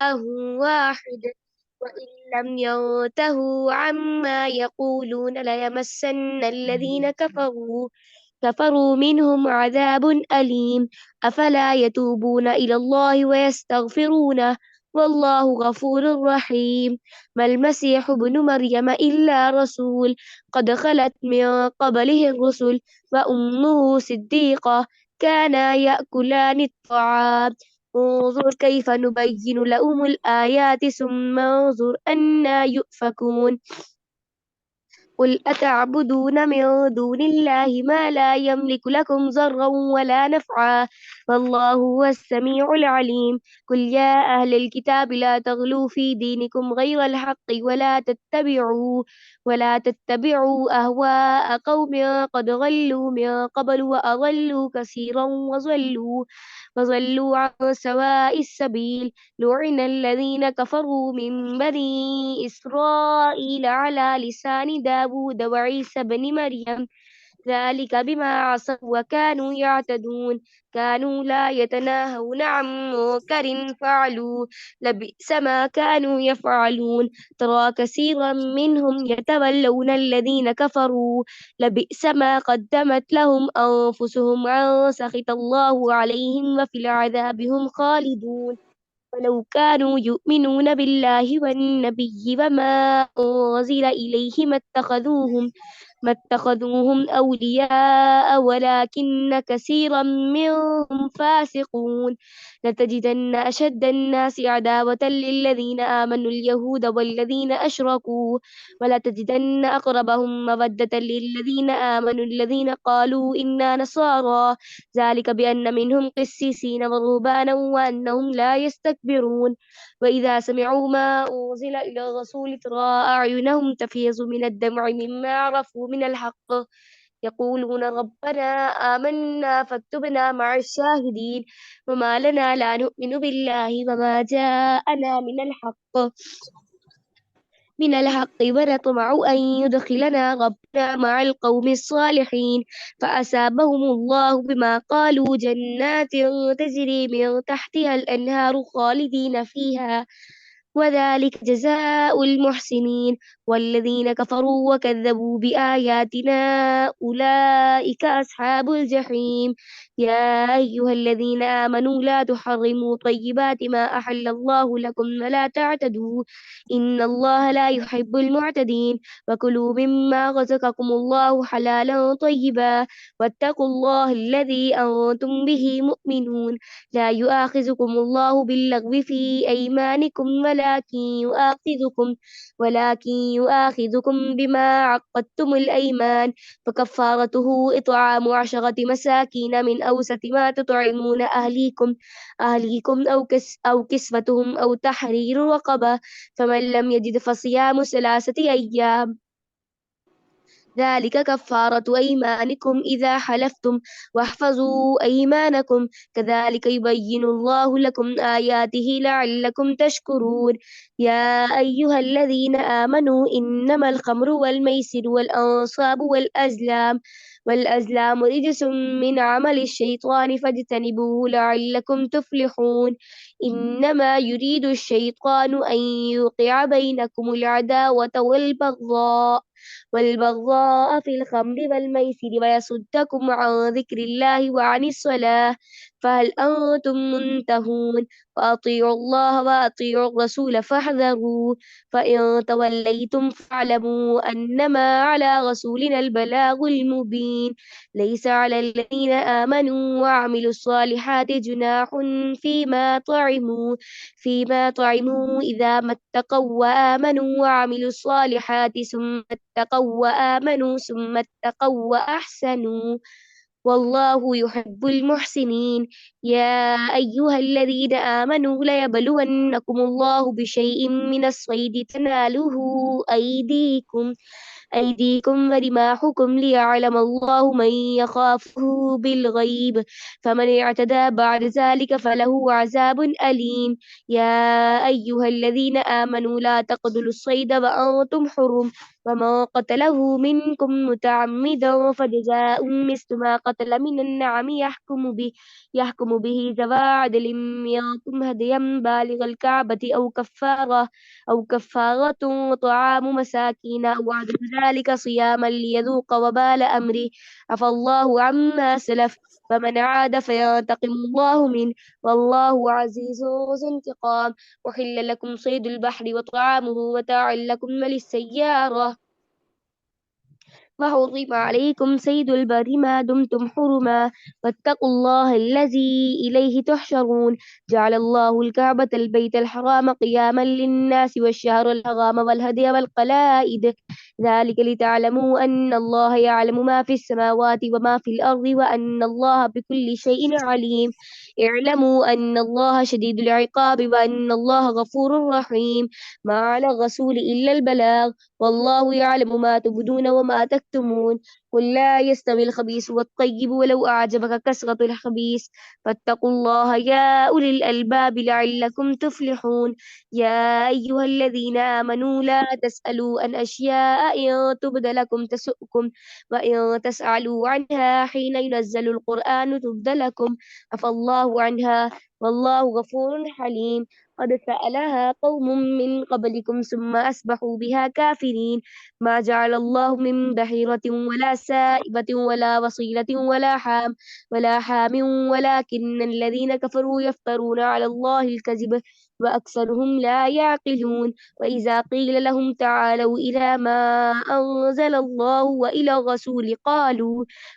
واحد وإن لم ينتهوا عما يقولون ليمسن الذين كفروا منهم عذاب أليم أفلا يتوبون إلى الله ويستغفرونه والله غفور رحيم ما المسيح ابن مريم إلا رسول قد خلت من قبله الرسل وأمه صديقة كانا يأكلان الطعام انظر كيف نبين لهم الآيات ثم انظر أنا يؤفكون قل أتعبدون من دون الله ما لا يملك لكم ضرا ولا نفعا والله هو السميع العليم قل يا أهل الكتاب لا تغلوا في دينكم غير الحق ولا تتبعوا أهواء قوم قد غلوا من قبل وأضلوا كثيرا وضلوا عن سواء السبيل لعن الذين كفروا من بني إسرائيل على لسان داود وعيسى بن مريم ذلك بما عصوا وكانوا يعتدون كانوا لا يتناهون عن منكر فعلوا لبئس ما كانوا يفعلون ترى كثيرا منهم يتولون الذين كفروا لبئس ما قدمت لهم أنفسهم أن سخط الله عليهم وفي العذاب هم خالدون ولو كانوا يؤمنون بالله والنبي وما أنزل إليه ما اتخذوهم أولياء ولكن كثيرا منهم فاسقون لتجدن أشد الناس عداوة للذين آمنوا اليهود والذين أشركوا ولتجدن أقربهم مودة للذين آمنوا الذين قالوا إنا نصارى ذلك بأن منهم قسيسين ورهبانا وأنهم لا يستكبرون وإذا سمعوا ما أنزل إلى الرسول ترى أعينهم تفيض من الدمع مما عرفوا من الحق يقولون ربنا آمنا فاكتبنا مع الشاهدين وما لنا لا نؤمن بالله وما جاءنا من الحق ونطمع أن يدخلنا ربنا مع القوم الصالحين فأصابهم الله بما قالوا جنات تجري من تحتها الأنهار خالدين فيها وذلك جزاء المحسنين والذين كفروا وكذبوا بآياتنا أولئك أصحاب الجحيم يا أيها الذين آمنوا لا تحرموا طيبات ما أحل الله لكم ولا تعتدوا إن الله لا يحب المعتدين وكلوا مما رزقكم الله حلالا طيبا واتقوا الله الذي أنتم به مؤمنون لا يؤاخذكم الله باللغو في أيمانكم ولكن يؤاخذكم بما عقدتم الأيمان فكفارته إطعام 10 مساكين من أوسط ما تطعمون أهليكم أو كسوتهم أو تحرير رقبة فمن لم يجد فصيام 3 أيام ذلك كفارة أيمانكم إذا حلفتم واحفظوا أيمانكم كذلك يبين الله لكم آياته لعلكم تشكرون يا أيها الذين آمنوا إنما الخمر والميسر والأنصاب والأزلام رجس من عمل الشيطان فاجتنبوه لعلكم تفلحون إنما يريد الشيطان أن يوقع بينكم العداوة والبغضاء في الخمر والميسر ويصدكم عن ذكر الله وعن الصلاة فهل أنتم منتهون وأطيعوا الله وأطيعوا الرسول فاحذروا فإن توليتم فاعلموا أنما على رسولنا البلاغ المبين ليس على الذين آمنوا وعملوا الصالحات جناح فيما طعموا إذا ما اتقوا وآمنوا وعملوا الصالحات ثم اتقوا وأحسنوا والله يحب المحسنين يا أيها الذين آمنوا ليبلونكم الله بشيء من الصيد تناله أيديكم ورماحكم ليعلم الله من يخافه بالغيب فمن اعتدى بعد ذلك فله عذاب أليم يا أيها الذين آمنوا لا تقتلوا الصيد وأنتم حرم ومن قتله منكم متعمدا فجزاء مثل ما قتل من النعم يحكم يحكم به ذوى عدل منكم هديا بالغ الكعبة أو كفارة طعام مساكين أو عدل ذلك صياما ليذوق وبال أمره عفى الله عما سلف فمن عاد فينتقم الله منه والله عزيز ذو انتقام. أحل لكم صيد البحر وطعامه متاعا لكم وللسيارة وحرم عليكم صيد البر ما دمتم حرما واتقوا الله الذي إليه تحشرون. جعل الله الكعبة البيت الحرام قياما للناس والشهر الحرام والهدي والقلائد ذلك لتعلموا أن الله يعلم ما في السماوات وما في الأرض وأن الله بكل شيء عليم. اعلموا أن الله شديد العقاب وأن الله غفور رحيم. ما على الرسول إلا البلاغ والله يعلم ما تبدون وما تكتمون. قل لا يستوي الخبيث والطيب ولو أعجبك كثرة الخبيث فاتقوا الله يا أولي الألباب لعلكم تفلحون. يا أيها الذين آمنوا لا تسألوا عن أشياء إن تبد لكم تسؤكم وإن تسألوا عنها حين ينزل القرآن تبد لكم عفى الله عنها والله غفور حليم. قد سألها قوم من قبلكم ثم أصبحوا بها كافرين. ما جعل الله من بحيرة ولا سائبة ولا وصيلة ولا حام ولكن الذين كفروا يفترون على الله الكذب وأكثرهم لا يعقلون. وإذا قيل لهم تعالوا إلى ما أنزل الله وإلى الرسول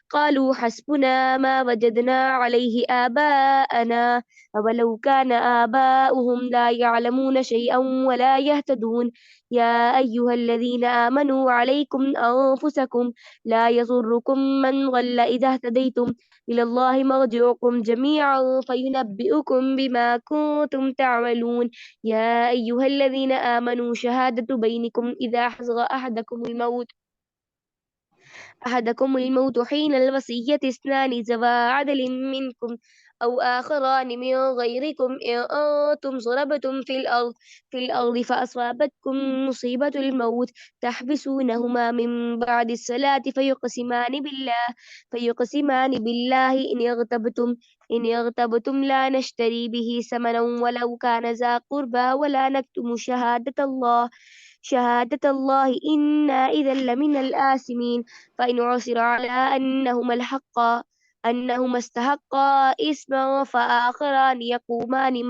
قالوا حسبنا ما وجدنا عليه آباءنا أولو كان آباؤهم لا يعلمون شيئا ولا يهتدون. يا أيها الذين آمنوا عليكم أنفسكم لا يضركم من ضل إذا اهتديتم إلى الله مرجعكم جميعا فينبئكم بما كنتم تعملون. يا أيها الذين آمنوا شهادة بينكم إذا حضر أحدكم الموت حين الوصية اثنان ذوى عدل منكم أو آخران من غيركم إن أنتم ضربتم في الأرض فأصابتكم مصيبة الموت تحبسونهما من بعد الصلاة فيقسمان بالله إن ارتبتم لا نشتري به ثمنا ولو كان ذا قربى ولا نكتم شهادة الله إنا إذا لمن الآثمين. فإن عثر على أنهما استحقا إثما فآخران يقومان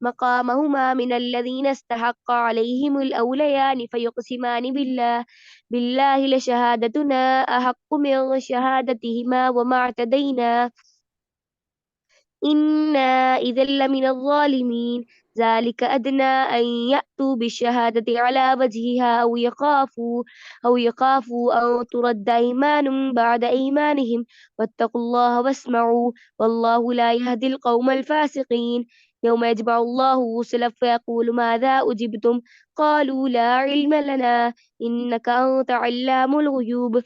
مقامهما من الذين استحق عليهم الأوليان فيقسمان بالله لشهادتنا أحق من شهادتهما وما اعتدينا إنا إذا لمن الظالمين. ذلك أدنى أن يأتوا بالشهادة على وجهها أو يخافوا أن ترد أيمان بعد أيمانهم واتقوا الله واسمعوا والله لا يهدي القوم الفاسقين. يوم يجمع الله الرسل فيقول ماذا أجبتم قالوا لا علم لنا إنك أنت علام الغيوب.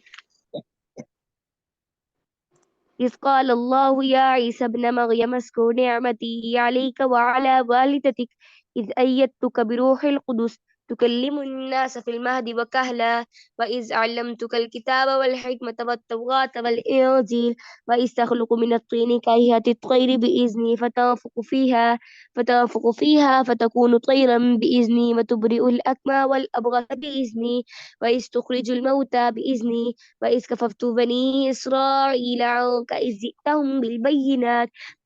إذ قال الله يا عيسى ابن مريم اذكر نعمتي عليك وعلى والدتك إذ أيدتك بروح القدس تكلم الناس في المهد وكهلا وإذ علمتك الكتاب والحكمة والتوراة والإنجيل وإذ تخلق من الطين كهيئة الطير بإذني فتنفخ فيها فتكون طيرا بإذني وتبرئ الأكمى والأبرص بإذني وإذ تخرج الموتى بإذني وإذ كففت بني إسرائيل عنك إذ جئتهم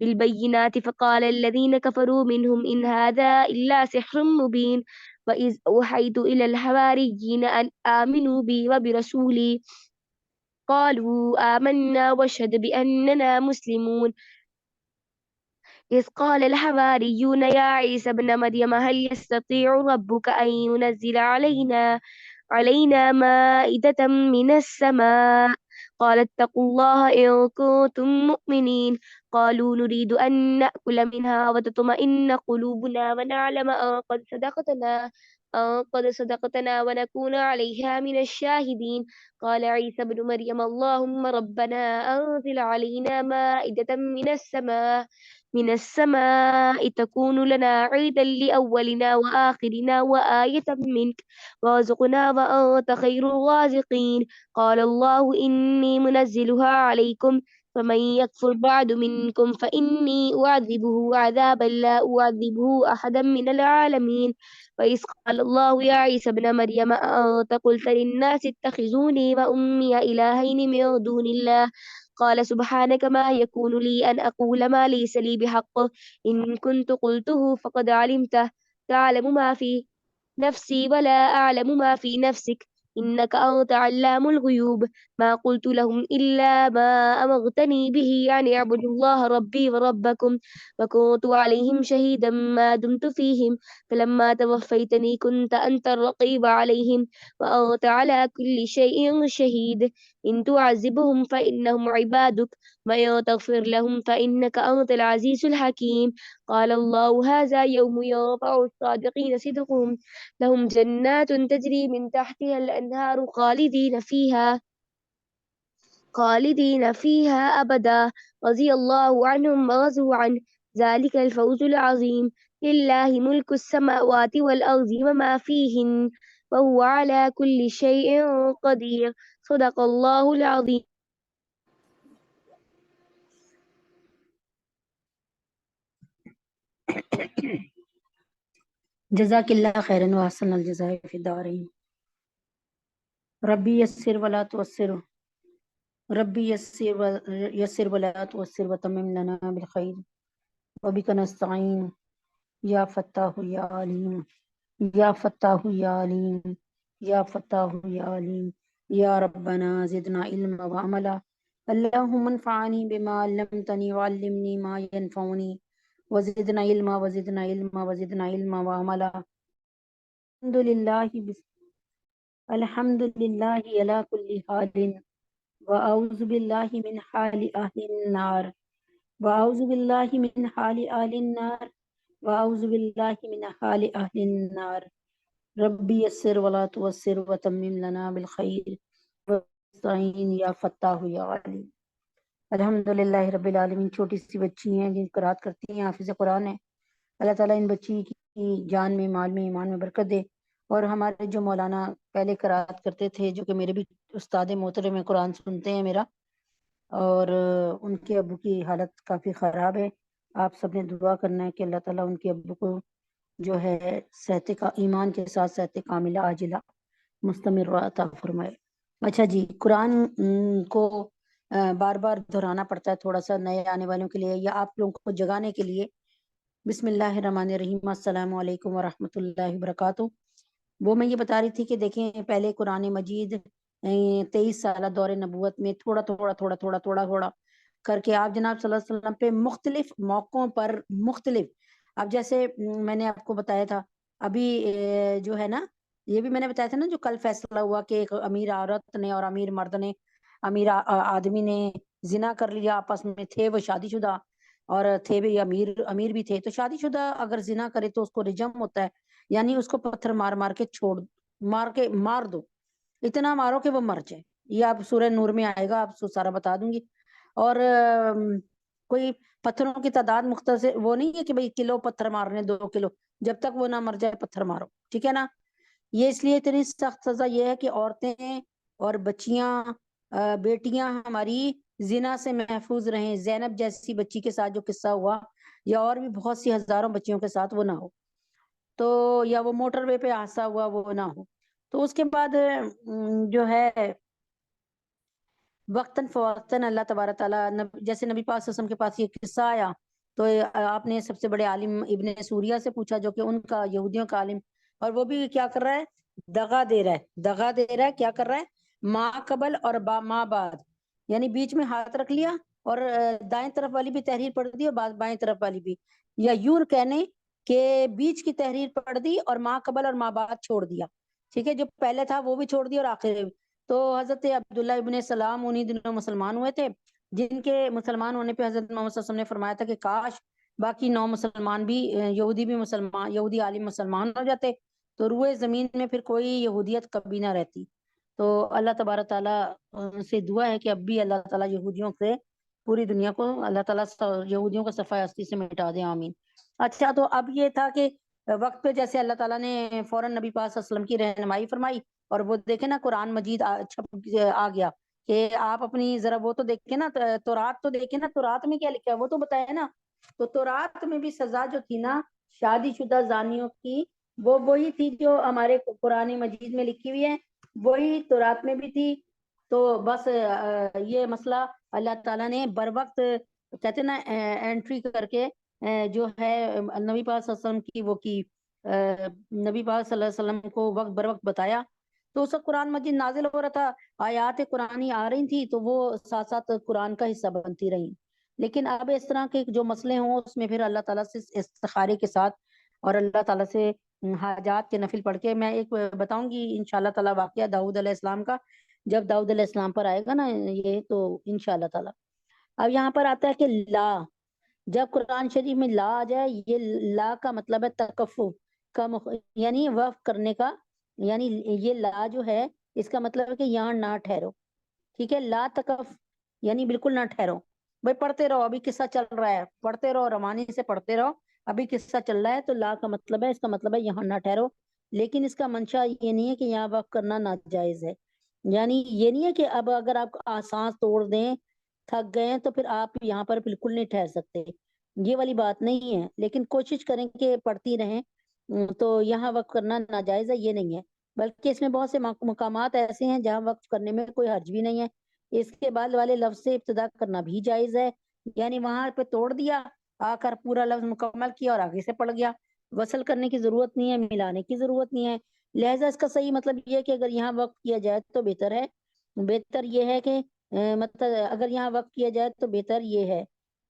بالبينات فقال الذين كفروا منهم إن هذا إلا سحر مبين. وإذ أوحيت إلى الحواريين أن آمنوا بي وبرسولي قالوا آمنا واشهد بأننا مسلمون. إذ قال الحواريون يا عيسى ابن مريم هل يستطيع ربك أن ينزل علينا مائدة من السماء قال اتقوا الله إن كنتم مؤمنين. قالوا نريد أن نأكل منها وتطمئن قلوبنا ونعلم أن قد صدقتنا ونكون عليها من الشاهدين. قال عيسى ابن مريم اللهم ربنا أنزل علينا مائدة من السماء تكون لنا عيدا لأولنا وآخرنا وآية منك وارزقنا وأنت خير الرازقين. قال الله إني منزلها عليكم فمن يكفر بعد منكم فإني أعذبه عذابا لا أعذبه أحدا من العالمين. وإذ قال الله يا عيسى ابن مريم أأنت قلت للناس اتخذوني وأمي إلهين من دون الله قال سبحانك ما يكون لي أن أقول ما ليس لي بحق إن كنت قلته فقد علمته تعلم ما في نفسي ولا أعلم ما في نفسك إنك أنت علام الغيوب. ما قلت لهم إلا ما أمرتني به أن اعبدوا الله ربي وربكم وكنت عليهم شهيدا ما دمت فيهم فلما توفيتني كنت أنت الرقيب عليهم وأنت على كل شيء شهيد. إن تعذبهم فإنهم عبادك وإن تغفر لهم فإنك أنت العزيز الحكيم. قال الله هذا يوم يرفع الصادقين صدقهم لهم جنات تجري من تحتها الأنهار خالدين فيها أبدا رضي الله عنهم ورضوا عنه ذلك الفوز العظيم. لله ملك السماوات والأرض وما فيهن وهو على كل شيء قدير. صدق الله العظيم. جزاک اللہ خیرن واحسن الجزاء فی الدارین. ربی یسر ولا تعسر ربی یسر ولا تعسر وتمم لنا بالخیر وبک نستعین یا فتاح یا علیم یا فتاح یا علیم یا فتاح یا علیم یا ربنا زدنا علما وعملا. اللہم انفعنی بما علمتنی وعلمنی ما ینفعنی وزدنا علما وزدنا علما وزدنا علما وعملا. الحمد للہ علی کل حال واعوذ باللہ من حال اہل النار واعوذ باللہ من حال اہل النار واعوذ باللہ من حال اہل النار. ربی یسر ولا تعسر وتمم لنا بالخیر واستعین یا فتاح یا علیم. الحمدللہ رب العالمین. چھوٹی سی بچی ہیں جن قرات کرتی ہیں، حافظ قرآن ہے. اللہ تعالیٰ ان بچی کی جان میں، مال میں، ایمان میں برکت دے. اور ہمارے جو مولانا پہلے قرات کرتے تھے، جو کہ میرے بھی استاد محترم قرآن سنتے ہیں میرا، اور ان کے ابو کی حالت کافی خراب ہے. آپ سب نے دعا کرنا ہے کہ اللہ تعالیٰ ان کے ابو کو جو ہے صحت کا ایمان کے ساتھ صحت کاملہ عاجلہ مستمر عطا فرمائے. اچھا جی، قرآن کو بار بار دہرانا پڑتا ہے تھوڑا سا نئے آنے والوں کے لیے یا آپ لوگوں کو جگانے کے لیے. بسم اللہ الرحمن الرحیم. السلام علیکم ورحمۃ اللہ وبرکاتہ. وہ میں یہ بتا رہی تھی کہ دیکھیں پہلے قرآن مجید 23 سالہ دور نبوت میں تھوڑا تھوڑا تھوڑا تھوڑا تھوڑا تھوڑا کر کے آپ جناب صلی اللہ علیہ وسلم پہ مختلف موقعوں پر مختلف، اب جیسے میں نے آپ کو بتایا تھا ابھی جو ہے نا، یہ بھی میں نے بتایا تھا نا، جو کل فیصلہ ہوا کہ ایک امیر عورت نے اور امیر مرد نے، امیر آدمی نے زنا کر لیا، آپس میں تھے وہ شادی شدہ اور تھے بھی امیر بھی تھے. تو شادی شدہ اگر زنا کرے تو اس کو رجم ہوتا ہے، یعنی اس کو پتھر مار مار کے مار دو، اتنا مارو کہ وہ مر جائے. یہ آپ سورہ نور میں آئے گا، آپ سارا بتا دوں گی. اور کوئی پتھروں کی تعداد مختصر وہ نہیں ہے کہ بھئی کلو پتھر مارنے 2 کلو، جب تک وہ نہ مر جائے پتھر مارو، ٹھیک ہے نا. یہ اس لیے اتنی سخت سزا یہ ہے کہ عورتیں اور بچیاں بیٹیاں ہماری زنا سے محفوظ رہیں. زینب جیسی بچی کے ساتھ جو قصہ ہوا، یا اور بھی بہت سی ہزاروں بچیوں کے ساتھ وہ نہ ہو، تو یا وہ موٹر وے پہ حادثہ ہوا وہ نہ ہو. تو اس کے بعد جو ہے وقتاً فوقتاً اللہ تبارک تعالیٰ جیسے نبی پاک صلی اللہ علیہ وسلم کے پاس یہ قصہ آیا تو آپ نے سب سے بڑے عالم ابن سوریہ سے پوچھا، جو کہ ان کا یہودیوں کا عالم، اور وہ بھی کیا کر رہا ہے؟ دغا دے رہا ہے. کیا کر رہا ہے؟ ماں قبل اور ماں بعد، یعنی بیچ میں ہاتھ رکھ لیا اور دائیں طرف والی بھی تحریر پڑھ دی اور بائیں طرف والی بھی، یا یوں کہنے کہ بیچ کی تحریر پڑھ دی اور ماں قبل اور ماں بعد چھوڑ دیا. ٹھیک ہے، جو پہلے تھا وہ بھی چھوڑ دیا اور آخر. تو حضرت عبداللہ ابن سلام انہی دنوں مسلمان ہوئے تھے، جن کے مسلمان ہونے پہ حضرت محمد صلی اللہ علیہ وسلم نے فرمایا تھا کہ کاش باقی 9 مسلمان بھی یہودی عالم مسلمان ہو جاتے تو روئے زمین میں پھر کوئی یہودیت کبھی نہ رہتی. تو اللہ تبارک تعالیٰ سے دعا ہے کہ اب بھی اللہ تعالیٰ یہودیوں سے پوری دنیا کو اللہ تعالیٰ یہودیوں کو صفحہ ہستی سے مٹا دے، آمین. اچھا، تو اب یہ تھا کہ وقت پہ جیسے اللہ تعالیٰ نے فوراً نبی پاک صلی اللہ علیہ وسلم کی رہنمائی فرمائی، اور وہ دیکھیں نا قرآن مجید آ گیا. کہ آپ اپنی ذرا وہ تو دیکھیں نا، تورات تو دیکھیں نا، تورات میں کیا لکھا ہے وہ تو بتایا نا. تو تورات میں بھی سزا جو تھی نا شادی شدہ زانیوں کی، وہ وہی تھی جو ہمارے قرآن مجید میں لکھی ہوئی ہے، وہی تورات میں بھی تھی. تو بس یہ مسئلہ اللہ تعالیٰ نے بر وقت کہتے ہیں نا انٹری کر کے جو ہے نبی پاک صلی اللہ علیہ وسلم کی وہ کی نبی پاک صلی اللہ علیہ وسلم کو وقت بر وقت بتایا. تو اس وقت قرآن مجید نازل ہو رہا تھا، آیات قرآنی آ رہی تھی، تو وہ ساتھ ساتھ قرآن کا حصہ بنتی رہی. لیکن اب اس طرح کے جو مسئلے ہوں اس میں پھر اللہ تعالیٰ سے استخارے کے ساتھ اور اللہ تعالیٰ سے حاجات کے نفل پڑھ کے، میں ایک بتاؤں گی انشاءاللہ تعالیٰ واقعہ داؤد علیہ السلام کا، جب داؤد علیہ السلام پر آئے گا نا یہ تو انشاءاللہ تعالیٰ. اب یہاں پر آتا ہے کہ لا، جب قرآن شریف میں لا آ جائے، یہ لا کا مطلب ہے تکفو کا یعنی وقف کرنے کا، یعنی یہ لا جو ہے اس کا مطلب ہے کہ یہاں نہ ٹھہرو. ٹھیک ہے، لا تکف یعنی بالکل نہ ٹھہرو. بھائی پڑھتے رہو، ابھی قصہ چل رہا ہے، پڑھتے رہو، روانی سے پڑھتے رہو، ابھی قصہ چل رہا ہے. تو لا کا مطلب ہے، اس کا مطلب ہے یہاں نہ ٹھہرو. لیکن اس کا منشا یہ نہیں ہے کہ یہاں وقف کرنا ناجائز ہے. یعنی یہ نہیں ہے کہ اب اگر آپ سانس توڑ دیں، تھک گئے ہیں، تو پھر آپ یہاں پر بالکل نہیں ٹھہر سکتے، یہ والی بات نہیں ہے. لیکن کوشش کریں کہ پڑھتی رہیں. تو یہاں وقف کرنا ناجائز ہے یہ نہیں ہے، بلکہ اس میں بہت سے مقامات ایسے ہیں جہاں وقف کرنے میں کوئی حرج بھی نہیں ہے. اس کے بعد والے لفظ سے ابتدا کرنا بھی جائز ہے، یعنی وہاں پہ توڑ دیا، آ کر پورا لفظ مکمل کیا اور آگے سے پڑھ گیا. وصل کرنے کی ضرورت نہیں ہے، ملانے کی ضرورت نہیں ہے. لہٰذا اس کا صحیح مطلب یہ ہے کہ اگر یہاں وقف کیا جائے تو بہتر ہے. بہتر یہ ہے کہ مطلب اگر یہاں وقف کیا جائے تو بہتر یہ ہے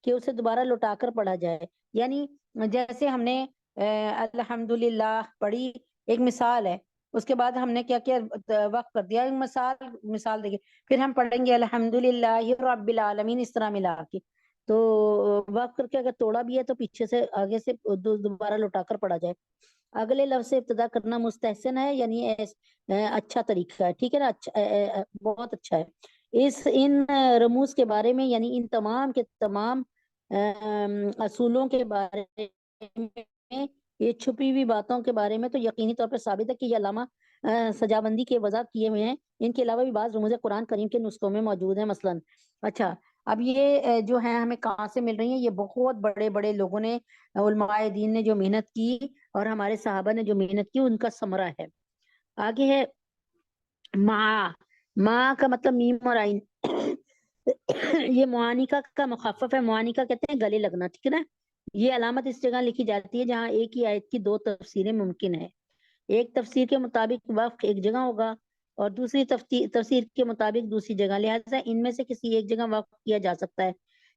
کہ اسے دوبارہ لوٹا کر پڑھا جائے. یعنی جیسے ہم نے الحمدللہ پڑھی، ایک مثال ہے، اس کے بعد ہم نے کیا کیا وقف کر دیا. مثال دیکھیں، پھر ہم پڑھیں گے الحمدللہ رب العالمین اس طرح ملا کے. تو وقف کر کے اگر توڑا بھی ہے تو پیچھے سے آگے سے دوبارہ لوٹا کر پڑھا جائے. اگلے لفظ سے ابتدا کرنا مستحسن ہے، یعنی اچھا طریقہ ہے. ٹھیک ہے نا، اچھا، بہت اچھا ہے. ان رموز کے بارے میں، یعنی ان تمام کے تمام اصولوں کے بارے میں، یہ چھپی ہوئی باتوں کے بارے میں تو یقینی طور پر ثابت ہے کہ یہ علامہ سجاوندی کے وضاحت کیے ہوئے ہیں. ان کے علاوہ بھی بعض رموز قرآن کریم کے نسخوں میں موجود ہیں. مثلا اچھا، اب یہ جو ہیں ہمیں کہاں سے مل رہی ہیں؟ یہ بہت بڑے بڑے لوگوں نے، علماء دین نے جو محنت کی اور ہمارے صحابہ نے جو محنت کی، ان کا ثمرہ ہے. آگے ہے ما کا مطلب میم اور عین. یہ معانیکا کا مخفف ہے. معانیکا کہتے ہیں گلے لگنا. ٹھیک ہے نا، یہ علامت اس جگہ لکھی جاتی ہے جہاں ایک ہی آیت کی دو تفسیریں ممکن ہے. ایک تفسیر کے مطابق وقف ایک جگہ ہوگا اور دوسری تفسیر کے مطابق دوسری جگہ. لہٰذا ان میں سے کسی ایک جگہ وقف کیا جا سکتا ہے،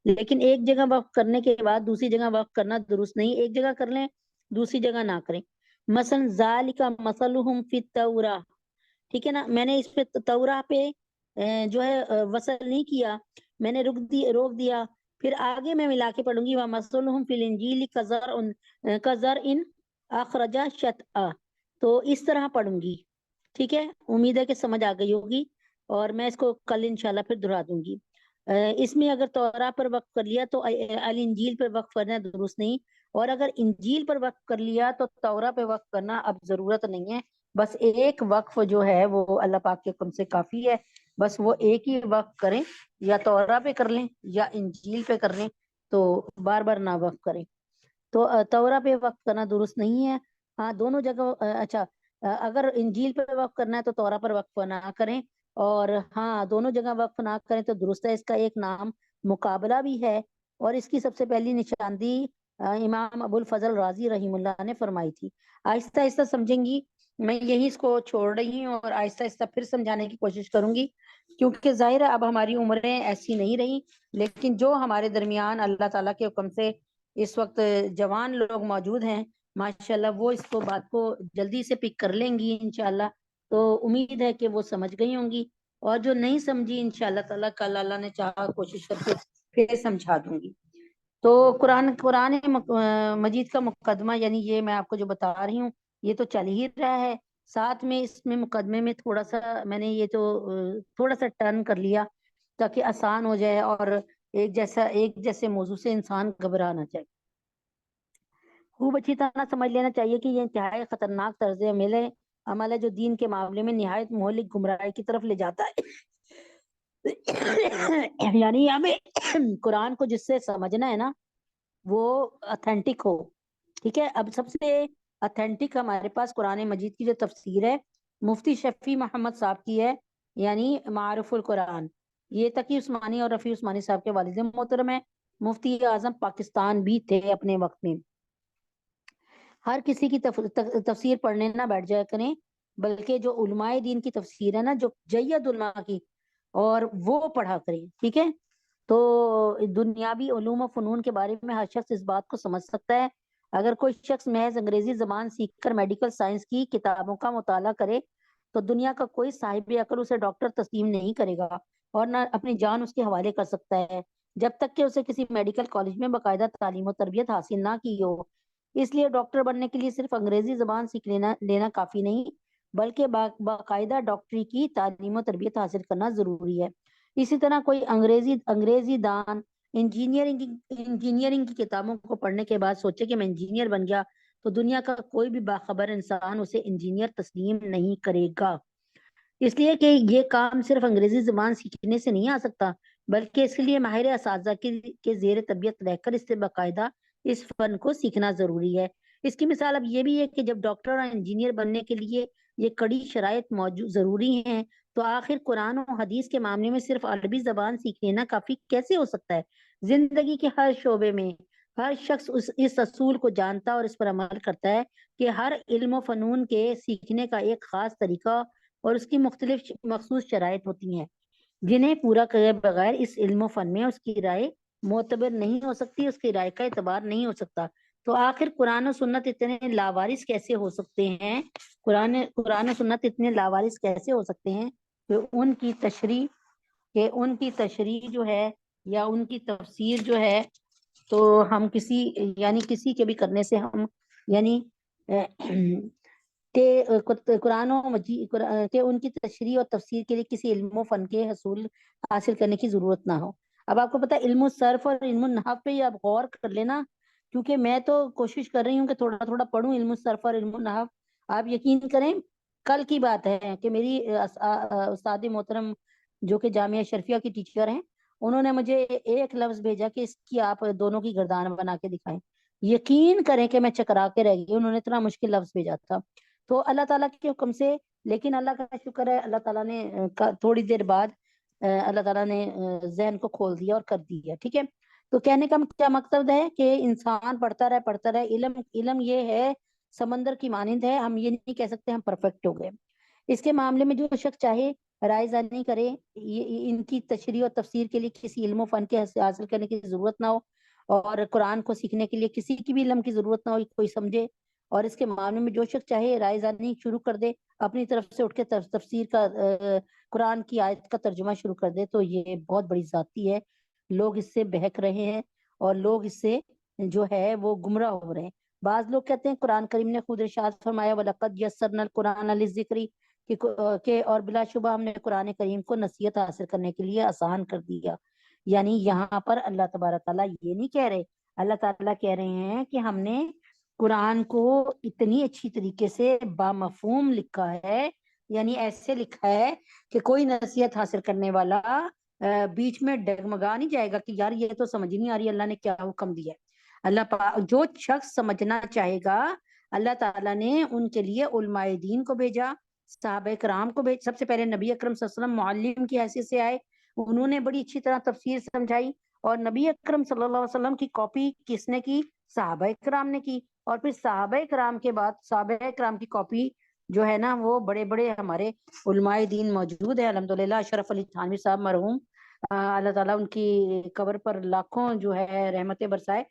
لیکن ایک جگہ وقف کرنے کے بعد دوسری جگہ وقف کرنا درست نہیں. ایک جگہ کر لیں، دوسری جگہ نہ کریں. مثلا ذالک مثلہم فی التوراہ. ٹھیک ہے نا، میں نے اس پہ توراہ پہ جو ہے وصل نہیں کیا، میں نے روک دیا. پھر آگے میں ملا کے پڑھوں گی وَمَثَلُهُمْ فِي الْإِنْجِيلِ كَزَرْعٍ أَخْرَجَ شَطْأَهُ. تو اس طرح پڑھوں گی. ٹھیک ہے، امید ہے کہ سمجھ آ گئی ہوگی، اور میں اس کو کل انشاءاللہ پھر دہرا دوں گی. اس میں اگر توراہ پر وقف کر لیا تو الانجیل پر وقف کرنا درست نہیں، اور اگر انجیل پر وقف کر لیا تو توراہ پہ وقف کرنا اب ضرورت نہیں ہے. بس ایک وقف جو ہے وہ اللہ پاک کے حکم سے کافی ہے. بس وہ ایک ہی وقف کریں، یا توراہ پہ کر لیں یا انجیل پہ کر لیں، تو بار بار نہ وقف کریں. تو توراہ پہ وقف کرنا درست نہیں ہے. ہاں دونوں جگہ اچھا، اگر انجیل پہ وقف کرنا ہے تو توراہ پر وقف نہ کریں، اور ہاں دونوں جگہ وقف نہ کریں تو درست ہے. اس کا ایک نام مقابلہ بھی ہے، اور اس کی سب سے پہلی نشاندہی امام ابو الفضل رازی رحیم اللہ نے فرمائی تھی. آہستہ آہستہ سمجھیں گی، میں یہی اس کو چھوڑ رہی ہوں اور آہستہ آہستہ پھر سمجھانے کی کوشش کروں گی، کیونکہ ظاہر ہے اب ہماری عمریں ایسی نہیں رہی. لیکن جو ہمارے درمیان اللہ تعالیٰ کے حکم سے اس وقت جوان لوگ موجود ہیں ماشاءاللہ، وہ اس کو بات کو جلدی سے پک کر لیں گی انشاءاللہ. تو امید ہے کہ وہ سمجھ گئی ہوں گی، اور جو نہیں سمجھی انشاءاللہ تعالیٰ کل اللہ نے چاہا کوشش کر کے پھر سمجھا دوں گی. تو قرآن مجید کا مقدمہ، یعنی یہ میں آپ کو جو بتا رہی ہوں یہ تو چل ہی رہا ہے. ساتھ میں اس میں مقدمے میں تھوڑا سا میں نے یہ تو تھوڑا سا ٹرن کر لیا تاکہ آسان ہو جائے، اور ایک جیسے موضوع سے انسان گھبرا نہ جائے. خوب اچھی طرح سمجھ لینا چاہیے کہ یہ انتہائی خطرناک طرز عمل ہے جو دین کے معاملے میں نہایت مہلک گمراہی کی طرف لے جاتا ہے. یعنی ہمیں قرآن کو جس سے سمجھنا ہے نا وہ اتھینٹک ہو. ٹھیک ہے. اب سب سے اتھینٹک ہمارے پاس قرآن مجید کی جو تفسیر ہے مفتی شفیع محمد صاحب کی ہے، یعنی معارف القرآن. یہ تقی عثمانی اور رفیع عثمانی صاحب کے والد محترم ہیں، مفتی اعظم پاکستان بھی تھے اپنے وقت میں. ہر کسی کی تفسیر پڑھنے نہ بیٹھ جایا کریں، بلکہ جو علماء دین کی تفسیر ہے نا، جو جید علماء کی، اور وہ پڑھا کریں. ٹھیک ہے. تو دنیاوی علوم و فنون کے بارے میں ہر شخص اس بات کو سمجھ سکتا ہے. اگر کوئی شخص محض انگریزی زبان سیکھ کر میڈیکل سائنس کی کتابوں کا مطالعہ کرے تو دنیا کا کوئی صاحب عقل اسے ڈاکٹر تسلیم نہیں کرے گا اور نہ اپنی جان اس کے حوالے کر سکتا ہے جب تک کہ اسے کسی میڈیکل کالج میں باقاعدہ تعلیم و تربیت حاصل نہ کی ہو. اس لیے ڈاکٹر بننے کے لیے صرف انگریزی زبان سیکھ لینا کافی نہیں، بلکہ باقاعدہ ڈاکٹری کی تعلیم و تربیت حاصل کرنا ضروری ہے. اسی طرح کوئی انگریزی دان انجینئرنگ کی کتابوں کو پڑھنے کے بعد سوچے کہ میں انجینئر بن گیا تو دنیا کا کوئی بھی باخبر انسان اسے انجینئر تسلیم نہیں کرے گا. اس لیے کہ یہ کام صرف انگریزی زبان سیکھنے سے نہیں آ سکتا، بلکہ اس کے لیے ماہر اساتذہ کے زیر تربیت رہ کر اس سے باقاعدہ اس فن کو سیکھنا ضروری ہے. اس کی مثال اب یہ بھی ہے کہ جب ڈاکٹر اور انجینئر بننے کے لیے یہ کڑی شرائط موجود ضروری ہیں تو آخر قرآن و حدیث کے معاملے میں صرف عربی زبان سیکھ لینا کافی کیسے ہو سکتا ہے؟ زندگی کے ہر شعبے میں ہر شخص اس اصول کو جانتا اور اس پر عمل کرتا ہے کہ ہر علم و فنون کے سیکھنے کا ایک خاص طریقہ اور اس کی مختلف مخصوص شرائط ہوتی ہیں جنہیں پورا کرے بغیر اس علم و فن میں اس کی رائے معتبر نہیں ہو سکتی، اس کی رائے کا اعتبار نہیں ہو سکتا. تو آخر قرآن و سنت اتنے لاوارث کیسے ہو سکتے ہیں؟ قرآن و سنت اتنے لاوارث کیسے ہو سکتے ہیں کہ ان کی تشریح جو ہے یا ان کی تفسیر جو ہے تو ہم کسی کے بھی کرنے سے ہم یعنی قرآن و مجید کہ ان کی تشریح اور تفسیر کے لیے کسی علم و فن کے حصول حاصل کرنے کی ضرورت نہ ہو. اب آپ کو پتا علم الصرف اور علم النحو پہ آپ غور کر لینا، کیونکہ میں تو کوشش کر رہی ہوں کہ تھوڑا تھوڑا پڑھوں علم الصرف اور علم النحو. آپ یقین کریں کل کی بات ہے کہ میری استاد محترم جو کہ جامعہ شرفیہ کی ٹیچر ہیں، انہوں نے مجھے ایک لفظ بھیجا کہ اس کی آپ دونوں کی گردان بنا کے دکھائیں. یقین کریں کہ میں چکرا کے رہ گئی، انہوں نے اتنا مشکل لفظ بھیجا تھا. تو اللہ تعالیٰ کے حکم سے، لیکن اللہ کا شکر ہے اللہ تعالیٰ نے تھوڑی دیر بعد اللہ تعالیٰ نے ذہن کو کھول دیا اور کر دیا. ٹھیک ہے. تو کہنے کا کیا مقصد ہے کہ انسان پڑھتا رہے. علم یہ ہے سمندر کی مانند ہے، ہم یہ نہیں کہہ سکتے ہم پرفیکٹ ہو گئے. اس کے معاملے میں جو شخص چاہے رائے نہیں کرے، ان کی تشریح اور تفسیر کے لیے کسی علم و فن کے حاصل کرنے کی ضرورت نہ ہو اور قرآن کو سیکھنے کے لیے کسی کی بھی علم کی ضرورت نہ ہو، کوئی سمجھے. اور اس کے معاملے میں جو شخص چاہے رائے زنی شروع کر دے، اپنی طرف سے اٹھ کے تفسیر کا قرآن کی آیت کا ترجمہ شروع کر دے، تو یہ بہت بڑی ذاتی ہے. لوگ اس سے بہک رہے ہیں اور لوگ اس سے جو ہے وہ گمراہ ہو رہے ہیں. بعض لوگ کہتے ہیں قرآن کریم نے خود ارشاد فرمایا وَلَقَدْ يَسَّرْنَا الْقُرْآنَ لِلذِّكْرِ کہ اور بلا شبہ ہم نے قرآن کریم کو نصیحت حاصل کرنے کے لیے آسان کر دیا. یعنی یہاں پر اللہ تبارک تعالیٰ یہ نہیں کہہ رہے، اللہ تعالیٰ کہہ رہے ہیں کہ ہم نے قرآن کو اتنی اچھی طریقے سے بامفہوم لکھا ہے، یعنی ایسے لکھا ہے کہ کوئی نصیحت حاصل کرنے والا بیچ میں ڈگمگا نہیں جائے گا کہ یار یہ تو سمجھ نہیں آ رہی اللہ نے کیا حکم دیا ہے. جو شخص سمجھنا چاہے گا اللہ تعالیٰ نے ان کے لیے علماء دین کو بھیجا، صحابہ کرام کو سب سے پہلے نبی اکرم صلی اللہ علیہ وسلم معلم کی حیثیت سے آئے، انہوں نے بڑی اچھی طرح تفسیر سمجھائی. اور نبی اکرم صلی اللہ علیہ وسلم کی کاپی کس نے کی؟ صحابہ کرام نے کی. اور پھر صحابہ کرام کے بعد صحابہ کرام کی کاپی جو ہے نا وہ بڑے بڑے ہمارے علماء دین موجود ہیں الحمدللہ. اشرف علی تھانوی صاحب مرحوم، اللہ تعالیٰ ان کی قبر پر لاکھوں جو ہے رحمتیں برسائے.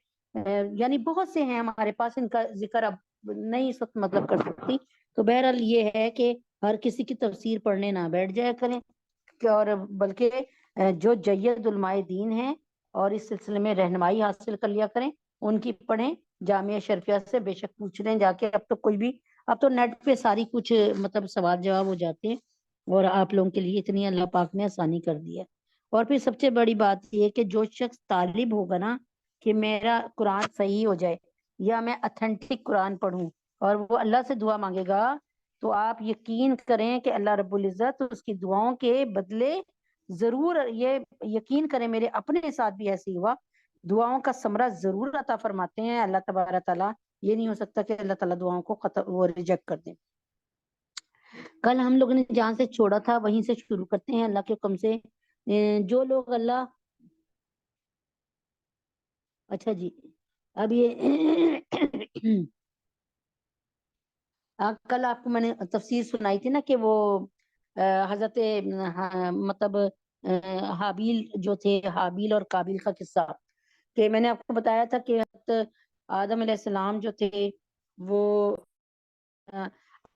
یعنی بہت سے ہیں ہمارے پاس، ان کا ذکر اب نہیں اس وقت مطلب کر سکتی. تو بہرحال یہ ہے کہ ہر کسی کی تفسیر پڑھنے نہ بیٹھ جایا کریں، اور بلکہ جو جید علماء دین ہیں اور اس سلسلے میں رہنمائی حاصل کر لیا کریں، ان کی پڑھیں. جامعہ شرفیہ سے بے شک پوچھ لیں جا کے. اب تو نیٹ پہ ساری کچھ مطلب سوال جواب ہو جاتے ہیں، اور آپ لوگوں کے لیے اتنی اللہ پاک نے آسانی کر دی ہے. اور پھر سب سے بڑی بات یہ کہ جو شخص طالب ہوگا نا کہ میرا قرآن صحیح ہو جائے یا میں اتھینٹک قرآن پڑھوں اور وہ اللہ سے دعا مانگے گا، تو آپ یقین کریں کہ اللہ رب العزت اس کی دعاؤں کے بدلے ضرور یہ یقین کریں میرے اپنے ساتھ بھی ایسے ہی ہوا، دعاؤں کا ثمرہ ضرور عطا فرماتے ہیں اللہ تبارک تعالیٰ. یہ نہیں ہو سکتا کہ اللہ تعالیٰ دعاؤں کو وہ ریجیکٹ کر دیں. کل ہم لوگوں نے جہاں سے چھوڑا تھا وہیں سے شروع کرتے ہیں اللہ کے حکم سے. جو لوگ اللہ، اچھا جی، اب یہ کل آپ کو میں نے تفسیر سنائی تھی نا کہ وہ حضرت مطلب حابیل جو تھے، حابیل اور قابیل کا قصہ، کہ میں نے آپ کو بتایا تھا کہ حضرت آدم علیہ السلام جو تھے وہ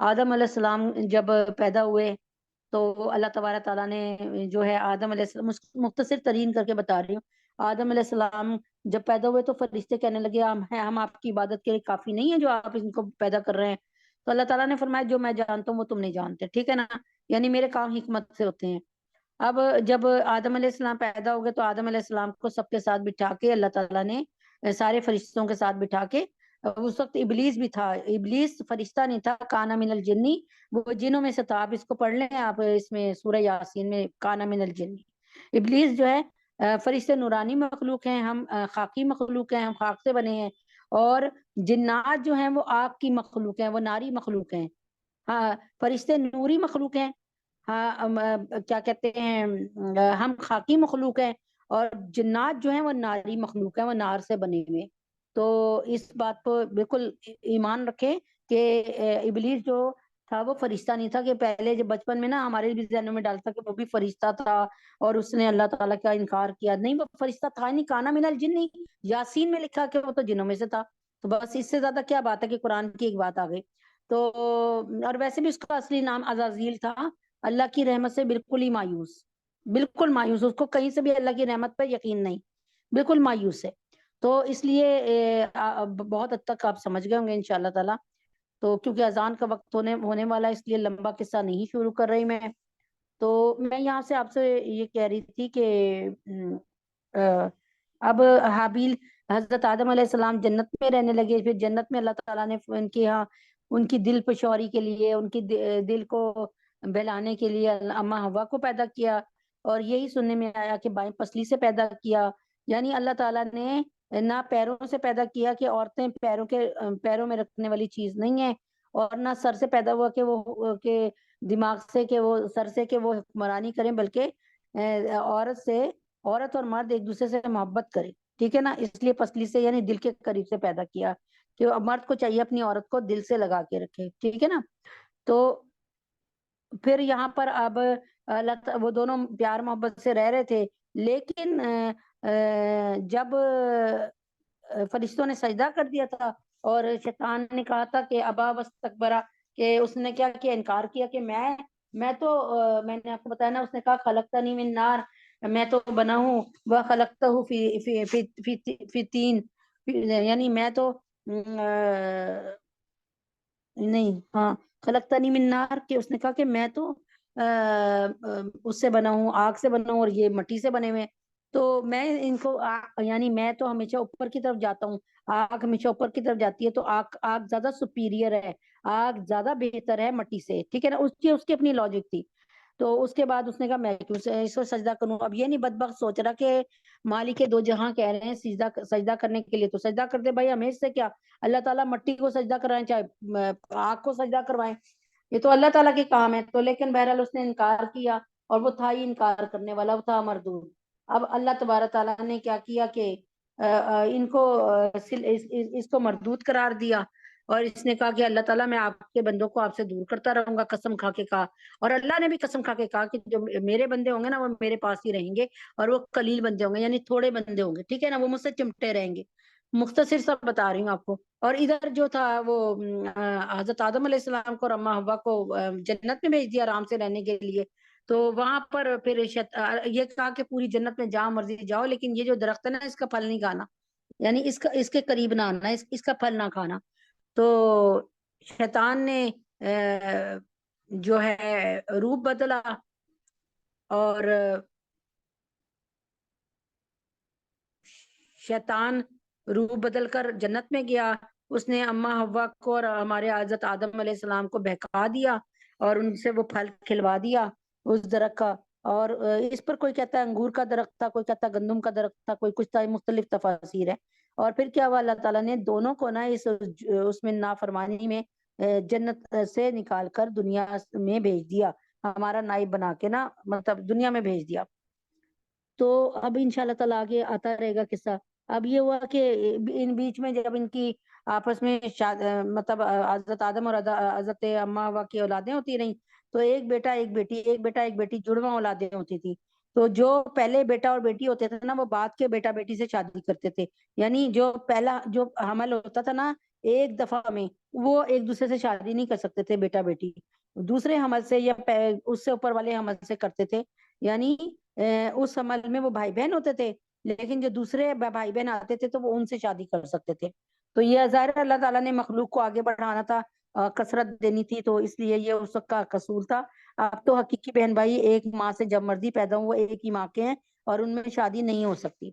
آدم علیہ السلام جب پیدا ہوئے تو اللہ تبارک تعالیٰ نے جو ہے آدم علیہ السلام، مختصر ترین کر کے بتا رہی ہوں، آدم علیہ السلام جب پیدا ہوئے تو فرشتے کہنے لگے ہم آپ کی عبادت کے لیے کافی نہیں ہیں جو آپ ان کو پیدا کر رہے ہیں. تو اللہ تعالیٰ نے فرمایا جو میں جانتا ہوں وہ تم نہیں جانتے، ٹھیک ہے نا، یعنی میرے کام حکمت سے ہوتے ہیں. اب جب آدم علیہ السلام پیدا ہو گئے تو آدم علیہ السلام کو سب کے ساتھ بٹھا کے اللہ تعالیٰ نے سارے فرشتوں کے ساتھ بٹھا کے، اس وقت ابلیس بھی تھا، ابلیس فرشتہ نہیں تھا، کانا من الجنی، وہ جنوں میں سے تھا. آپ اس کو پڑھ لیں، آپ اس میں سورہ یاسین میں کانا من الجنی. ابلیس جو ہے فرشتے نورانی مخلوق ہیں، ہم خاکی مخلوق ہیں، ہم خاک سے بنے ہیں. اور جنات جو ہیں وہ آگ کی مخلوق ہیں، وہ ناری مخلوق ہیں. ہاں، فرشتے نوری مخلوق ہیں، ہاں کیا کہتے ہیں ہم خاکی مخلوق ہیں. اور جنات جو ہیں وہ ناری مخلوق ہیں، وہ نار سے بنے ہوئے. تو اس بات کو بالکل ایمان رکھیں کہ ابلیس جو تھا وہ فرشتہ نہیں تھا، کہ پہلے جب بچپن میں نا ہمارے بھی ذہنوں میں ڈالتا کہ وہ بھی فرشتہ تھا اور اس نے اللہ تعالیٰ کا انکار کیا. نہیں، وہ فرشتہ تھا نہیں، کانا من الجن، نہیں، یاسین میں لکھا کہ وہ تو جنوں میں سے تھا. تو بس اس سے زیادہ کیا بات ہے کہ قرآن کی ایک بات آ گئی. تو اور ویسے بھی اس کا اصلی نام عزازیل تھا. اللہ کی رحمت سے بالکل ہی مایوس، بالکل مایوس، اس کو کہیں سے بھی اللہ کی رحمت پر یقین نہیں، بالکل مایوس ہے. تو اس لیے بہت حد تک آپ سمجھ گئے ہوں گے انشاءاللہ تعالیٰ. تو کیونکہ اذان کا وقت ہونے والا ہے، اس لیے لمبا قصہ نہیں شروع کر رہی میں. تو میں یہاں سے آپ سے یہ کہہ رہی تھی کہ اب حابیل، حضرت آدم علیہ السلام جنت میں رہنے لگے، پھر جنت میں اللہ تعالیٰ نے ان کے یہاں ان کی دل پشوری کے لیے، ان کی دل کو بہلانے کے لیے اماں حوا کو پیدا کیا. اور یہی سننے میں آیا کہ بائیں پسلی سے پیدا کیا. یعنی اللہ تعالیٰ نے نہ پیروں سے پیدا کیا کہ عورتیں پیروں میں رکھنے والی چیز نہیں ہے، اور نہ سر سے پیدا ہوا کہ وہ کہ دماغ سے کہ وہ سر سے کہ وہ حکمرانی کریں، بلکہ عورت اور مرد ایک دوسرے سے محبت کرے، ٹھیک ہے نا. اس لیے پسلی سے یعنی دل کے قریب سے پیدا کیا کہ مرد کو چاہیے اپنی عورت کو دل سے لگا کے رکھے، ٹھیک ہے نا. تو پھر یہاں پر اب وہ دونوں پیار محبت سے رہ رہے تھے، لیکن جب فرشتوں نے سجدہ کر دیا تھا اور شیطان نے کہا تھا کہ ابا واستکبرا، کہ اس نے کیا کیا، انکار کیا کہ میں تو میں نے آپ کو بتایا نا، اس نے کہا خلقتنی من نار، میں تو بنا ہوں وہ خلقتہ فی تین، یعنی میں تو نہیں، ہاں خلقتنی من نار، کہ اس نے کہا کہ میں تو اس سے بنا ہوں، آگ سے بنا ہوں، اور یہ مٹی سے بنے ہوئے. تو میں ان کو یعنی میں تو ہمیشہ اوپر کی طرف جاتا ہوں، آگ ہمیشہ اوپر کی طرف جاتی ہے، تو آگ زیادہ سپیریئر ہے، آگ زیادہ بہتر ہے مٹی سے، ٹھیک ہے نا. اس کی اپنی لاجک تھی. تو اس کے بعد اس نے کہا میں کیوں اس کو سجدہ کروں. اب یہ نہیں بدبخت سوچ رہا کہ مالک کے دو جہاں کہہ رہے ہیں سجدہ کرنے کے لیے، تو سجدہ کر دے بھائی، ہمیں اس سے کیا. اللہ تعالیٰ مٹی کو سجدہ کرائیں چاہے آگ کو سجدہ کروائیں، یہ تو اللہ تعالیٰ کے کام ہے. تو لیکن بہرحال اس نے انکار کیا، اور وہ تھا ہی انکار کرنے والا، وہ تھا مردود. اب اللہ تبارک تعالیٰ نے کیا کیا کہ ان کو اس کو مردود قرار دیا، اور اس نے کہا کہ اللہ تعالیٰ میں آپ کے بندوں کو آپ سے دور کرتا رہوں گا، قسم کھا کے کہا. اور اللہ نے بھی قسم کھا کے کہا کہ جو میرے بندے ہوں گے نا وہ میرے پاس ہی رہیں گے، اور وہ قلیل بندے ہوں گے، یعنی تھوڑے بندے ہوں گے، ٹھیک ہے نا، وہ مجھ سے چمٹے رہیں گے. مختصر سا بتا رہی ہوں آپ کو. اور ادھر جو تھا وہ حضرت آدم علیہ السلام کو اور اماں حوا کو جنت میں بھیج دیا آرام سے رہنے کے لیے. تو وہاں پر پھر یہ کہا کہ پوری جنت میں جہاں مرضی جاؤ، لیکن یہ جو درخت ہے نا اس کا پھل نہیں کھانا، یعنی اس کے قریب نہ آنا، اس کا پھل نہ کھانا. تو شیطان نے جو ہے روپ بدلا، اور شیطان روح بدل کر جنت میں گیا. اس نے اماں حوا کو اور ہمارے حضرت آدم علیہ السلام کو بہکا دیا، اور ان سے وہ پھل کھلوا دیا اس درخت کا. اور اس پر کوئی کہتا ہے انگور کا درخت تھا، کوئی کہتا ہے گندم کا درخت تھا، کوئی کچھ تھا، مختلف تفاسیر ہے۔ اور پھر کیا ہوا، اللہ تعالیٰ نے دونوں کو نا اس میں نافرمانی میں جنت سے نکال کر دنیا میں بھیج دیا، ہمارا نائب بنا کے نا، مطلب دنیا میں بھیج دیا۔ تو اب انشاءاللہ تعالیٰ آگے آتا رہے گا قصہ۔ اب یہ ہوا کہ ان بیچ میں جب ان کی آپس میں مطلب حضرت آدم اور حضرت اما ہوا کی اولادیں ہوتی رہیں، تو ایک بیٹا ایک بیٹی، ایک بیٹا ایک بیٹی، جڑواں اولادیں ہوتی تھی۔ تو جو پہلے بیٹا اور بیٹی ہوتے تھے نا، وہ بعد کے بیٹا بیٹی سے شادی کرتے تھے، یعنی جو پہلا جو حمل ہوتا تھا نا ایک دفعہ میں، وہ ایک دوسرے سے شادی نہیں کر سکتے تھے بیٹا بیٹی، دوسرے حمل سے یا اس سے اوپر والے حمل سے کرتے تھے، یعنی اس عمل میں وہ بھائی بہن ہوتے تھے، لیکن جو دوسرے بھائی بہن آتے تھے تو وہ ان سے شادی کر سکتے تھے۔ تو یہ ظاہر اللہ تعالیٰ نے مخلوق کو آگے بڑھانا تھا، کثرت دینی تھی، تو اس لیے یہ اس وقت کا قصور تھا۔ اب تو حقیقی بہن بھائی ایک ماں سے جب مرضی پیدا ہو، وہ ایک ہی ماں کے ہیں، اور ان میں شادی نہیں ہو سکتی۔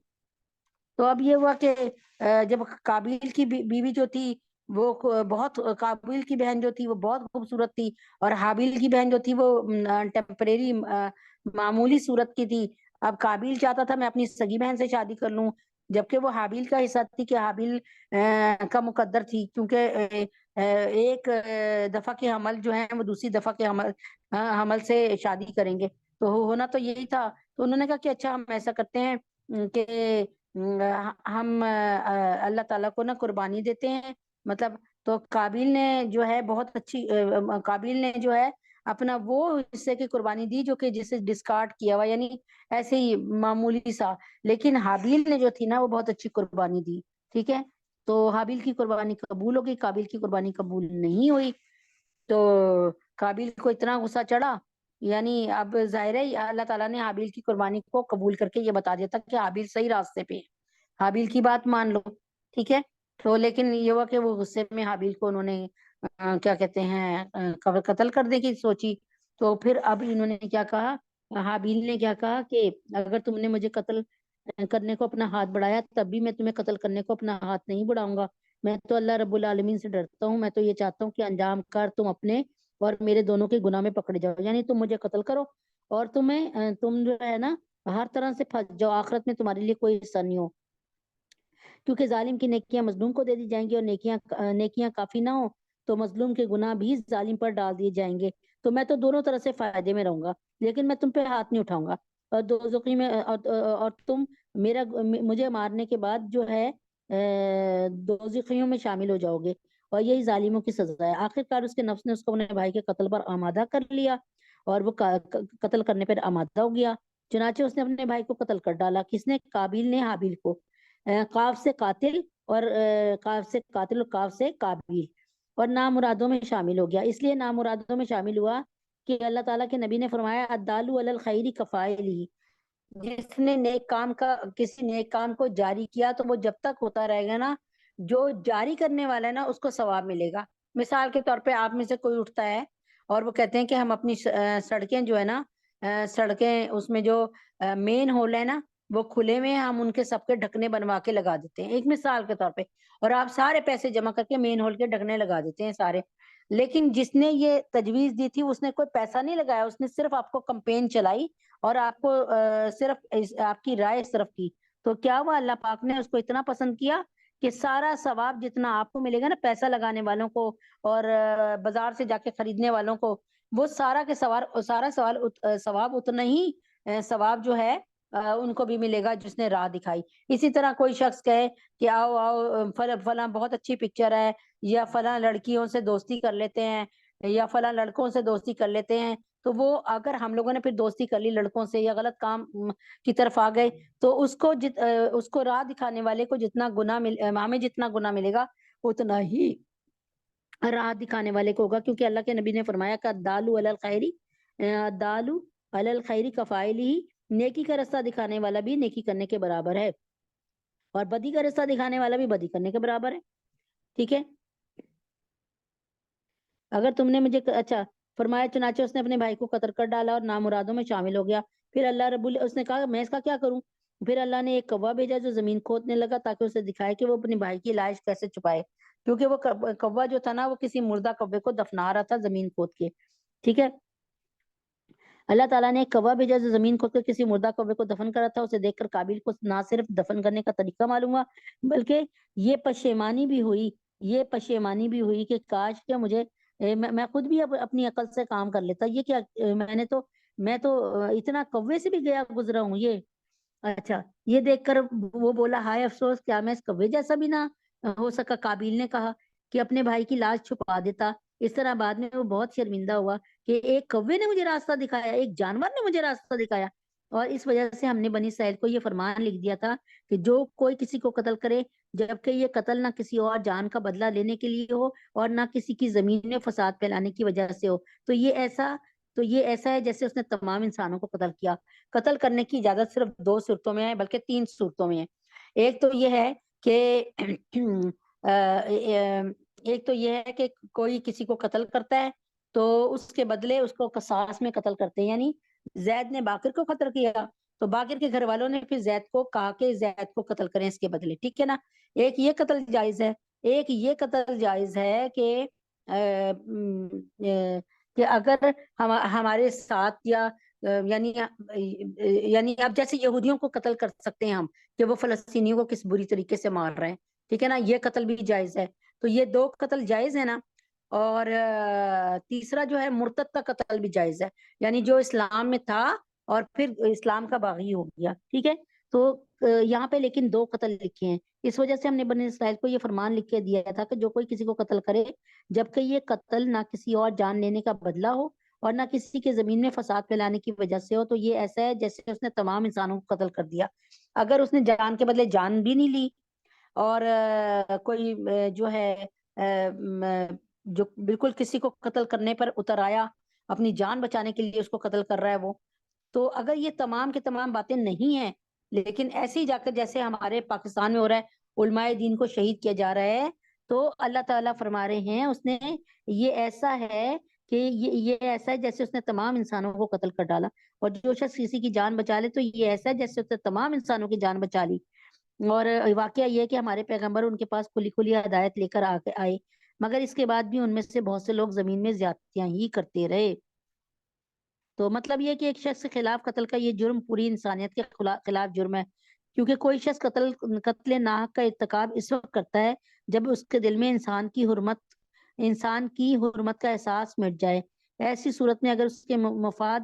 تو اب یہ ہوا کہ جب قابیل کی بیوی جو تھی وہ بہت، قابیل کی بہن جو تھی وہ بہت خوبصورت تھی، اور حابیل کی بہن جو تھی وہ ٹیمپریری معمولی صورت کی تھی۔ اب قابیل چاہتا تھا میں اپنی سگی بہن سے شادی کر لوں، جبکہ وہ حابیل کا حصہ تھی کہ حابیل کا مقدر تھی، کیونکہ ایک دفعہ کے حمل جو ہیں وہ دوسری دفعہ کے حمل سے شادی کریں گے، تو ہونا تو یہی تھا۔ تو انہوں نے کہا کہ اچھا ہم ایسا کرتے ہیں کہ ہم اللہ تعالیٰ کو نا قربانی دیتے ہیں، مطلب تو قابیل نے جو ہے بہت اچھی، قابیل نے جو ہے اپنا وہ حصے کی قربانی دی جو کہ جسے ڈسکارڈ کیا ہوا، یعنی ایسے ہی معمولی سا، لیکن حابیل نے جو تھی نا وہ بہت اچھی قربانی دی، ٹھیک ہے۔ تو حابیل کی قربانی قبول ہو گئی، قابیل کی قربانی قبول نہیں ہوئی۔ تو قابیل کو اتنا غصہ چڑھا، یعنی اب ظاہر ہے اللہ تعالیٰ نے حابیل کی قربانی کو قبول کر کے یہ بتا دیا تھا کہ حابیل صحیح راستے پہ ہے، حابیل کی بات مان لو، ٹھیک ہے۔ تو لیکن یہ ہوا کہ وہ غصے میں حابیل کو انہوں نے کیا کہتے ہیں قتل کرنے کی سوچی۔ تو پھر اب انہوں نے کیا کہا، حابیل نے کیا کہا کہ اگر تم نے مجھے قتل کرنے کو اپنا ہاتھ بڑھایا، تب بھی میں تمہیں قتل کرنے کو اپنا ہاتھ نہیں بڑھاؤں گا، میں تو اللہ رب العالمین سے ڈرتا ہوں، میں تو یہ چاہتا ہوں کہ انجام کار تم اپنے اور میرے دونوں کے گناہ میں پکڑے جاؤ، یعنی تم مجھے قتل کرو اور تم جو ہے نا ہر طرح سے پھنس جاؤ، آخرت میں تمہارے لیے کوئی حصہ نہیں ہو، کیونکہ ظالم کی نیکیاں مظلوم کو دے دی جائیں گی، اور نیکیاں کافی نہ ہو تو مظلوم کے گناہ بھی ظالم پر ڈال دیے جائیں گے، تو میں تو دونوں طرح سے فائدے میں رہوں گا، لیکن میں تم پہ ہاتھ نہیں اٹھاؤں گا، اور دوزخی میں اور تم مجھے مارنے کے بعد جو ہے دوزخیوں میں شامل ہو جاؤ گے، اور یہی ظالموں کی سزا ہے۔ آخرکار اس کے نفس نے اس کو اپنے بھائی کے قتل پر آمادہ کر لیا، اور وہ قتل کرنے پر آمادہ ہو گیا، چنانچہ اس نے اپنے بھائی کو قتل کر ڈالا۔ کس نے؟ قابیل نے حابیل کو، قاف سے قاتل اور قاف سے قابیل، اور نامرادوں میں شامل ہو گیا، اس لیے نامرادوں میں شامل ہوا کہ اللہ تعالیٰ کے نبی نے فرمایا الدال علی الخیر کفاعلہ، جس نے کسی نیک کام کو جاری کیا تو وہ جب تک ہوتا رہے گا نا، جو جاری کرنے والا ہے نا اس کو ثواب ملے گا۔ مثال کے طور پہ آپ میں سے کوئی اٹھتا ہے اور وہ کہتے ہیں کہ ہم اپنی سڑکیں جو ہے نا، سڑکیں اس میں جو مین ہول ہے نا وہ کھلے ہوئے ہیں، ہم ان کے سب کے ڈھکنے بنوا کے لگا دیتے ہیں، ایک مثال کے طور پہ، اور آپ سارے پیسے جمع کر کے مین ہول کے ڈھکنے لگا دیتے ہیں سارے، لیکن جس نے یہ تجویز دی تھی اس نے کوئی پیسہ نہیں لگایا، اس نے صرف آپ کو کمپین چلائی اور آپ کو صرف آپ کی رائے صرف کی، تو کیا ہوا، اللہ پاک نے اس کو اتنا پسند کیا کہ سارا ثواب جتنا آپ کو ملے گا نا پیسہ لگانے والوں کو اور بازار سے جا کے خریدنے والوں کو، وہ سارا ثواب اتنا ہی ثواب جو ہے ان کو بھی ملے گا جس نے راہ دکھائی۔ اسی طرح کوئی شخص کہے کہ آؤ آؤ فلاں بہت اچھی پکچر ہے، یا فلاں لڑکیوں سے دوستی کر لیتے ہیں، یا فلاں لڑکوں سے دوستی کر لیتے ہیں، تو وہ اگر ہم لوگوں نے پھر دوستی کر لی لڑکوں سے یا غلط کام کی طرف آ گئے، تو اس کو راہ دکھانے والے کو جتنا ہمیں جتنا گناہ ملے گا اتنا ہی راہ دکھانے والے کو ہوگا، کیونکہ اللہ کے نبی نے فرمایا کہ دالو علی الخیری، دالو علی الخیری کفائلی، نیکی کا راستہ دکھانے والا بھی نیکی کرنے کے برابر ہے، اور بدی کا راستہ دکھانے والا بھی بدی کرنے کے برابر ہے، ٹھیک ہے۔ اگر تم نے مجھے اچھا فرمایا، چنانچہ اس نے اپنے بھائی کو قتل کر ڈالا اور نامرادوں میں شامل ہو گیا۔ پھر اس نے کہا میں اس کا کیا کروں؟ پھر اللہ نے ایک کوا بھیجا جو زمین کھودنے لگا تاکہ اسے دکھائے کہ وہ اپنے بھائی کی لاش کیسے چھپائے، کیونکہ وہ کوا جو تھا نا وہ کسی مردہ کوے کو دفنا رہا تھا زمین کھود کے، ٹھیک ہے۔ اللہ تعالیٰ نے ایک کوا بھیجا جو زمین کھود کر کسی مردہ کوے کو دفن کرا تھا. اسے دیکھ کر قابیل کو نہ صرف دفن کرنے کا طریقہ معلوم ہوا بلکہ یہ پشیمانی بھی ہوئی کہ کاش کہ مجھے میں خود بھی اپنی عقل سے کام کر لیتا. یہ کیا میں تو اتنا کوے سے بھی گیا گزرا ہوں. یہ اچھا، یہ دیکھ کر وہ بولا ہائے افسوس، کیا میں اس کوے جیسا بھی نہ ہو سکا. قابیل نے کہا کہ اپنے بھائی کی لاش چھپا دیتا. اس طرح بعد میں وہ بہت شرمندہ ہوا کہ ایک کوے نے مجھے راستہ دکھایا، ایک جانور نے مجھے راستہ دکھایا. اور اس وجہ سے ہم نے بنی اسرائیل کو یہ فرمان لکھ دیا تھا کہ جو کوئی کسی کو قتل کرے جبکہ یہ قتل نہ کسی اور جان کا بدلہ لینے کے لیے ہو اور نہ کسی کی زمین میں فساد پھیلانے کی وجہ سے ہو، تو یہ ایسا ہے جیسے اس نے تمام انسانوں کو قتل کیا. قتل کرنے کی اجازت صرف 2 صورتوں میں ہے، بلکہ 3 صورتوں میں ہے. ایک تو یہ ہے کہ کوئی کسی کو قتل کرتا ہے تو اس کے بدلے اس کو قصاص میں قتل کرتے ہیں. یعنی زید نے باقر کو قتل کیا تو باقر کے گھر والوں نے پھر زید کو کہا کہ زید کو قتل کریں اس کے بدلے. ٹھیک ہے نا. ایک یہ قتل جائز ہے. ایک یہ قتل جائز ہے کہ اگر ہمارے ساتھ یعنی اب جیسے یہودیوں کو قتل کر سکتے ہیں ہم کہ وہ فلسطینیوں کو کس بری طریقے سے مار رہے ہیں. ٹھیک ہے نا. یہ قتل بھی جائز ہے. تو یہ 2 قتل جائز ہے نا. اور تیسرا جو ہے مرتد کا قتل بھی جائز ہے، یعنی جو اسلام میں تھا اور پھر اسلام کا باغی ہو گیا. ٹھیک ہے. تو یہاں پہ لیکن 2 قتل لکھے ہیں. اس وجہ سے ہم نے بنی اسرائیل کو یہ فرمان لکھ کے دیا تھا کہ جو کوئی کسی کو قتل کرے جبکہ یہ قتل نہ کسی اور جان لینے کا بدلہ ہو اور نہ کسی کے زمین میں فساد پھیلانے کی وجہ سے ہو، تو یہ ایسا ہے جیسے اس نے تمام انسانوں کو قتل کر دیا. اگر اس نے جان کے بدلے جان بھی نہیں لی اور کوئی جو ہے جو بالکل کسی کو قتل کرنے پر اتر آیا، اپنی جان بچانے کے لیے اس کو قتل کر رہا ہے وہ، تو اگر یہ تمام کے تمام باتیں نہیں ہیں لیکن ایسے ہی جا کر جیسے ہمارے پاکستان میں ہو رہا ہے علماء دین کو شہید کیا جا رہا ہے، تو اللہ تعالیٰ فرما رہے ہیں اس نے یہ ایسا ہے کہ یہ ایسا ہے جیسے اس نے تمام انسانوں کو قتل کر ڈالا. اور جو شخص کسی کی جان بچا لے تو یہ ایسا ہے جیسے اس نے تمام انسانوں کی جان بچا لی. اور واقعہ یہ ہے کہ ہمارے پیغمبر ان کے پاس کھلی کھلی ہدایت لے کر آئے مگر اس کے بعد بھی ان میں سے بہت سے لوگ زمین میں زیادتیاں ہی کرتے رہے. تو مطلب یہ کہ ایک شخص کے خلاف قتل کا یہ جرم پوری انسانیت کے خلاف جرم ہے، کیونکہ کوئی شخص قتل ناحق کا ارتکاب اس وقت کرتا ہے جب اس کے دل میں انسان کی حرمت کا احساس مٹ جائے. ایسی صورت میں اگر اس کے مفاد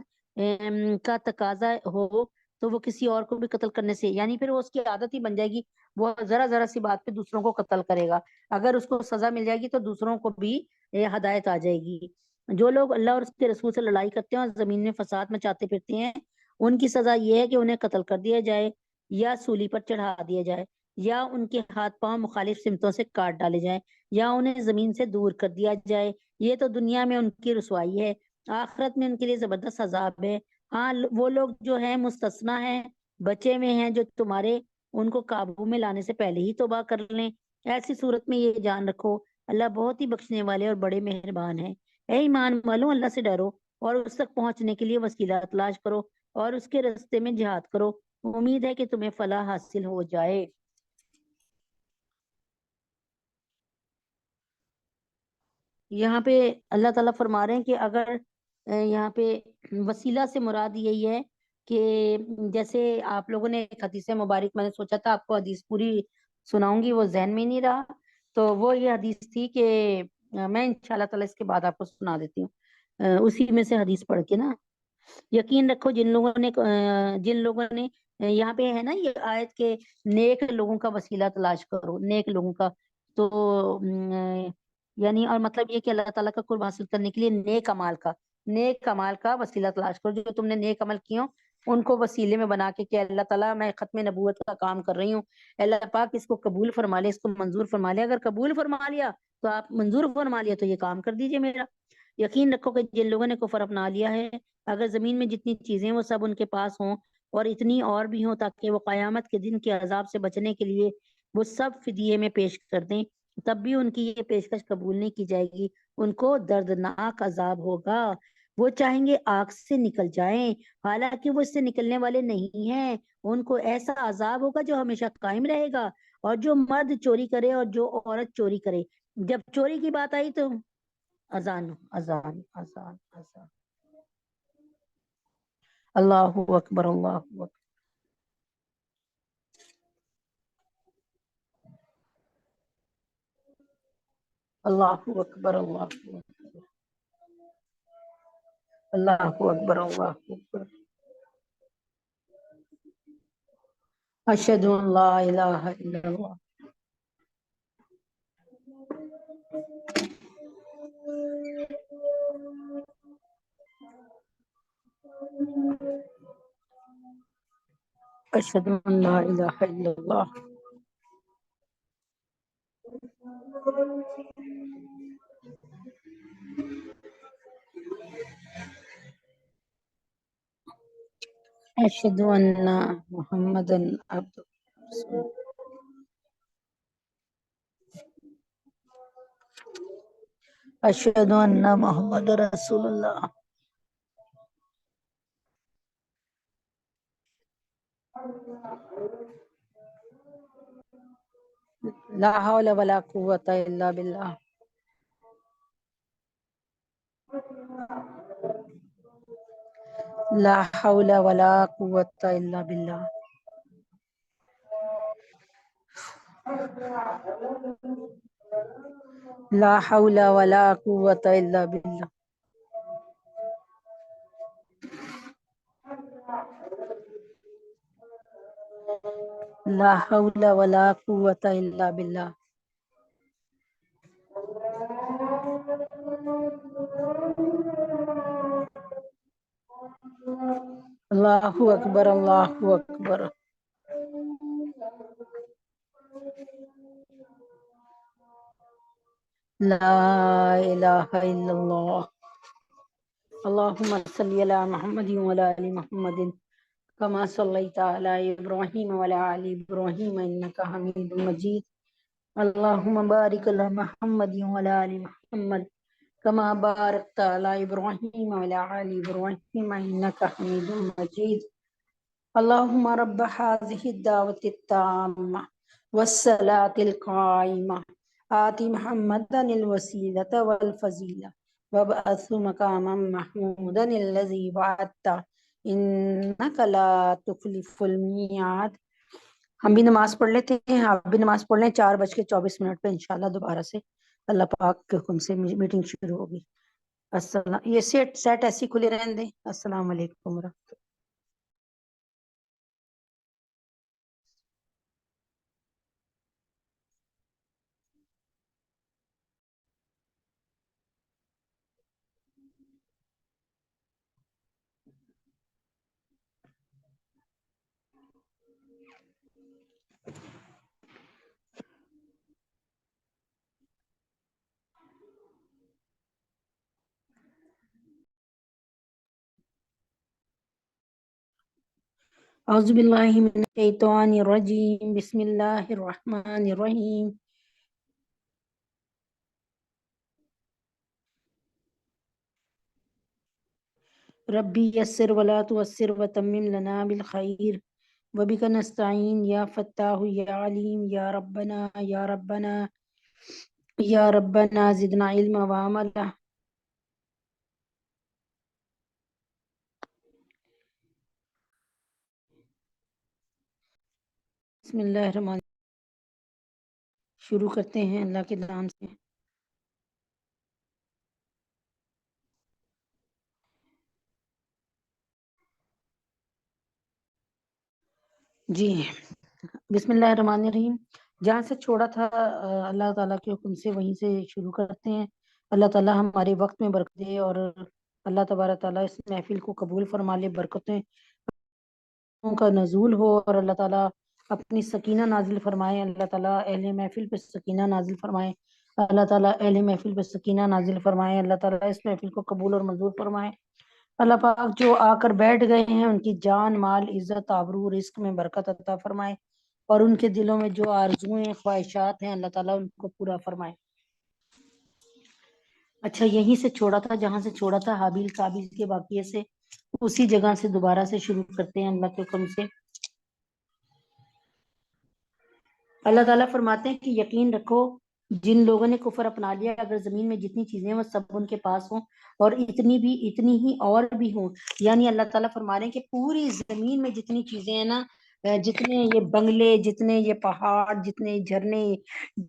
کا تقاضا ہو تو وہ کسی اور کو بھی قتل کرنے سے، یعنی پھر وہ اس کی عادت ہی بن جائے گی، وہ ذرا ذرا سی بات پہ دوسروں کو قتل کرے گا. اگر اس کو سزا مل جائے گی تو دوسروں کو بھی ہدایت آ جائے گی. جو لوگ اللہ اور اس کے رسول سے لڑائی کرتے ہیں اور زمین میں فساد مچاتے پھرتے ہیں ان کی سزا یہ ہے کہ انہیں قتل کر دیا جائے یا سولی پر چڑھا دیا جائے یا ان کے ہاتھ پاؤں مخالف سمتوں سے کاٹ ڈالے جائیں یا انہیں زمین سے دور کر دیا جائے. یہ تو دنیا میں ان کی رسوائی ہے، آخرت میں ان کے لیے زبردست عذاب ہے. ہاں وہ لوگ جو ہیں مستثنا ہیں، بچے میں ہیں، جو تمہارے ان کو قابو میں لانے سے پہلے ہی توبہ کر لیں. ایسی صورت میں یہ جان رکھو اللہ بہت ہی بخشنے والے اور بڑے مہربان ہیں. اے ایمان والو، اللہ سے ڈرو اور اس تک پہنچنے کے لیے وسیلہ تلاش کرو اور اس کے راستے میں جہاد کرو. امید ہے کہ تمہیں فلاح حاصل ہو جائے. یہاں پہ اللہ تعالیٰ فرما رہے ہیں کہ اگر یہاں پہ وسیلہ سے مراد یہی ہے کہ جیسے آپ لوگوں نے ایک حدیث مبارک، میں نے سوچا تھا آپ کو حدیث پوری سناؤں گی، وہ ذہن میں نہیں رہا، تو وہ یہ حدیث تھی کہ میں انشاءاللہ تعالیٰ اس کے بعد آپ کو سنا دیتی ہوں اسی میں سے حدیث پڑھ کے نا. یقین رکھو جن لوگوں نے یہاں پہ ہے نا یہ آیت کے نیک لوگوں کا وسیلہ تلاش کرو، نیک لوگوں کا، تو یعنی اور مطلب یہ کہ اللہ تعالیٰ کا قرب حاصل کرنے کے لیے نیک کمال کا وسیلہ تلاش کرو. جو تم نے نیک عمل کیے ہوں ان کو وسیلے میں بنا کے کہ اللہ تعالیٰ میں ختم نبوت کا کام کر رہی ہوں، اللہ پاک اس کو قبول فرما لے، اس کو منظور فرما لے. اگر قبول فرما لیا تو آپ منظور فرما لیا تو یہ کام کر دیجئے میرا. یقین رکھو کہ جن لوگوں نے کفر اپنا لیا ہے اگر زمین میں جتنی چیزیں وہ سب ان کے پاس ہوں اور اتنی اور بھی ہوں تاکہ وہ قیامت کے دن کے عذاب سے بچنے کے لیے وہ سب فدیے میں پیش کر دیں، تب بھی ان کی یہ پیشکش قبول نہیں کی جائے گی. ان کو دردناک عذاب ہوگا، وہ چاہیں گے آگ سے نکل جائیں حالانکہ وہ اس سے نکلنے والے نہیں ہیں. ان کو ایسا عذاب ہوگا جو ہمیشہ قائم رہے گا. اور جو مرد چوری کرے اور جو عورت چوری کرے، جب چوری کی بات آئی تو اذان اذان اذان اذان. اللہ اکبر اللہ اکبر اللہ اکبر اللہ اکبر اللہ اکبر اللہ اکبر اشہد ان لا الہ الا اللہ اشہد ان لا الہ الا اللہ اشہد ان محمدا عبدہ ورسولہ اشہد ان محمد رسول اللہ لا حول ولا قوة الا باللہ لا حول ولا قوة الا باللہ لا حول ولا قوة الا باللہ لا حول ولا قوة الا باللہ اللہ اکبر اللہ اکبر لا الہ الا اللہ اللہم صلی علی محمد وعلی آل محمد کما صلیت علی ابراہیم وعلی آل ابراہیم انک حمید مجید اللہم بارک علی محمد وعلی آل محمد کما بارکت علی ابراہیم وعلی آل ابراہیم انک حمید مجید اللہم رب هذه الدعوة التامة والصلاة القائمة آت محمدا الوسیلة والفضیلہ وابعثه مقاما محمودا الذی وعدتہ انک لا تخلف الميعاد۔ ہم بھی نماز پڑھ لیتے ہیں، آپ بھی نماز پڑھ لیں۔ 4:24 پہ انشاءاللہ دوبارہ سے اللہ پاک کے حکم سے میٹنگ شروع ہوگی۔ السلام، یہ سیٹ ایسی کھلے رہنے دیں۔ السلام علیکم ورحمۃ اللہ۔ اعوذ باللہ من الشیطان الرجیم، بسم اللہ الرحمن الرحیم۔ ربی یسر ولا تعسر وتمم لنا بالخیر وبک نستعین یا فتاح یا علیم یا ربنا یا ربنا یا ربنا زدنا علما وعملا۔ بسم اللہ الرحمن، شروع کرتے ہیں اللہ کے نام سے۔ جی، بسم اللہ الرحمن الرحیم۔ جہاں سے چھوڑا تھا اللہ تعالیٰ کے حکم سے وہیں سے شروع کرتے ہیں۔ اللہ تعالیٰ ہمارے وقت میں برکت دے اور اللہ تبارک تعالیٰ اس محفل کو قبول فرما لے، برکتیں کا نزول ہو اور اللہ تعالیٰ اپنی سکینہ نازل فرمائے۔ اللہ تعالیٰ اہل محفل پہ سکینہ نازل فرمائے۔ اللہ تعالیٰ اہل محفل پہ سکینہ نازل فرمائے۔ اللہ تعالیٰ اس محفل کو قبول اور منظور فرمائے۔ اللہ پاک جو آ کر بیٹھ گئے ہیں ان کی جان، مال، عزت، آبرو، رزق میں برکت عطا فرمائے اور ان کے دلوں میں جو آرزویں، خواہشات ہیں اللہ تعالیٰ ان کو پورا فرمائے۔ اچھا، یہیں سے چھوڑا تھا، جہاں سے چھوڑا تھا حابیل قابیل کے واقعے سے، اسی جگہ سے دوبارہ سے شروع کرتے ہیں اللہ کے حکم سے۔ اللہ تعالیٰ فرماتے ہیں کہ یقین رکھو جن لوگوں نے کفر اپنا لیا، اگر زمین میں جتنی چیزیں ہیں وہ سب ان کے پاس ہوں اور اتنی ہی اور بھی ہوں، یعنی اللہ تعالیٰ فرما رہے ہیں کہ پوری زمین میں جتنی چیزیں ہیں نا، جتنے یہ بنگلے، جتنے یہ پہاڑ، جتنے جھرنے،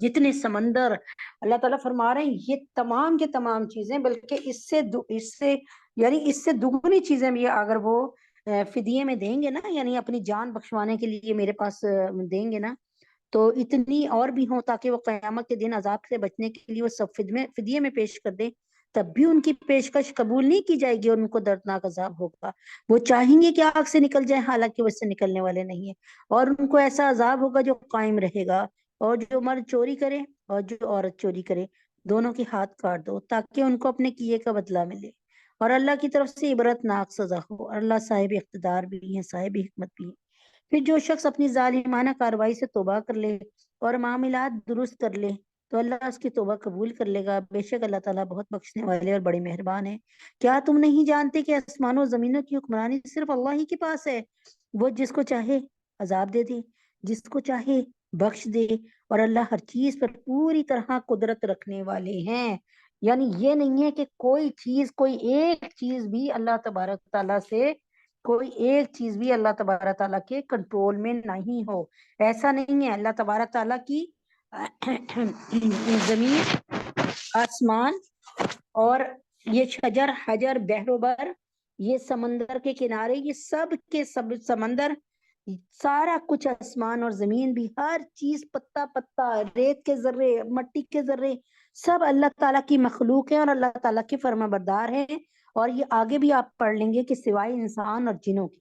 جتنے سمندر، اللہ تعالیٰ فرما رہے ہیں یہ تمام کے تمام چیزیں، بلکہ اس سے دگنی چیزیں بھی اگر وہ فدیے میں دیں گے نا، یعنی اپنی جان بخشوانے کے لیے میرے پاس دیں گے نا، تو اتنی اور بھی ہوں تاکہ وہ قیامت کے دن عذاب سے بچنے کے لیے وہ سب فدیے میں پیش کر دیں، تب بھی ان کی پیشکش قبول نہیں کی جائے گی اور ان کو دردناک عذاب ہوگا۔ وہ چاہیں گے کہ آگ سے نکل جائیں، حالانکہ وہ اس سے نکلنے والے نہیں ہیں، اور ان کو ایسا عذاب ہوگا جو قائم رہے گا۔ اور جو مرد چوری کرے اور جو عورت چوری کرے، دونوں کے ہاتھ کاٹ دو تاکہ ان کو اپنے کیے کا بدلہ ملے، اور اللہ کی طرف سے عبرت ناک سزا ہو، اور اللہ صاحب اقتدار بھی ہے، صاحب حکمت بھی ہے۔ پھر جو شخص اپنی ظالمانہ کاروائی سے توبہ کر لے اور معاملات درست کر لے تو اللہ اس کی توبہ قبول کر لے گا، بے شک اللہ تعالیٰ بہت بخشنے والے اور بڑے مہربان ہیں۔ کیا تم نہیں جانتے کہ آسمانوں و زمینوں کی حکمرانی صرف اللہ ہی کے پاس ہے؟ وہ جس کو چاہے عذاب دے دے، جس کو چاہے بخش دے، اور اللہ ہر چیز پر پوری طرح قدرت رکھنے والے ہیں۔ یعنی یہ نہیں ہے کہ کوئی چیز، کوئی ایک چیز بھی اللہ تبارک تعالیٰ سے، کوئی ایک چیز بھی اللہ تبارک تعالیٰ کے کنٹرول میں نہیں ہو، ایسا نہیں ہے۔ اللہ تبارک تعالیٰ کی زمین، آسمان، اور یہ شجر حجر بحر و بر، یہ سمندر کے کنارے، یہ سب کے سب سمندر، سارا کچھ آسمان اور زمین بھی، ہر چیز، پتا پتا، ریت کے ذرے، مٹی کے ذرے، سب اللہ تعالیٰ کی مخلوق ہے اور اللہ تعالیٰ کے فرما بردار ہیں۔ اور یہ آگے بھی آپ پڑھ لیں گے کہ سوائے انسان اور جنوں کی۔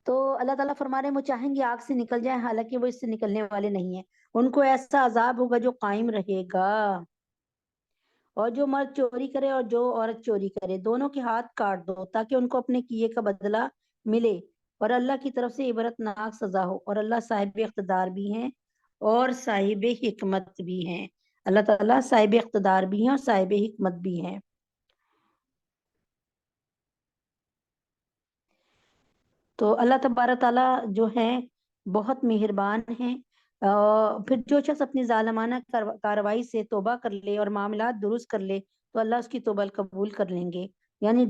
تو اللہ تعالیٰ فرما رہے ہیں وہ چاہیں گے آگ سے نکل جائیں، حالانکہ وہ اس سے نکلنے والے نہیں ہیں، ان کو ایسا عذاب ہوگا جو قائم رہے گا۔ اور جو مرد چوری کرے اور جو عورت چوری کرے، دونوں کے ہاتھ کاٹ دو تاکہ ان کو اپنے کیے کا بدلہ ملے، اور اللہ کی طرف سے عبرت ناک سزا ہو، اور اللہ صاحب اقتدار بھی ہیں اور صاحب حکمت بھی ہیں۔ اللہ تعالیٰ صاحب اقتدار بھی ہیں اور صاحب حکمت بھی ہیں۔ تو اللہ تبارک تعالیٰ جو ہے بہت مہربان ہیں۔ پھر جو شخص اپنی ظالمانہ کاروائی سے توبہ کر لے اور معاملات درست کر لے تو اللہ اس کی توبہ قبول کر لیں گے۔ یعنی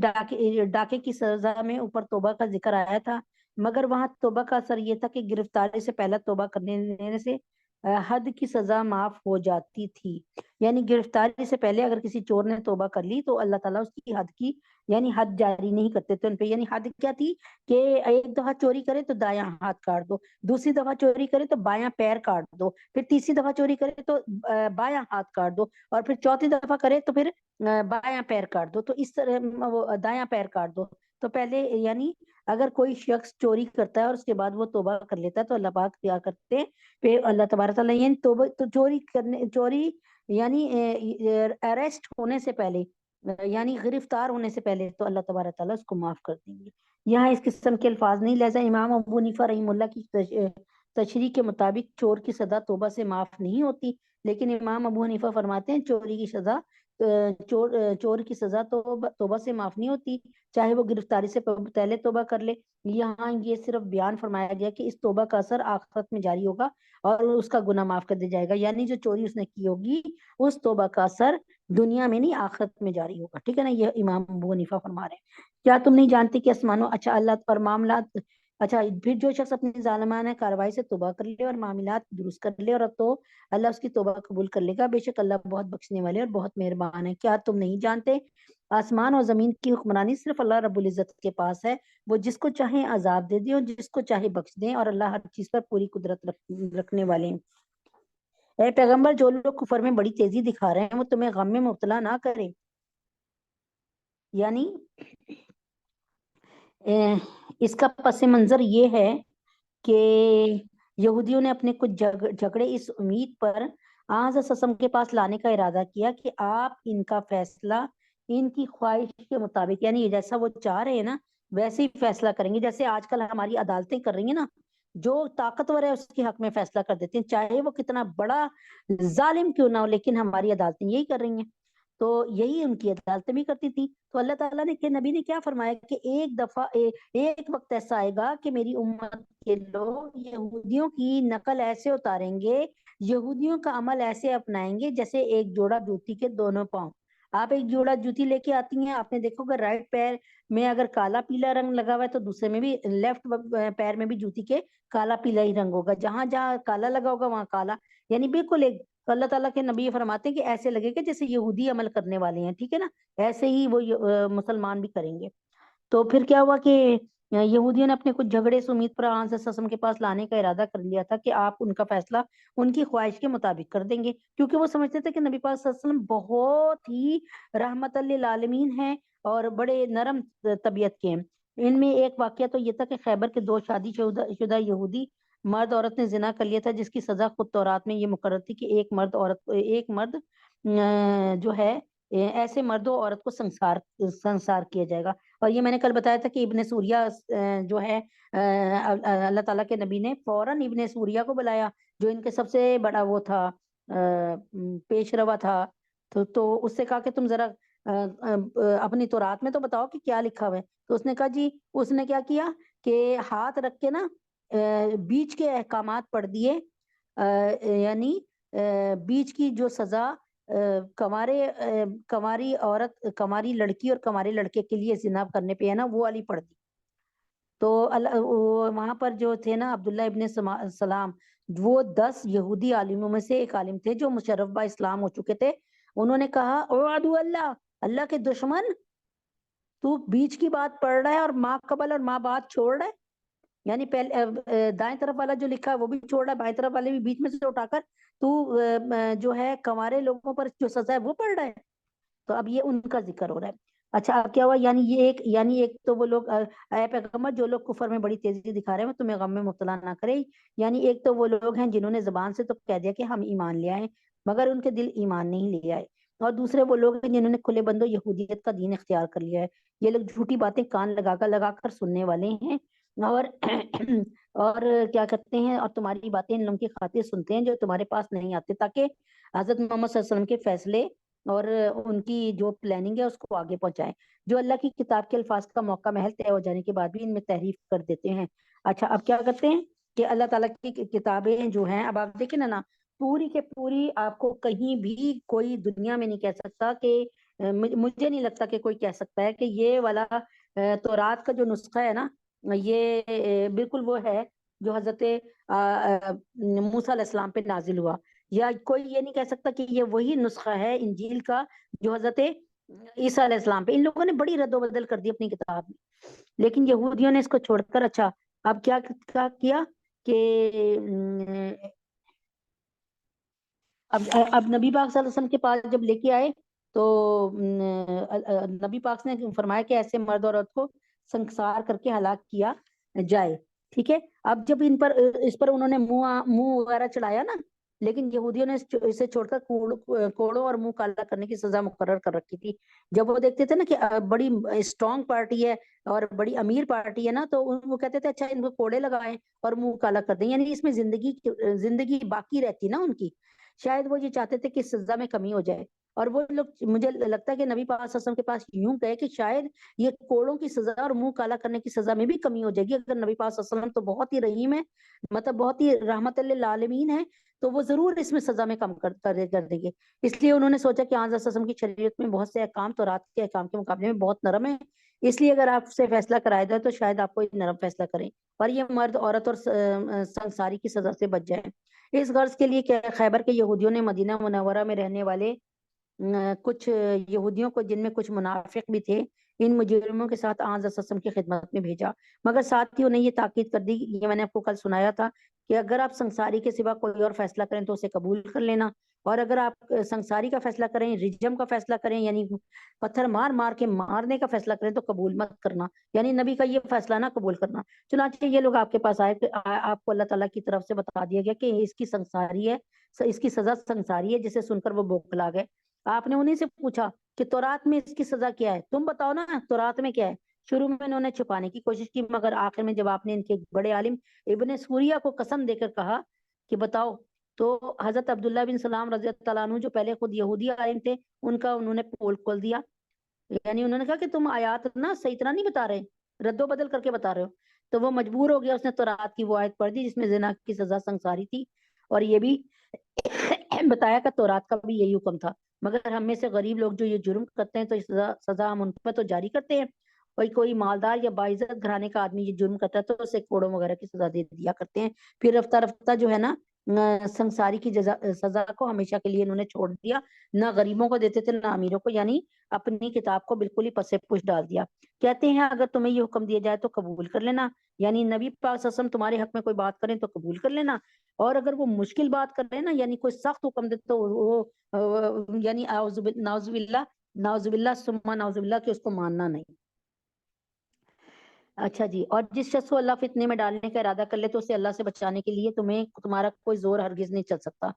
ڈاکے کی سزا میں اوپر توبہ کا ذکر آیا تھا، مگر وہاں توبہ کا اثر یہ تھا کہ گرفتاری سے پہلا توبہ کرنے سے حد کی سزا معاف ہو جاتی تھی۔ یعنی گرفتاری سے پہلے اگر کسی چور نے توبہ کر لی تو اللہ تعالیٰ اس کی حد کی، یعنی حد جاری نہیں کرتے تھے ان پہ۔ یعنی حد کیا تھی کہ ایک دفعہ چوری کرے تو دایاں ہاتھ کاٹ دو، دوسری دفعہ چوری کرے تو بایاں پیر کاٹ دو، پھر تیسری دفعہ چوری کرے تو بایاں ہاتھ کاٹ دو، اور پھر چوتھی دفعہ کرے تو پھر بایاں پیر کاٹ دو، تو اس طرح وہ دایاں پیر کاٹ دو۔ تو پہلے یعنی اگر کوئی شخص چوری کرتا ہے اور اس کے بعد وہ توبہ کر لیتا ہے تو اللہ پاک کیا کرتے ہیں، پھر اللہ تبارک تعالیٰ یعنی توبہ تو چوری یعنی اریسٹ ہونے سے پہلے، یعنی گرفتار ہونے سے پہلے تو اللہ تبارک تعالیٰ اس کو معاف کر دیں گے۔ یہاں اس قسم کے الفاظ نہیں، لہذا امام ابو حنیفہ رحم اللہ کی تشریح کے مطابق چور کی سزا توبہ سے معاف نہیں ہوتی، لیکن امام ابو حنیفہ فرماتے ہیں چوری کی سزا چور کی سزا توبہ سے معاف نہیں ہوتی، چاہے وہ گرفتاری سے پہلے توبہ کر لے۔ یہاں یہ صرف بیان فرمایا گیا کہ اس توبہ کا اثر آخرت میں جاری ہوگا اور اس کا گناہ معاف کر دیا جائے گا، یعنی جو چوری اس نے کی ہوگی اس توبہ کا اثر دنیا میں نہیں آخرت میں جاری ہوگا، ٹھیک ہے نا؟ یہ امام ابو حنیفہ فرما رہے ہیں۔ کیا تم نہیں جانتے کہ آسمانوں، اچھا اللہ پر معاملات، اچھا پھر جو شخص اپنی ظالمانہ کاروائی سے توبہ کر لے اور معاملات درست کر لے اور تو اللہ اس کی توبہ قبول کر لے گا، بے شک اللہ بہت بخشنے والے اور بہت مہربان ہے۔ کیا تم نہیں جانتے آسمان اور زمین کی حکمرانی صرف اللہ رب العزت کے پاس ہے، وہ جس کو چاہے عذاب دے دے اور جس کو چاہے بخش دے، اور اللہ ہر چیز پر پوری قدرت رکھنے والے ہیں۔ اے پیغمبر، جو لوگ کفر میں بڑی تیزی دکھا رہے ہیں وہ تمہیں غم میں مبتلا نہ کرے، یعنی اس کا پس منظر یہ ہے کہ یہودیوں نے اپنے کچھ جھگڑے اس امید پر آن کے پاس لانے کا ارادہ کیا کہ آپ ان کا فیصلہ ان کی خواہش کے مطابق، یعنی جیسا وہ چاہ رہے ہیں نا ویسے ہی فیصلہ کریں گے، جیسے آج کل ہماری عدالتیں کر رہی ہیں نا، جو طاقتور ہے اس کے حق میں فیصلہ کر دیتے ہیں، چاہے وہ کتنا بڑا ظالم کیوں نہ ہو، لیکن ہماری عدالتیں یہی کر رہی ہیں، تو یہی ان کی عدالتیں بھی کرتی تھی۔ تو اللہ تعالیٰ نے کہ نبی نے کیا فرمایا کہ ایک دفعہ ایک وقت ایسا آئے گا کہ میری امت کے لوگ یہودیوں کی نقل ایسے اتاریں گے یہودیوں کا عمل ایسے اپنائیں گے جیسے ایک جوڑا جوتی کے دونوں پاؤں. آپ ایک جوڑا جوتی لے کے آتی ہیں, آپ نے دیکھو گا رائٹ پیر میں اگر کالا پیلا رنگ لگا ہوا ہے تو دوسرے میں بھی, لیفٹ پیر میں بھی جوتی کے کالا پیلا ہی رنگ ہوگا, جہاں جہاں کالا لگا ہوگا وہاں کالا, یعنی بالکل ایک. تو اللہ تعالیٰ کے نبی فرماتے ہیں کہ ایسے لگے گا جیسے یہودی عمل کرنے والے ہیں, ٹھیک ہے نا, ایسے ہی وہ مسلمان بھی کریں گے. تو پھر کیا ہوا کہ یہودیوں نے اپنے کچھ جھگڑے سے امید پر آن سے سسم کے پاس لانے کا ارادہ کر لیا تھا کہ آپ ان کا فیصلہ ان کی خواہش کے مطابق کر دیں گے, کیونکہ وہ سمجھتے تھے کہ نبی پاک صلی اللہ علیہ وسلم بہت ہی رحمت للعالمین ہیں اور بڑے نرم طبیعت کے ہیں. ان میں ایک واقعہ تو یہ تھا کہ خیبر کے 2 شادی شدہ یہودی مرد عورت نے زنا کر لیا تھا, جس کی سزا خود تورات میں یہ مقرر تھی کہ ایک مرد جو ہے ایسے مرد و عورت کو سنسار کیا جائے گا. اور یہ میں نے کل بتایا تھا کہ ابن سوریا جو ہے اللہ تعالیٰ کے نبی نے فوراً ابن سوریا کو بلایا, جو ان کے سب سے بڑا وہ تھا, پیش روا تھا. تو اس سے کہا کہ تم ذرا اپنی تورات میں تو بتاؤ کہ کیا لکھا ہوا ہے. تو اس نے کہا جی, اس نے کیا کیا کہ ہاتھ رکھ کے نا بیچ کے احکامات پڑھ دیے, یعنی بیچ کی جو سزا کماری عورت, کماری لڑکی اور کمارے لڑکے کے لیے زنا کرنے پہ ہے نا, وہ والی پڑھ دی. تو وہاں پر جو تھے نا عبداللہ ابن سلام, وہ 10 یہودی عالموں میں سے ایک عالم تھے جو مشرف با اسلام ہو چکے تھے. انہوں نے کہا او عدو اللہ, اللہ کے دشمن, تو بیچ کی بات پڑھ رہا ہے اور ماں قبل اور ماں بعد چھوڑ رہا ہے, یعنی پہلے دائیں طرف والا جو لکھا ہے وہ بھی چھوڑ رہا ہے, بائیں طرف والے بھی بیچ میں سے اٹھا کر تو جو ہے کنوارے لوگوں پر جو سزا ہے وہ پڑھ رہا ہے. تو اب یہ ان کا ذکر ہو رہا ہے. اچھا اب کیا ہوا, یعنی ایک تو وہ لوگ, اے پیغمبر جو لوگ کفر میں بڑی تیزی دکھا رہے ہیں تمہیں غم میں مبتلا نہ کرے, یعنی ایک تو وہ لوگ ہیں جنہوں نے زبان سے تو کہہ دیا کہ ہم ایمان لے آئے مگر ان کے دل ایمان نہیں لے آئے, اور دوسرے وہ لوگ ہیں جنہوں نے کھلے بندوں یہودیت کا دین اختیار کر لیا ہے. یہ لوگ جھوٹی باتیں کان لگا کر سننے والے ہیں, اور اور کیا کرتے ہیں, اور تمہاری باتیں ان لوگوں کی خاطر سنتے ہیں جو تمہارے پاس نہیں آتے, تاکہ حضرت محمد صلی اللہ علیہ وسلم کے فیصلے اور ان کی جو پلاننگ ہے اس کو آگے پہنچائیں, جو اللہ کی کتاب کے الفاظ کا موقع محل طے ہو جانے کے بعد بھی ان میں تحریف کر دیتے ہیں. اچھا اب کیا کرتے ہیں کہ اللہ تعالیٰ کی کتابیں جو ہیں, اب آپ دیکھیں نا پوری کے پوری, آپ کو کہیں بھی کوئی دنیا میں نہیں کہہ سکتا کہ, مجھے نہیں لگتا کہ کوئی کہہ سکتا ہے کہ یہ والا تورات کا جو نسخہ ہے نا, یہ بالکل وہ ہے جو حضرت موسیٰ علیہ السلام پہ نازل ہوا, یا کوئی یہ نہیں کہہ سکتا کہ یہ وہی نسخہ ہے انجیل کا جو حضرت عیسیٰ علیہ السلام پہ. ان لوگوں نے بڑی رد و بدل کر دی اپنی کتاب میں, لیکن یہودیوں نے اس کو چھوڑ کر اچھا اب کیا کیا کہ اب نبی پاک صلی اللہ علیہ وسلم کے پاس جب لے کے آئے تو نبی پاک نے فرمایا کہ ایسے مرد اور عورت کو سنسار کر کے ہلاک کیا جائے, ٹھیک ہے. اب جب اس پر انہوں نے منہ وغیرہ چڑھایا نا, لیکن یہودیوں نے اسے چھوڑ کر کوڑوں اور منہ کالا کرنے کی سزا مقرر کر رکھی تھی. جب وہ دیکھتے تھے نا کہ بڑی اسٹرانگ پارٹی ہے اور بڑی امیر پارٹی ہے نا, تو وہ کہتے تھے اچھا ان کو کوڑے لگائیں اور منہ کالا کر دیں, یعنی اس میں زندگی باقی رہتی نا ان کی. شاید وہ یہ چاہتے تھے کہ سزا میں کمی ہو جائے, اور وہ لوگ, مجھے لگتا ہے کہ نبی پاک صلی اللہ علیہ وسلم کے پاس یوں گئے کہ شاید یہ کوڑوں کی سزا اور منہ کالا کرنے کی سزا میں بھی کمی ہو جائے گی, اگر نبی پاک صلی اللہ علیہ وسلم تو بہت ہی رحیم ہے, مطلب بہت ہی رحمت للعالمین ہے, تو وہ ضرور اس میں سزا میں کم کر دیں گے. اس لیے انہوں نے سوچا کہ آن وسلم کی شریعت میں بہت سے احکام تو رات کے احکام کے مقابلے میں بہت نرم ہے, اس لیے اگر آپ سے فیصلہ کرایا جائے تو شاید آپ کو نرم فیصلہ کریں اور یہ مرد عورت اور سنساری کی سزا سے بچ جائیں. اس غرض کے لیے کہ خیبر کے یہودیوں نے مدینہ منورہ میں رہنے والے کچھ یہودیوں کو, جن میں کچھ منافق بھی تھے, ان مجرموں کے ساتھ آن وسلم کی خدمت میں بھیجا, مگر ساتھ ہی انہیں یہ تاکید کر دی, یہ میں نے آپ کو کل سنایا تھا کہ اگر آپ سنساری کے سوا کوئی اور فیصلہ کریں تو اسے قبول کر لینا, اور اگر آپ سنساری کا فیصلہ کریں, رجم کا فیصلہ کریں یعنی پتھر مار کے مارنے کا فیصلہ کریں تو قبول مت کرنا, یعنی نبی کا یہ فیصلہ نہ قبول کرنا. چنانچہ یہ لوگ آپ کے پاس آئے, آپ کو اللہ تعالیٰ کی طرف سے بتا دیا گیا کہ اس کی سنساری ہے, اس کی سزا سنساری ہے, جسے سن کر وہ بوکھلا گئے. آپ نے انہیں سے پوچھا کہ تورات میں اس کی سزا کیا ہے, تم بتاؤ نا تورات میں کیا ہے. شروع میں انہوں نے چھپانے کی کوشش کی, مگر آخر میں جب آپ نے ان کے بڑے عالم ابن سوریہ کو قسم دے کر کہا کہ بتاؤ, تو حضرت عبداللہ بن سلام رضی اللہ عنہ جو پہلے خود یہودی عالم تھے, ان کا انہوں نے پول کھول دیا, یعنی انہوں نے کہا کہ تم آیات نا صحیح طرح نہیں بتا رہے, رد و بدل کر کے بتا رہے ہو. تو وہ مجبور ہو گیا, اس نے تورات کی وہ آیت پڑھ دی جس میں زنا کی سزا سنساری تھی, اور یہ بھی بتایا کہ تورات کا بھی یہی حکم تھا، مگر ہم میں سے غریب لوگ جو یہ جرم کرتے ہیں تو سزا ہم ان پر تو جاری کرتے ہیں، اور کوئی مالدار یا باعزت گھرانے کا آدمی یہ جرم کرتا ہے تو اسے کوڑوں وغیرہ کی سزا دے دیا کرتے ہیں۔ پھر رفتہ رفتہ جو ہے نا سنساری کی سزا کو ہمیشہ کے لیے انہوں نے چھوڑ دیا، نہ غریبوں کو دیتے تھے نہ امیروں کو، یعنی اپنی کتاب کو بالکل ہی پس پش ڈال دیا۔ کہتے ہیں اگر تمہیں یہ حکم دیا جائے تو قبول کر لینا، یعنی نبی پاک صلی اللہ علیہ وسلم تمہارے حق میں کوئی بات کریں تو قبول کر لینا، اور اگر وہ مشکل بات کر رہے ہیں نا، یعنی کوئی سخت حکم دے تو وہ یعنی نعوذ باللہ، نعوذ باللہ ثم نعوذ باللہ کہ اس کو ماننا نہیں۔ اچھا جی، اور جس شخص کو اللہ فتنے میں ڈالنے کا ارادہ کر لے تو اسے اللہ سے بچانے کے لیے تمہارا کوئی زور ہرگز نہیں چل سکتا۔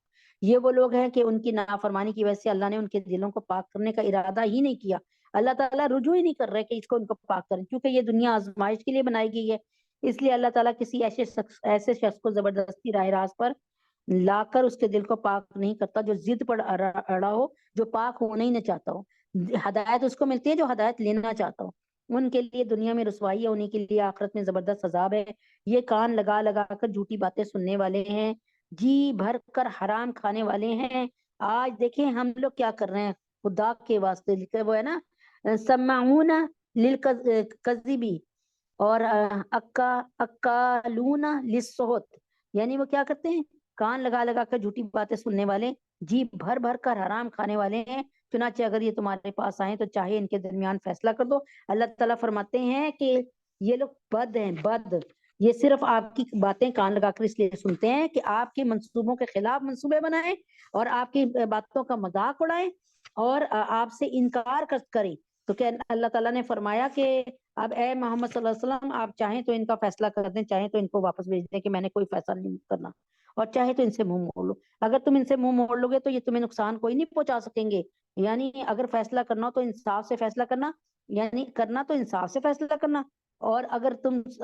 یہ وہ لوگ ہیں کہ ان کی نافرمانی کی وجہ سے اللہ نے ان کے دلوں کو پاک کرنے کا ارادہ ہی نہیں کیا، اللہ تعالیٰ رجوع ہی نہیں کر رہے کہ ان کو پاک کریں، کیونکہ یہ دنیا آزمائش کے لیے بنائی گئی ہے، اس لیے اللہ تعالیٰ کسی ایسے شخص کو زبردستی راہ راست پر لا کر اس کے دل کو پاک نہیں کرتا جو ضد پر اڑا ہو، جو پاک ہونا ہی نہ چاہتا ہو۔ ہدایت اس کو ملتی ہے جو ہدایت لینا چاہتا ہو، ان کے لیے دنیا میں رسوائی ہے، انہیں کے لیے آخرت میں زبردست عذاب ہے۔ یہ کان لگا لگا کر جھوٹی باتیں سننے والے ہیں، جی بھر کر حرام کھانے والے ہیں۔ آج دیکھیں ہم لوگ کیا کر رہے ہیں، خدا کے واسطے لکھے وہ ہے نا سمعون للکذبی اور اکالون للسحت، یعنی وہ کیا کرتے ہیں، کان لگا لگا کر جھوٹی باتیں سننے والے، جی بھر بھر کر حرام کھانے والے ہیں۔ چنانچہ اگر یہ تمہارے پاس آئیں تو چاہے ان کے درمیان فیصلہ کر دو۔ اللہ تعالیٰ فرماتے ہیں کہ یہ لوگ بد ہیں، بد، یہ صرف آپ کی باتیں کان لگا کر اس لیے سنتے ہیں کہ آپ کے منصوبوں کے خلاف منصوبے بنائیں اور آپ کی باتوں کا مذاق اڑائیں اور آپ سے انکار کریں۔ تو کہ اللہ تعالیٰ نے فرمایا کہ اب اے محمد صلی اللہ علیہ وسلم آپ چاہیں تو ان کا فیصلہ کر دیں، چاہیں تو ان کو واپس بھیج دیں کہ میں نے کوئی فیصلہ نہیں کرنا، اور چاہے تو ان سے منہ موڑ لو۔ اگر تم ان سے منہ موڑ لو گے تو یہ تمہیں نقصان کوئی نہیں پہنچا سکیں گے، یعنی اگر فیصلہ کرنا ہو تو انصاف سے فیصلہ کرنا، یعنی کرنا تو انصاف سے فیصلہ کرنا، اور اگر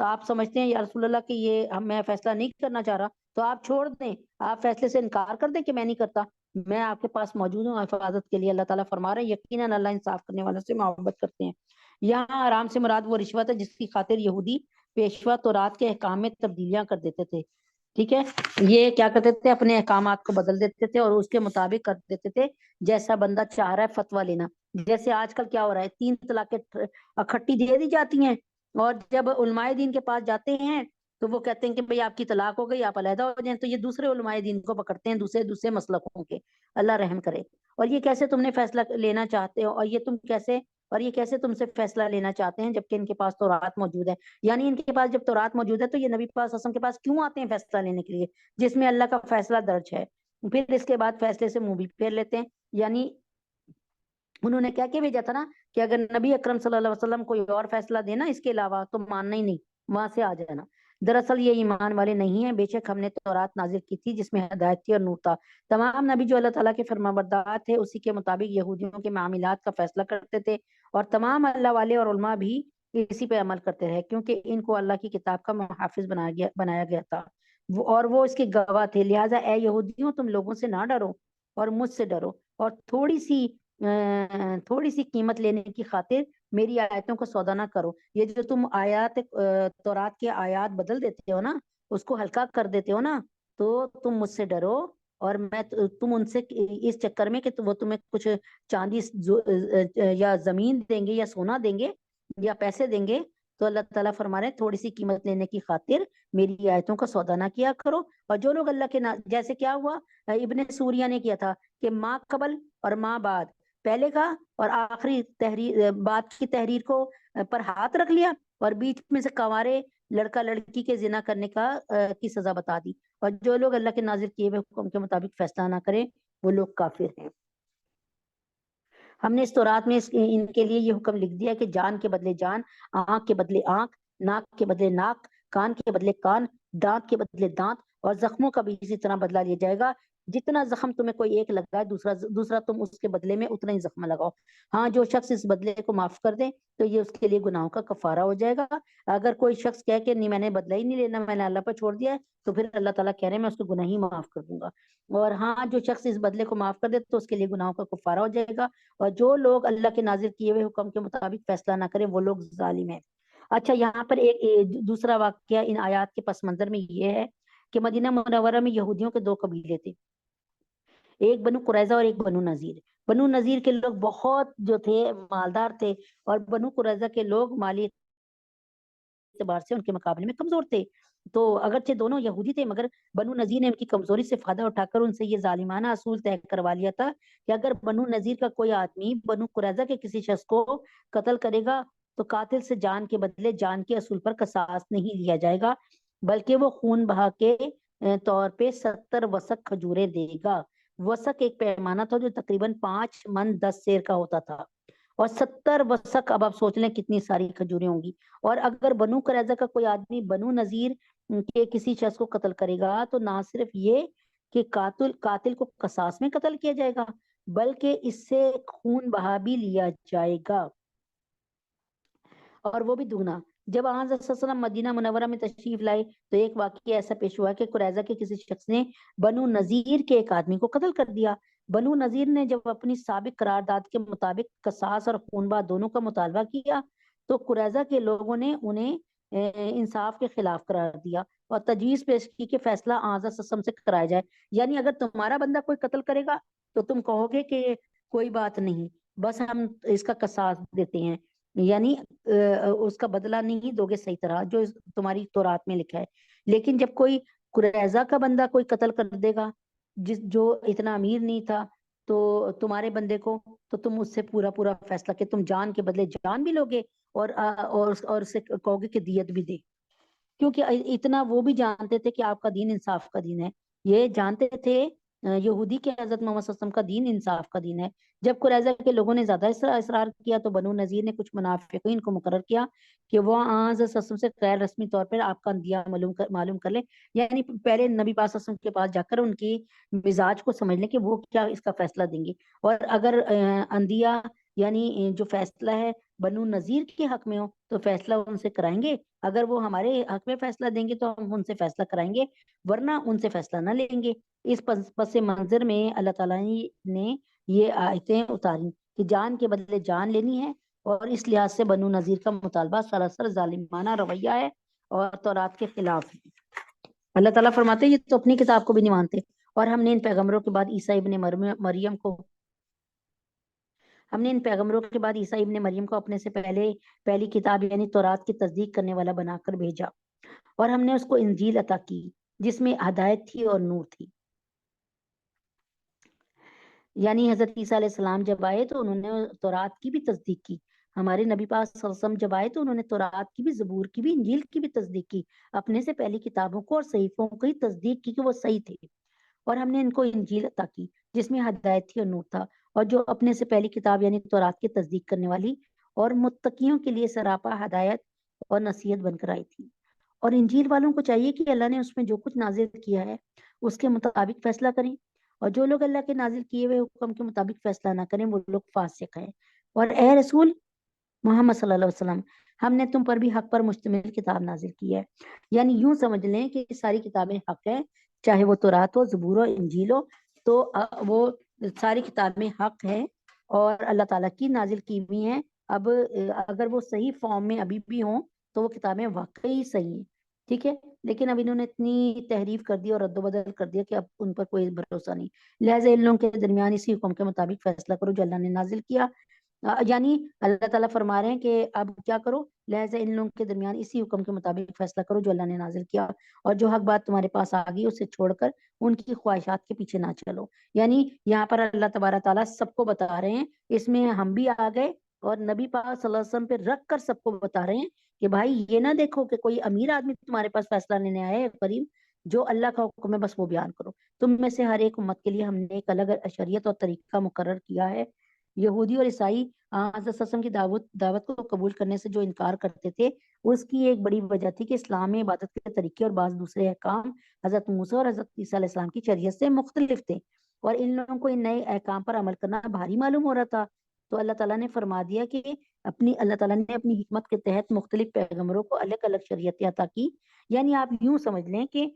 آپ سمجھتے ہیں یا رسول اللہ کہ یہ میں فیصلہ نہیں کرنا چاہ رہا تو آپ چھوڑ دیں، آپ فیصلے سے انکار کر دیں کہ میں نہیں کرتا، میں آپ کے پاس موجود ہوں حفاظت کے لیے۔ اللہ تعالیٰ فرما رہے ہیں یقیناً اللہ انصاف کرنے والوں سے محبت کرتے ہیں۔ یہاں آرام سے مراد وہ رشوت ہے جس کی خاطر یہودی پیشوا تورات کے احکام میں تبدیلیاں کر دیتے تھے، ٹھیک ہے، یہ کیا کرتے تھے، اپنے احکامات کو بدل دیتے تھے اور اس کے مطابق کر دیتے تھے جیسا بندہ چاہ رہا ہے فتویٰ لینا۔ جیسے آج کل کیا ہو رہا ہے، 3 طلاقیں اکٹھی دے دی جاتی ہیں، اور جب علماء دین کے پاس جاتے ہیں تو وہ کہتے ہیں کہ بھئی آپ کی طلاق ہو گئی، آپ علیحدہ ہو جائیں، تو یہ دوسرے علماء دین کو پکڑتے ہیں، دوسرے مسلکوں کے، اللہ رحم کرے۔ اور یہ کیسے تم نے فیصلہ لینا چاہتے ہو، اور یہ کیسے تم سے فیصلہ لینا چاہتے ہیں جبکہ ان کے پاس تورات موجود ہے، یعنی ان کے پاس جب تورات موجود ہے تو یہ نبی پاک صلی اللہ علیہ وسلم کے پاس کیوں آتے ہیں فیصلہ لینے کے لیے جس میں اللہ کا فیصلہ درج ہے، پھر اس کے بعد فیصلے سے منہ بھی پھیر لیتے ہیں۔ یعنی انہوں نے کیا کہ بھیجا تھا نا کہ اگر نبی اکرم صلی اللہ علیہ وسلم کوئی اور فیصلہ دینا اس کے علاوہ تو ماننا ہی نہیں، وہاں سے آ جانا۔ دراصل یہ ایمان والے نہیں ہیں، بے شک ہم نے تورات نازل کی تھی جس میں ہدایت تھی اور نور تھا۔ تمام نبی جو اللہ تعالیٰ کے فرمانبردار تھے اسی کے مطابق یہودیوں کے معاملات کا فیصلہ کرتے تھے، اور تمام اللہ والے اور علماء بھی اسی پہ عمل کرتے رہے کیونکہ ان کو اللہ کی کتاب کا محافظ بنایا گیا تھا، اور وہ اس کے گواہ تھے۔ لہٰذا اے یہودیوں تم لوگوں سے نہ ڈرو اور مجھ سے ڈرو، اور تھوڑی سی قیمت لینے کی خاطر میری آیتوں کو سودا نہ کرو۔ یہ جو تم تورات کے آیات بدل دیتے ہو نا، اس کو ہلکا کر دیتے ہو نا، تو تم مجھ سے ڈرو، اور تم ان سے اس چکر میں کہ وہ تمہیں کچھ چاندی یا زمین دیں گے یا سونا دیں گے یا پیسے دیں گے، تو اللہ تعالیٰ فرما رہے ہیں تھوڑی سی قیمت لینے کی خاطر میری آیتوں کا سودا نہ کیا کرو۔ اور جو لوگ اللہ کے جیسے کیا ہوا، ابن سوریہ نے کیا تھا کہ ماں قبل اور ماں بعد، پہلے کا اور آخری بات کی تحریر کو پر ہاتھ رکھ لیا، اور بیچ میں سے کنوارے لڑکا لڑکی کے زنا کرنے کی سزا بتا دی، اور جو لوگ اللہ کے نازل کیے ہوئے حکم کے مطابق فیصلہ نہ کریں وہ لوگ کافر ہیں۔ ہم نے اس تورات میں ان کے لیے یہ حکم لکھ دیا کہ جان کے بدلے جان، آنکھ کے بدلے آنکھ، ناک کے بدلے ناک، کان کے بدلے کان، دانت کے بدلے دانت، اور زخموں کا بھی اسی طرح بدلہ لیا جائے گا۔ جتنا زخم تمہیں کوئی ایک لگا ہے دوسرا تم اس کے بدلے میں اتنا ہی زخم لگاؤ۔ ہاں جو شخص اس بدلے کو معاف کر دے تو یہ اس کے لیے گناہوں کا کفارہ ہو جائے گا۔ اگر کوئی شخص کہے کہ نہیں میں نے بدلہ ہی نہیں لینا، میں نے اللہ پر چھوڑ دیا ہے، تو پھر اللہ تعالیٰ کہہ رہے ہیں میں اس کو گناہ ہی معاف کر دوں گا۔ اور ہاں جو شخص اس بدلے کو معاف کر دے تو اس کے لیے گناہوں کا کفارہ ہو جائے گا، اور جو لوگ اللہ کے نازل کیے ہوئے حکم کے مطابق فیصلہ نہ کریں وہ لوگ ظالم ہیں۔ اچھا، یہاں پر ایک دوسرا واقعہ ان آیات کے پس منظر میں یہ ہے کہ مدینہ منورہ میں یہودیوں کے دو قبیلے تھے، ایک بنو قریظہ اور ایک بنو نذیر۔ بنو نذیر کے لوگ بہت جو تھے مالدار تھے، اور بنو قریظہ کے لوگ مالی اعتبار سے ان کے مقابلے میں کمزور تھے۔ تو اگرچہ دونوں یہودی تھے، مگر بنو نذیر نے ان کی کمزوری سے فائدہ اٹھا کر ان سے یہ ظالمانہ اصول طے کروا لیا تھا کہ اگر بنو نذیر کا کوئی آدمی بنو قریظہ کے کسی شخص کو قتل کرے گا تو قاتل سے جان کے بدلے جان کے اصول پر قصاص نہیں لیا جائے گا، بلکہ وہ خون بہا کے طور پہ 70 وسق کھجورے دے گا۔ وسق ایک پیمانہ تھا جو تقریباً 5 من 10 سیر کا ہوتا تھا، اور 70 وسق، اب آپ سوچ لیں کتنی ساری کھجوریں ہوں گی۔ اور اگر بنو قریظہ کا کوئی آدمی بنو نذیر کے کسی شخص کو قتل کرے گا تو نہ صرف یہ کہ قاتل کو قصاص میں قتل کیا جائے گا، بلکہ اس سے خون بہا بھی لیا جائے گا، اور وہ بھی دگنا۔ جب آن صلی اللہ علیہ وسلم مدینہ منورہ میں تشریف لائے تو ایک واقعہ ایسا پیش ہوا کہ قریظہ کے کسی شخص نے بنو نذیر کے ایک آدمی کو قتل کر دیا۔ بنو نذیر نے جب اپنی سابق قرارداد کے مطابق قصاص اور خون بہا دونوں کا مطالبہ کیا تو قریظہ کے لوگوں نے انہیں انصاف کے خلاف قرار دیا اور تجویز پیش کی کہ فیصلہ آن صلی اللہ علیہ وسلم سے کرایا جائے، یعنی اگر تمہارا بندہ کوئی قتل کرے گا تو تم کہو گے کہ کوئی بات نہیں، بس ہم اس کا قصاص دیتے ہیں، یعنی اس کا بدلہ نہیں دو گے صحیح طرح جو تمہاری تورات میں لکھا ہے۔ لیکن جب کوئی قریظہ کا بندہ کوئی قتل کر دے گا جو اتنا امیر نہیں تھا تو تمہارے بندے کو، تو تم اس سے پورا پورا فیصلہ کہ تم جان کے بدلے جان بھی لوگے اور اسے کہو گے کہ دیت بھی دے، کیونکہ اتنا وہ بھی جانتے تھے کہ آپ کا دین انصاف کا دین ہے۔ یہ جانتے تھے یہودی کے حضرت محمد صلی اللہ علیہ وسلم کا دین انصاف کا دین ہے۔ جب قریظہ کے لوگوں نے زیادہ اصرار کیا تو بنو نذیر نے کچھ منافقین کو مقرر کیا کہ وہ آن صلی اللہ علیہ وسلم سے غیر رسمی طور پر آپ کا اندیہ معلوم کر لیں، یعنی پہلے نبی پاک صلی اللہ علیہ وسلم کے پاس جا کر ان کی مزاج کو سمجھ لیں کہ وہ کیا اس کا فیصلہ دیں گے، اور اگر اندیہ یعنی جو فیصلہ ہے بنو نذیر کے حق میں ہو تو فیصلہ ان سے کرائیں گے، اگر وہ ہمارے حق میں فیصلہ دیں گے تو ہم ان سے فیصلہ کرائیں گے، ورنہ ان سے فیصلہ نہ لیں گے۔ اس پس منظر میں اللہ تعالیٰ نے یہ آیتیں اتاری کہ جان کے بدلے جان لینی ہے، اور اس لحاظ سے بنو نذیر کا مطالبہ سراسر ظالمانہ رویہ ہے اور تورات کے خلاف ہے۔ اللہ تعالیٰ فرماتے ہیں یہ تو اپنی کتاب کو بھی نہیں مانتے، اور ہم نے ان پیغمبروں کے بعد عیسیٰ ابن مریم کو اپنے سے پہلی کتاب یعنی تورات کی تصدیق کرنے والا بنا کر بھیجا، اور ہم نے اس کو انجیل عطا کی جس میں ہدایت تھی اور نور تھی۔ یعنی حضرت عیسیٰ علیہ السلام جب آئے تو انہوں نے تورات کی بھی تصدیق کی، ہمارے نبی پاک صلی اللہ علیہ وسلم جب آئے تو انہوں نے تورات کی بھی، زبور کی بھی، انجیل کی بھی تصدیق کی، اپنے سے پہلی کتابوں کو اور صحیفوں کی تصدیق کی کہ وہ صحیح تھے، اور ہم نے ان کو انجیل عطا کی جس میں ہدایت تھی اور نور تھا، اور جو اپنے سے پہلی کتاب یعنی تورات کی تصدیق کرنے والی اور متقیوں کے لیے سراپا ہدایت اور نصیحت بن کر آئی تھی۔ اور انجیل والوں کو چاہیے کہ اللہ نے اس میں جو کچھ نازل کیا ہے اس کے مطابق فیصلہ کریں، اور جو لوگ اللہ کے نازل کیے ہوئے حکم کے مطابق فیصلہ نہ کریں وہ لوگ فاسق ہیں۔ اور اے رسول محمد صلی اللہ علیہ وسلم، ہم نے تم پر بھی حق پر مشتمل کتاب نازل کی ہے، یعنی یوں سمجھ لیں کہ ساری کتابیں حق ہیں، چاہے وہ تورات ہو، زبور ہو، انجیل ہو، تو وہ ساری کتابیں حق ہیں اور اللہ تعالیٰ کی نازل کی ہوئی ہیں۔ اب اگر وہ صحیح فارم میں ابھی بھی ہوں تو وہ کتابیں واقعی صحیح ہیں، ٹھیک ہے، لیکن اب انہوں نے اتنی تحریف کر دی اور رد و بدل کر دیا کہ اب ان پر کوئی بھروسہ نہیں، لہٰذا ان لوگوں کے درمیان اسی حکم کے مطابق فیصلہ کرو جو اللہ نے نازل کیا۔ یعنی اللہ تعالیٰ فرما رہے ہیں کہ اب کیا کرو، لہٰذا ان لوگوں کے درمیان اسی حکم کے مطابق فیصلہ کرو جو اللہ نے نازل کیا، اور جو حق بات تمہارے پاس آ گئی اسے چھوڑ کر ان کی خواہشات کے پیچھے نہ چلو۔ یعنی یہاں پر اللہ تبارک تعالیٰ سب کو بتا رہے ہیں، اس میں ہم بھی آ گئے اور نبی پاک صلی اللہ علیہ وسلم پہ رکھ کر سب کو بتا رہے ہیں کہ بھائی یہ نہ دیکھو کہ کوئی امیر آدمی تمہارے پاس فیصلہ لینے آئے قریب، جو اللہ کا حکم ہے بس وہ بیان کرو۔ تم میں سے ہر ایک امت کے لیے ہم نے ایک الگ شریعت اور طریقہ مقرر کیا ہے۔ یہودی اور عیسائی حضرت صلی اللہ علیہ وسلم کی دعوت کو قبول کرنے سے جو انکار کرتے تھے اس کی ایک بڑی وجہ تھی کہ اسلام میں عبادت کے طریقے اور بعض دوسرے احکام حضرت موسیٰ اور حضرت عیسیٰ علیہ السلام کی شریعت سے مختلف تھے، اور ان لوگوں کو ان نئے احکام پر عمل کرنا بھاری معلوم ہو رہا تھا۔ تو اللہ تعالیٰ نے فرما دیا کہ اللہ تعالیٰ نے اپنی حکمت کے تحت مختلف پیغمبروں کو الگ الگ شریعتیں عطا کی، یعنی آپ یوں سمجھ لیں کہ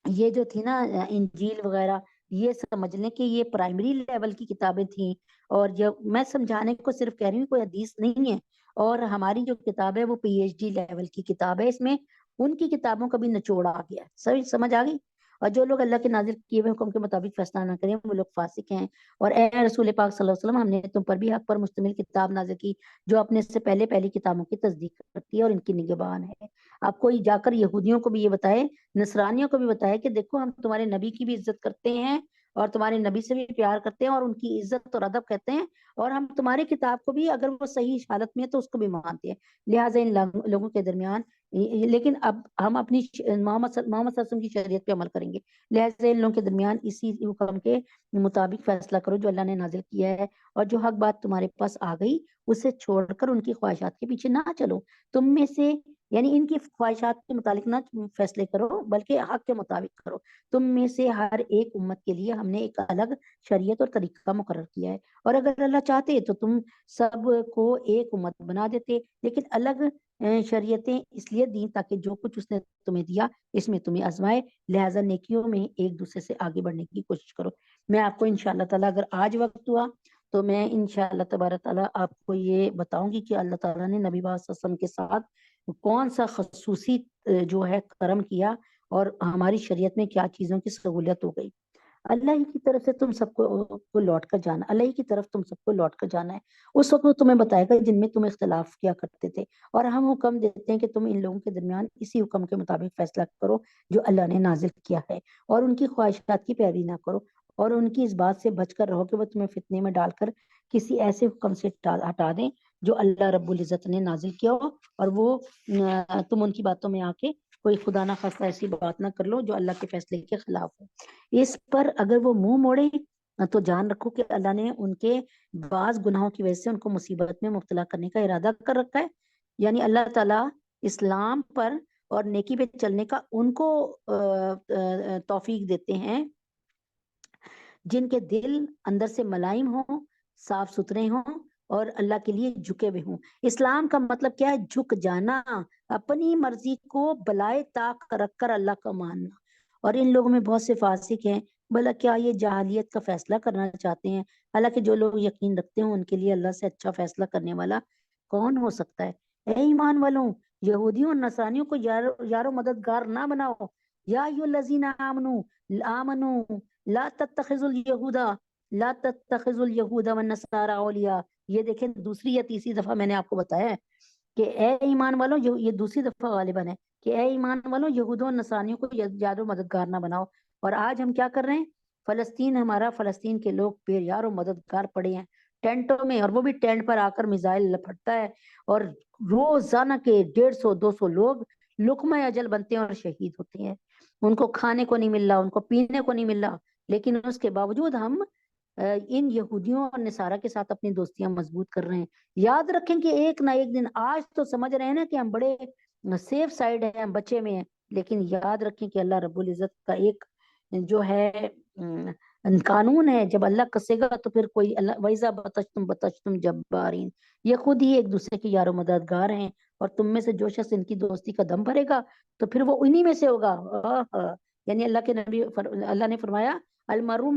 یہ جو تھی نا انجیل وغیرہ، یہ سمجھ لیں کہ یہ پرائمری لیول کی کتابیں تھیں، اور جب میں سمجھانے کو صرف کہہ رہی ہوں، کوئی حدیث نہیں ہے، اور ہماری جو کتاب ہے وہ پی ایچ ڈی لیول کی کتاب ہے، اس میں ان کی کتابوں کا بھی نچوڑ آ گیا ہے، سمجھ آ گئی؟ اور جو لوگ اللہ کے نازل کیے ہوئے حکم کے مطابق فیصلہ نہ کریں وہ لوگ فاسق ہیں۔ اور اے رسول پاک صلی اللہ علیہ وسلم، ہم نے تم پر بھی حق پر مشتمل کتاب نازل کی جو اپنے سے پہلی کتابوں کی تصدیق کرتی ہے اور ان کی نگہبان ہے۔ آپ کوئی جا کر یہودیوں کو بھی یہ بتائے، نصرانیوں کو بھی بتائے کہ دیکھو ہم تمہارے نبی کی بھی عزت کرتے ہیں اور تمہارے نبی سے بھی پیار کرتے ہیں اور ان کی عزت اور ادب کہتے ہیں، اور ہم تمہاری کتاب کو بھی اگر وہ صحیح حالت میں ہے تو اس کو بھی مانتے ہیں۔ لہٰذا ان لوگوں کے درمیان لیکن اب ہم اپنی محمد صلی اللہ علیہ وسلم کی شریعت پہ عمل کریں گے، لہٰذا ان لوگوں کے درمیان اسی حکم کے مطابق فیصلہ کرو جو اللہ نے نازل کیا ہے، اور جو حق بات تمہارے پاس آ گئی اسے چھوڑ کر ان کی خواہشات کے پیچھے نہ چلو۔ تم میں سے یعنی ان کی خواہشات کے متعلق نہ فیصلے کرو بلکہ حق کے مطابق کرو۔ تم میں سے ہر ایک امت کے لیے ہم نے ایک الگ شریعت اور طریقہ مقرر کیا ہے، اور اگر اللہ چاہتے تو تم سب کو ایک امت بنا دیتے، لیکن الگ شریعتیں اس لیے دیں تاکہ جو کچھ اس نے تمہیں دیا اس میں تمہیں آزمائے، لہٰذا نیکیوں میں ایک دوسرے سے آگے بڑھنے کی کوشش کرو۔ میں آپ کو انشاءاللہ تعالیٰ اگر آج وقت ہوا تو میں انشاءاللہ تبارک تعالیٰ آپ کو یہ بتاؤں گی کہ اللہ تعالیٰ نے نبی صلی اللہ علیہ وسلم کے ساتھ کون سا خصوصی جو ہے کرم کیا اور ہماری شریعت میں کیا چیزوں کی سہولت ہو گئی۔ اللہ ہی کی طرف سے تم سب کو لوٹ کر جانا، اللہ ہی کی طرف تم سب کو لوٹ کر جانا ہے۔ اس وقت وہ تمہیں بتائے گا جن میں تم اختلاف کیا کرتے تھے، اور ہم حکم دیتے ہیں کہ تم ان لوگوں کے درمیان اسی حکم کے مطابق فیصلہ کرو جو اللہ نے نازل کیا ہے، اور ان کی خواہشات کی پیروی نہ کرو، اور ان کی اس بات سے بچ کر رہو کہ وہ تمہیں فتنے میں ڈال کر کسی ایسے حکم سے ہٹا دیں جو اللہ رب العزت نے نازل کیا ہو، اور وہ تم ان کی باتوں میں آ کے کوئی خدا نہ خواستہ ایسی بات نہ کر لو جو اللہ کے فیصلے کے خلاف ہو۔ اس پر اگر وہ منہ موڑے تو جان رکھو کہ اللہ نے ان کے بعض گناہوں کی وجہ سے ان کو مصیبت میں مبتلا کرنے کا ارادہ کر رکھا ہے، یعنی اللہ تعالیٰ اسلام پر اور نیکی پہ چلنے کا ان کو توفیق دیتے ہیں جن کے دل اندر سے ملائم ہوں، صاف ستھرے ہوں اور اللہ کے لیے جھکے ہوئے ہوں۔ اسلام کا مطلب کیا ہے؟ جھک جانا، اپنی مرضی کو بلائے طاق رکھ کر اللہ کا ماننا۔ اور ان لوگوں میں بہت سے فاسق ہیں، بھلا کیا یہ جاہلیت کا فیصلہ کرنا چاہتے ہیں؟ حالانکہ جو لوگ یقین رکھتے ہیں ان کے لیے اللہ سے اچھا فیصلہ کرنے والا کون ہو سکتا ہے؟ اے ایمان والوں، یہودیوں اور نصرانیوں کو یار و مددگار نہ بناؤ۔ یا ایھا الذین آمنوا لا تتخذوا اليہود والنصارى اولیاء۔ یہ دیکھیں دوسری یا تیسری دفعہ میں نے آپ کو بتایا ہے کہ اے ایمان والوں، یہ دوسری دفعہ غالباً ہے کہ اے ایمان والوں یہودوں اور نصرانیوں کو یار و مددگار نہ بناؤ۔ اور آج ہم کیا کر رہے ہیں؟ فلسطین کے لوگ بے یار و مددگار پڑے ہیں ٹینٹوں میں، اور وہ بھی ٹینٹ پر آ کر میزائل لپٹتا ہے، اور روزانہ کے 150-200 لوگ لقمہ اجل بنتے ہیں اور شہید ہوتے ہیں۔ ان کو کھانے کو نہیں مل رہا، ان کو پینے کو نہیں مل رہا، لیکن اس کے باوجود ہم ان یہودیوں اور نصارہ کے ساتھ اپنی دوستیاں مضبوط کر رہے ہیں۔ یاد رکھیں کہ ایک نہ ایک دن، آج تو سمجھ رہے ہیں نا کہ ہم بڑے سیف سائڈ ہیں، ہم بچے میں ہیں، لیکن یاد رکھیں کہ اللہ رب العزت کا ایک جو ہے قانون ہے، جب اللہ کسے گا تو پھر کوئی اللہ وَإِذَا بَطَشْتُمْ جَبَّارِينَ، یہ خود ہی ایک دوسرے کے یار و مددگار ہیں، اور تم میں سے جو شخص ان کی دوستی کا دم بھرے گا تو پھر وہ انہی میں سے ہوگا۔ یعنی اللہ کے نبی اللہ نے فرمایا المرء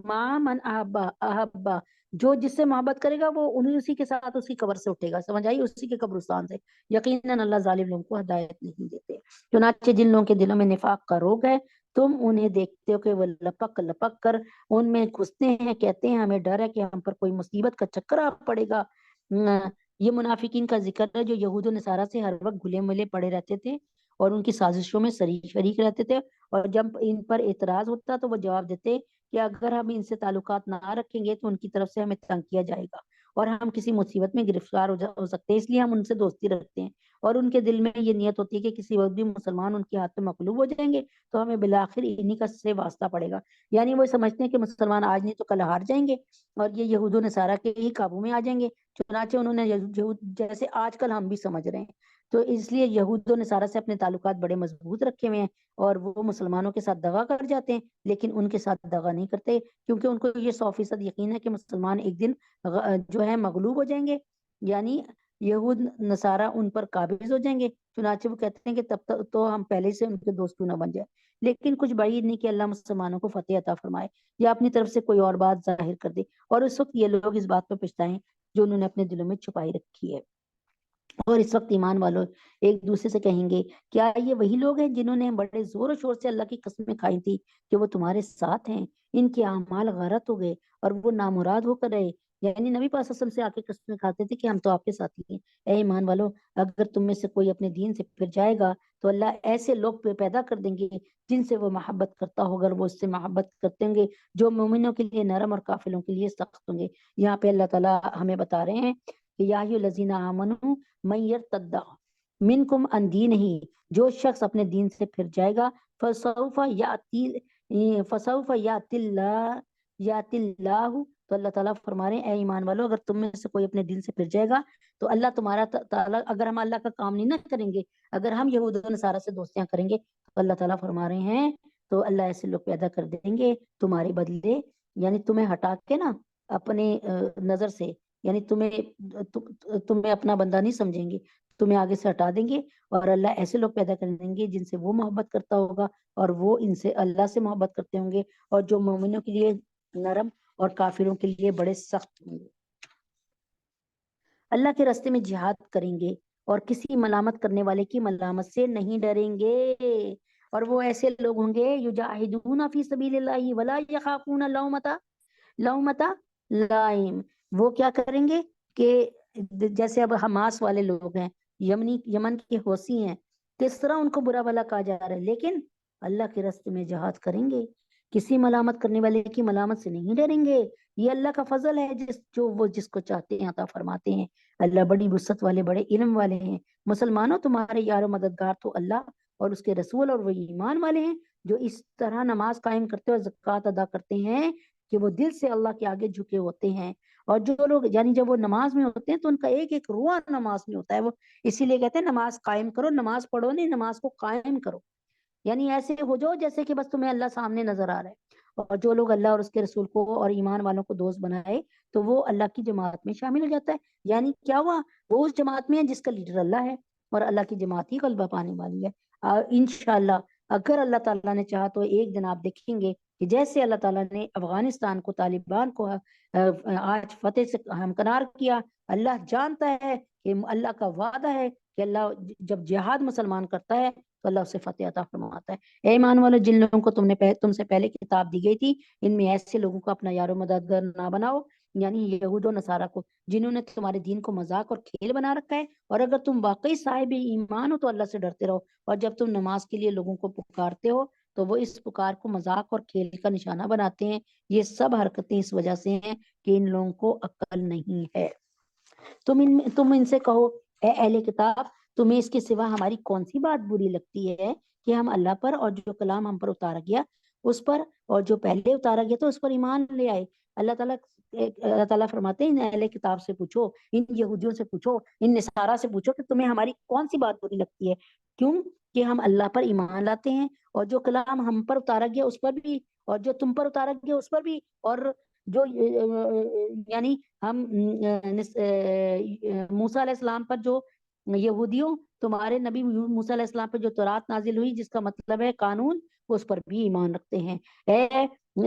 مع من احبا، جو جس سے محبت کرے گا وہ اسی کے ساتھ اسی قبر سے اٹھے گا، سمجھ آئی؟ اسی کے قبرستان سے۔ یقیناً اللہ ظالم لوگوں کو ہدایت نہیں دیتے۔ چنانچہ جن لوگوں کے دلوں میں نفاق کا روگ ہے تم انہیں دیکھتے ہو کہ وہ لپک لپک کر ان میں گھستے ہیں، کہتے ہیں ہمیں ڈر ہے کہ ہم پر کوئی مصیبت کا چکر آ پڑے گا۔ یہ منافقین کا ذکر ہے جو یہود و نصارہ سے ہر وقت گھلے ملے پڑے رہتے تھے اور ان کی سازشوں میں شریک رہتے تھے، اور جب ان پر اعتراض ہوتا تو وہ جواب دیتے کہ اگر ہم ان سے تعلقات نہ رکھیں گے تو ان کی طرف سے ہمیں تنگ کیا جائے گا اور ہم کسی مصیبت میں گرفتار ہو سکتے ہیں، اس لیے ہم ان سے دوستی رکھتے ہیں۔ اور ان کے دل میں یہ نیت ہوتی ہے کہ کسی وقت بھی مسلمان ان کے ہاتھ میں مغلوب ہو جائیں گے تو ہمیں بالآخر انہی کا سے واسطہ پڑے گا۔ یعنی وہ سمجھتے ہیں کہ مسلمان آج نہیں تو کل ہار جائیں گے اور یہ یہود و نصارہ کے ہی قابو میں آ جائیں گے، چنانچہ انہوں نے جیسے آج کل ہم بھی سمجھ رہے ہیں۔ تو اس لیے یہود و نصارہ سے اپنے تعلقات بڑے مضبوط رکھے ہوئے ہیں، اور وہ مسلمانوں کے ساتھ دغا کر جاتے ہیں لیکن ان کے ساتھ دغا نہیں کرتے، کیونکہ ان کو یہ 100% یقین ہے کہ مسلمان ایک دن جو ہے مغلوب ہو جائیں گے، یعنی یہود نصارہ ان پر قابض ہو جائیں گے۔ چنانچہ وہ کہتے ہیں کہ تب تک تو ہم پہلے سے ان کے دوست کیوں نہ بن جائے، لیکن کچھ بعید نہیں کہ اللہ مسلمانوں کو فتح عطا فرمائے یا اپنی طرف سے کوئی اور بات ظاہر کر دے، اور اس وقت یہ لوگ اس بات پہ پچھتائیں جو انہوں نے اپنے دلوں میں چھپائی رکھی ہے۔ اور اس وقت ایمان والوں ایک دوسرے سے کہیں گے کیا یہ وہی لوگ ہیں جنہوں نے بڑے زور و شور سے اللہ کی قسمیں کھائی تھی کہ وہ تمہارے ساتھ ہیں؟ ان کے اعمال غارت ہو گئے اور وہ نامراد ہو کر رہے. یعنی نبی پاک صلی اللہ علیہ وسلم سے آ کے قسمیں کھاتے تھے کہ ہم تو آپ کے ساتھ ہی ہیں. اے ایمان والو، اگر تم میں سے کوئی اپنے دین سے پھر جائے گا تو اللہ ایسے لوگ پیدا کر دیں گے جن سے وہ محبت کرتا ہوگا، وہ اس سے محبت کرتے ہوں گے جو مومنوں کے لیے نرم اور کافروں کے لیے سخت ہوں گے. یہاں پہ اللہ تعالیٰ ہمیں بتا رہے ہیں کہ یا ایھا الذین آمنوا من یرتد منکم عن دینہ، جو شخص اپنے دین سے پھر جائے گا فسوف یاتی اللہ، تو اللہ تعالیٰ فرما رہے ہیں اے ایمان والو، اگر تم میں سے کوئی اپنے دین سے پھر جائے گا تو اللہ تمہارا تعالیٰ، اگر ہم اللہ کا کام نہیں نہ کریں گے، اگر ہم یہود و نصارہ سے دوستیاں کریں گے تو اللہ تعالیٰ فرما رہے ہیں تو اللہ ایسے لوگ پیدا کر دیں گے تمہارے بدلے، یعنی تمہیں ہٹا کے نا اپنے نظر سے، یعنی تمہیں اپنا بندہ نہیں سمجھیں گے، تمہیں آگے سے ہٹا دیں گے، اور اللہ ایسے لوگ پیدا کر دیں گے جن سے وہ محبت کرتا ہوگا اور وہ ان سے اللہ سے محبت کرتے ہوں گے، اور جو مومنوں کے لیے نرم اور کافروں کے لیے بڑے سخت ہوں گے. اللہ کے راستے میں جہاد کریں گے اور کسی ملامت کرنے والے کی ملامت سے نہیں ڈریں گے، اور وہ ایسے لوگ ہوں گے یجاہدون فی سبیل اللہ ولا یخافون لومۃ لائم. وہ کیا کریں گے کہ جیسے اب حماس والے لوگ ہیں، یمن کے حوثی ہیں، کس طرح ان کو برا بھلا کہا جا رہا ہے، لیکن اللہ کے راستے میں جہاد کریں گے، کسی ملامت کرنے والے کی ملامت سے نہیں ڈریں گے. یہ اللہ کا فضل ہے جس کو چاہتے ہیں عطا فرماتے ہیں. اللہ بڑی وسعت والے، بڑے علم والے ہیں. مسلمانوں، تمہارے یار و مددگار تو اللہ اور اس کے رسول اور وہ ایمان والے ہیں جو اس طرح نماز قائم کرتے اور زکوٰۃ ادا کرتے ہیں کہ وہ دل سے اللہ کے آگے جھکے ہوتے ہیں. اور جو لوگ یعنی جب وہ نماز میں ہوتے ہیں تو ان کا ایک ایک روح نماز میں ہوتا ہے. وہ اسی لیے کہتے ہیں نماز قائم کرو، نماز پڑھو نہیں، نماز کو قائم کرو، یعنی ایسے ہو جاؤ جیسے کہ بس تمہیں اللہ سامنے نظر آ رہا ہے. اور جو لوگ اللہ اور اس کے رسول کو اور ایمان والوں کو دوست بنائے تو وہ اللہ کی جماعت میں شامل ہو جاتا ہے. یعنی کیا ہوا، وہ اس جماعت میں ہے جس کا لیڈر اللہ ہے، اور اللہ کی جماعت ہی غلبہ پانے والی ہے. انشاءاللہ اگر اللہ تعالیٰ نے چاہا تو ایک دن آپ دیکھیں گے کہ جیسے اللہ تعالیٰ نے افغانستان کو، طالبان کو آج فتح سے ہمکنار کیا، اللہ جانتا ہے کہ اللہ کا وعدہ ہے کہ اللہ جب جہاد مسلمان کرتا ہے تو اللہ اسے فتح عطا فرماتا ہے. اے ایمان والو، جن لوگوں کو تم سے پہلے کتاب دی گئی تھی، ان میں ایسے لوگوں کو اپنا یار و مددگار نہ بناؤ، یعنی یہود و نصارہ کو، جنہوں نے تمہارے دین کو مذاق اور کھیل بنا رکھا ہے. اور اگر تم واقعی صاحب ایمان ہو تو اللہ سے ڈرتے رہو، اور جب تم نماز کے لیے لوگوں کو پکارتے ہو تو وہ اس پکار کو مذاق اور کھیل کا نشانہ بناتے ہیں. یہ سب حرکتیں اس وجہ سے ہیں کہ ان لوگوں کو عقل نہیں ہے. تم ان سے کہو اے اہل کتاب، تمہیں اس کے سوا ہماری کون سی بات بری لگتی ہے کہ ہم اللہ پر اور جو کلام ہم پر اتارا گیا اس پر اور جو پہلے اتارا گیا تو اس پر ایمان لے آئے. اللہ تعالیٰ فرماتے ہیں ان اہل کتاب سے پوچھو، ان یہودیوں سے پوچھو، ان نصارہ سے پوچھو کہ تمہیں ہماری کون سی بات بری لگتی ہے. کیوں کہ ہم اللہ پر ایمان لاتے ہیں اور جو کلام ہم پر اتارا گیا اس پر بھی، اور جو تم پر اتارا گیا اس پر بھی، اور جو یعنی ہم موسیٰ علیہ السلام پر جو یہودیوں تمہارے نبی موسیٰ علیہ السلام پر جو تورات نازل ہوئی جس کا مطلب ہے قانون، اس پر بھی ایمان رکھتے ہیں. اے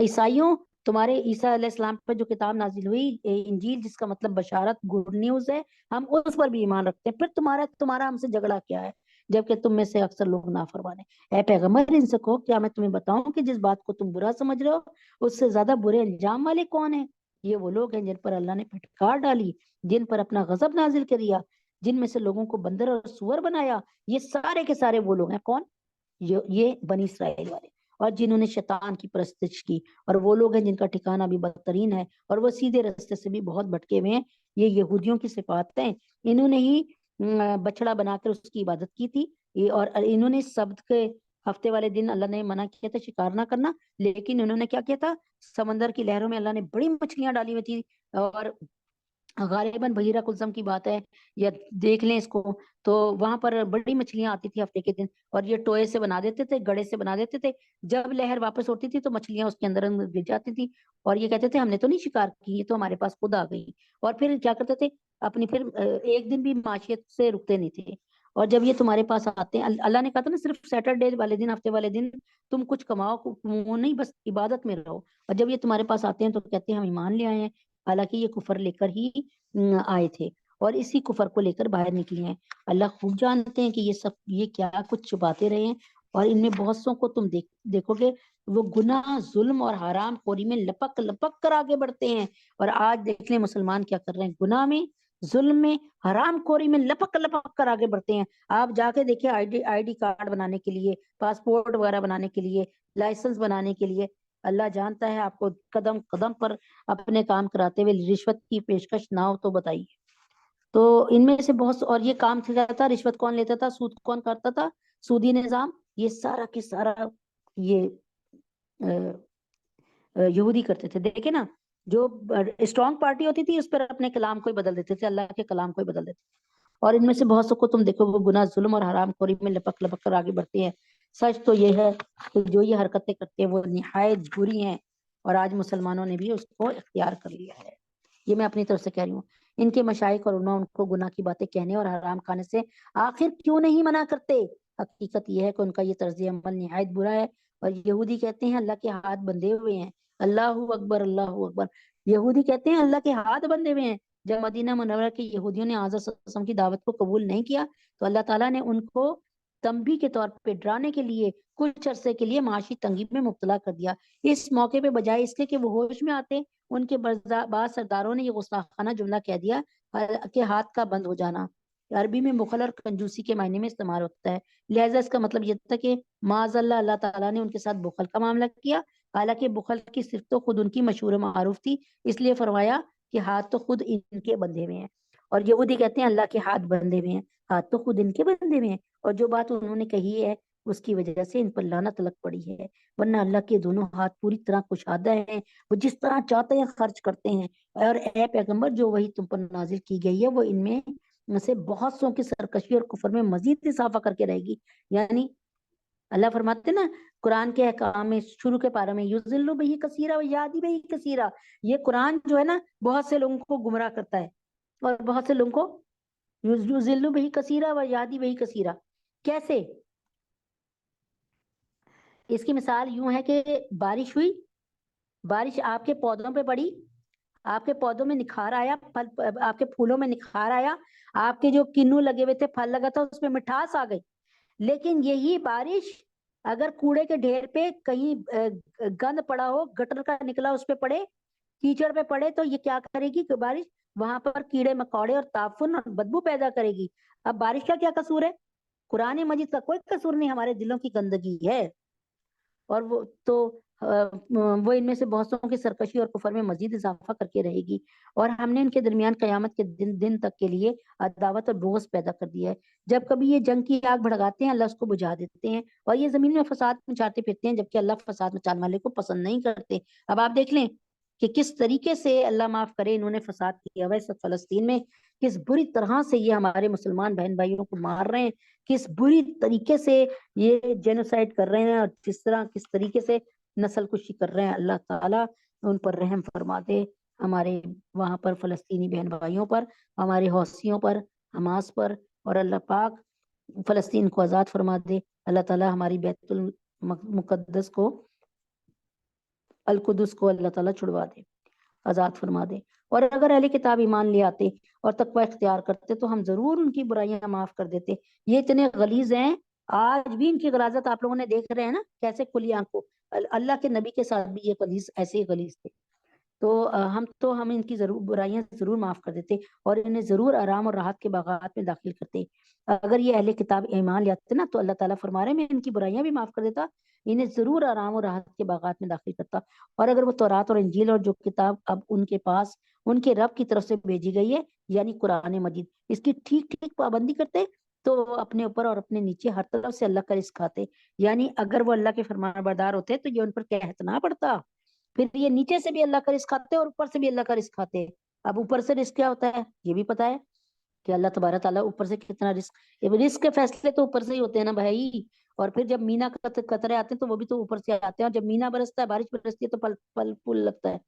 عیسائیوں، تمہارے عیسیٰ علیہ السلام پر جو کتاب نازل ہوئی انجیل جس کا مطلب بشارت، گڈ نیوز ہے، ہم اس پر بھی ایمان رکھتے ہیں. پھر تمہارا ہم سے جھگڑا کیا ہے جبکہ تم میں سے اکثر لوگ نافرمان ہیں. اے پیغمبر، ان سے کہو کیا میں تمہیں بتاؤں کہ جس بات کو تم برا سمجھ رہے ہو اس سے زیادہ برے انجام والے کون ہیں؟ یہ وہ لوگ ہیں جن پر اللہ نے پھٹکار ڈالی، جن پر اپنا غضب نازل کریا، جن میں سے لوگوں کو بندر اور سور بنایا. یہ سارے کے سارے وہ لوگ ہیں. کون؟ یہ بنی اسرائیل والے، اور جنہوں نے شیطان کی پرستش کی، اور وہ لوگ ہیں جن کا ٹھکانہ بھی بدترین ہے اور وہ سیدھے راستے سے بھی بہت بھٹکے ہوئے ہیں. یہ یہودیوں کی صفات ہیں. انہوں نے ہی بچڑا بنا کر اس کی عبادت کی تھی، اور انہوں نے سبت کے ہفتے والے دن اللہ نے منع کیا تھا شکار نہ کرنا، لیکن انہوں نے کیا کیا تھا، سمندر کی لہروں میں اللہ نے بڑی مچھلیاں ڈالی ہوئی تھی، اور غالباً بحیرہ کلثم کی بات ہے یا دیکھ لیں اس کو، تو وہاں پر بڑی مچھلیاں آتی تھی ہفتے کے دن، اور یہ ٹوئے سے بنا دیتے تھے، گڑے سے بنا دیتے تھے. جب لہر واپس ہوتی تھی تو مچھلیاں اس کے اندر گر جاتی تھی، اور یہ کہتے تھے ہم نے تو نہیں شکار کی، یہ تو ہمارے پاس خود آ گئی. اور پھر کیا کرتے تھے، اپنی پھر ایک دن بھی معاشیت سے رکتے نہیں تھے. اور جب یہ تمہارے پاس آتے ہیں، اللہ نے کہا تھا نا صرف سیٹرڈے والے دن، ہفتے والے دن تم کچھ کماؤ، وہ نہیں، بس عبادت میں رہو. اور جب یہ تمہارے پاس آتے ہیں تو کہتے ہیں ہم ایمان لے آئے ہیں، حالانکہ یہ کفر لے کر ہی آئے تھے. اور اسی کفر کو لے کر باہر نکلی ہیں۔ اللہ خوب جانتے ہیں کہ یہ کیا کچھ چھپاتے رہے ہیں، اور ان میں بہت سوں کو تم دیکھو گے وہ گناہ، ظلم اور حرام خوری میں لپک لپک کر آگے بڑھتے ہیں۔ اور آج دیکھ لیں مسلمان کیا کر رہے ہیں، گناہ میں، ظلم میں، حرام خوری میں لپک لپک کر آگے بڑھتے ہیں۔ آپ جا کے دیکھیں آئی ڈی کارڈ بنانے کے لیے، پاسپورٹ وغیرہ بنانے کے لیے، لائسنس بنانے کے لیے، اللہ جانتا ہے آپ کو قدم قدم پر اپنے کام کراتے ہوئے رشوت کی پیشکش نہ ہو تو بتائیے۔ تو ان میں سے بہت، اور یہ کام تھا، رشوت کون لیتا تھا، سود کون کرتا تھا، سودی نظام، یہ سارا کی سارا یہ یہودی کرتے تھے۔ دیکھیں نا، جو اسٹرانگ پارٹی ہوتی تھی اس پر اپنے کلام کو ہی بدل دیتے تھے، اللہ کے کلام کو ہی بدل دیتے تھے۔ اور ان میں سے بہت سو کو تم دیکھو وہ گناہ، ظلم اور حرام خوری میں لپک لپک کر آگے بڑھتے ہیں۔ سچ تو یہ ہے کہ جو یہ حرکتیں کرتے ہیں وہ نہایت بری ہیں، اور آج مسلمانوں نے بھی اس کو اختیار کر لیا ہے۔ یہ میں اپنی طرف سے کہہ رہی ہوں۔ ان کے مشائخ اور علماء ان کو گناہ کی باتیں کہنے اور حرام کھانے سے آخر کیوں نہیں منع کرتے؟ حقیقت یہ ہے کہ ان کا یہ طرز عمل نہایت برا ہے، اور یہودی کہتے ہیں اللہ کے ہاتھ بندھے ہوئے ہیں۔ اللہ اکبر، اللہ اکبر۔ یہودی کہتے ہیں اللہ کے ہاتھ بندھے ہوئے ہیں۔ جب مدینہ منورہ کے یہودیوں نے حضرت صلی اللہ علیہ وسلم کی دعوت کو قبول نہیں کیا تو اللہ تعالیٰ نے ان کو تنبیہ کے طور پہ، ڈرانے کے لیے، کچھ عرصے کے لیے معاشی تنگی میں مبتلا کر دیا۔ اس موقع پہ بجائے اس کے کہ وہ ہوش میں آتے، ان کے بعض سرداروں نے یہ غصہ جملہ کہہ دیا کہ ہاتھ کا بند ہو جانا عربی میں بخل اور کنجوسی کے معنی میں استعمال ہوتا ہے۔ لہذا اس کا مطلب یہ تھا کہ معاذ اللہ، اللہ تعالیٰ نے ان کے ساتھ بخل کا معاملہ کیا، حالانکہ بخل کی صرف تو خود ان کی مشہور معروف تھی، اس لیے فرمایا کہ ہاتھ تو خود ان کے بندھے ہوئے ہیں۔ اور یہودی کہتے ہیں اللہ کے ہاتھ بندھے ہوئے ہیں، ہاتھ تو خود ان کے بندھے ہوئے ہیں، اور جو بات انہوں نے کہی ہے اس کی وجہ سے ان پر لعنت لگ پڑی ہے، ورنہ اللہ کے دونوں ہاتھ پوری طرح کشادہ ہیں، وہ جس طرح چاہتے ہیں خرچ کرتے ہیں۔ اور اے پیغمبر، جو وہی تم پر نازل کی گئی ہے وہ ان میں سے بہت سو کی سرکشی اور کفر میں مزید اضافہ کر کے رہے گی۔ یعنی اللہ فرماتے نا قرآن کے احکام میں شروع کے پارے میں، یضل بہ کثیرا و یہدی بہ کثیرا، یہ قرآن جو ہے نا بہت سے لوگوں کو گمراہ کرتا ہے، اور بہت سے لوگوں کو یضل بہ کثیرا و یہدی بہ کثیرا۔ کیسے؟ اس کی مثال یوں ہے کہ بارش ہوئی، بارش آپ کے پودوں پہ پڑی، آپ کے پودوں میں نکھار آیا، آپ کے پھولوں میں نکھار آیا، آپ کے جو کنو لگے ہوئے تھے، پھل لگا تھا، اس میں مٹھاس آ گئی۔ لیکن یہی بارش اگر کوڑے کے ڈھیر پہ کہیں گند پڑا ہو، گٹر کا نکلا اس پہ پڑے، کیچڑ پہ پڑے، تو یہ کیا کرے گی کہ بارش وہاں پر کیڑے مکوڑے اور تعفن اور بدبو پیدا کرے گی۔ اب بارش کا کیا قصور ہے؟ قرآن مجید کا کوئی قصور نہیں، ہمارے دلوں کی گندگی ہے۔ اور وہ تو وہ ان میں سے بہت سو کی سرکشی اور کفر میں مزید اضافہ کر کے رہے گی، اور ہم نے ان کے درمیان قیامت کے دن تک کے لیے عداوت اور بغض پیدا کر دیا ہے۔ جب کبھی یہ جنگ کی آگ بھڑکاتے ہیں اللہ اس کو بجھا دیتے ہیں، اور یہ زمین میں فساد مچاتے پھرتے ہیں، جبکہ اللہ فساد مچانے والے کو پسند نہیں کرتے۔ اب آپ دیکھ لیں کہ کس طریقے سے اللہ معاف کرے انہوں نے فساد کیا ہوا ہے فلسطین میں، کس بری طرح سے یہ ہمارے مسلمان بہن بھائیوں کو مار رہے ہیں، کس بری طریقے سے یہ جینوسائیڈ کر رہے ہیں، اور کس طریقے سے نسل کشی کر رہے ہیں۔ اللہ تعالیٰ ان پر رحم فرما دے، ہمارے وہاں پر فلسطینی بہن بھائیوں پر، ہمارے حوثیوں پر، حماس پر، اور اللہ پاک فلسطین کو آزاد فرما دے۔ اللہ تعالیٰ ہماری بیت المقدس کو، القدس کو اللہ تعالیٰ چھڑوا دے، آزاد فرما دے۔ اور اگر اہل کتاب ایمان لے آتے اور تقوی اختیار کرتے تو ہم ضرور ان کی برائیاں معاف کر دیتے۔ یہ اتنے غلیظ ہیں، آج بھی ان کی غلاظت آپ لوگوں نے دیکھ رہے ہیں نا، کیسے کھلی آنکھوں۔ اللہ کے نبی کے ساتھ بھی یہ غلیظ ایسے ہی غلیظ تھے۔ تو ہم ان کی برائیاں ضرور معاف کر دیتے، اور انہیں ضرور آرام اور راحت کے باغات میں داخل کرتے۔ اگر یہ اہل کتاب ایمان لے آتے نا تو اللہ تعالیٰ فرما رہے ہیں میں ان کی برائیاں بھی معاف کر دیتا، انہیں ضرور آرام اور راحت کے باغات میں داخل کرتا۔ اور اگر وہ تورات اور انجیل اور جو کتاب اب ان کے پاس ان کے رب کی طرف سے بھیجی گئی ہے یعنی قرآن مجید، اس کی ٹھیک ٹھیک پابندی کرتے تو اپنے اوپر اور اپنے نیچے ہر طرف سے اللہ کا رزق کھاتے۔ یعنی اگر وہ اللہ کے فرمان بردار ہوتے تو یہ ان پر قحط نہ پڑتا، پھر یہ نیچے سے بھی اللہ کا رزق کھاتے اور اوپر سے بھی اللہ کا رزق کھاتے۔ اب اوپر سے رزق کیا ہوتا ہے یہ بھی پتا ہے کہ اللہ تبارک تعالیٰ اوپر سے کتنا رزق کے فیصلے تو اوپر سے ہی ہوتے ہیں نا بھائی۔ اور پھر جب مینا قطرے آتے ہیں تو وہ بھی تو اوپر سے آتے ہیں، اور جب مینا برستا ہے، بارش برستی ہے تو پل پل لگتا ہے۔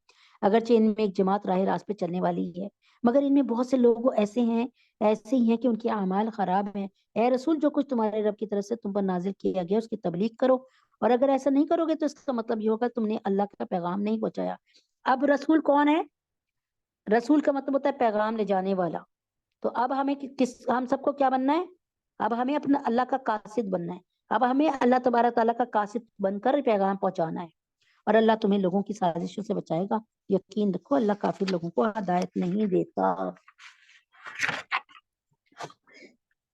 اگرچہ ان میں ایک جماعت راہ راست پہ چلنے والی ہے، مگر ان میں بہت سے لوگ ایسے ہی ہیں کہ ان کے اعمال خراب ہیں۔ اے رسول، جو کچھ تمہارے رب کی طرف سے تم پر نازل کیا گیا اس کی تبلیغ کرو، اور اگر ایسا نہیں کرو گے تو اس کا مطلب یہ ہوگا تم نے اللہ کا پیغام نہیں پہنچایا۔ اب رسول کون ہے؟ رسول کا مطلب ہوتا ہے پیغام لے جانے والا۔ تو اب ہمیں ہم سب کو کیا بننا ہے؟ اب ہمیں اپنا اللہ کا قاصد بننا ہے. اب ہمیں اللہ تبارک تعالیٰ کا قاصد بن کر پیغام پہنچانا ہے, اور اللہ تمہیں لوگوں کی سازشوں سے بچائے گا. یقین رکھو اللہ کافر لوگوں کو ہدایت نہیں دیتا.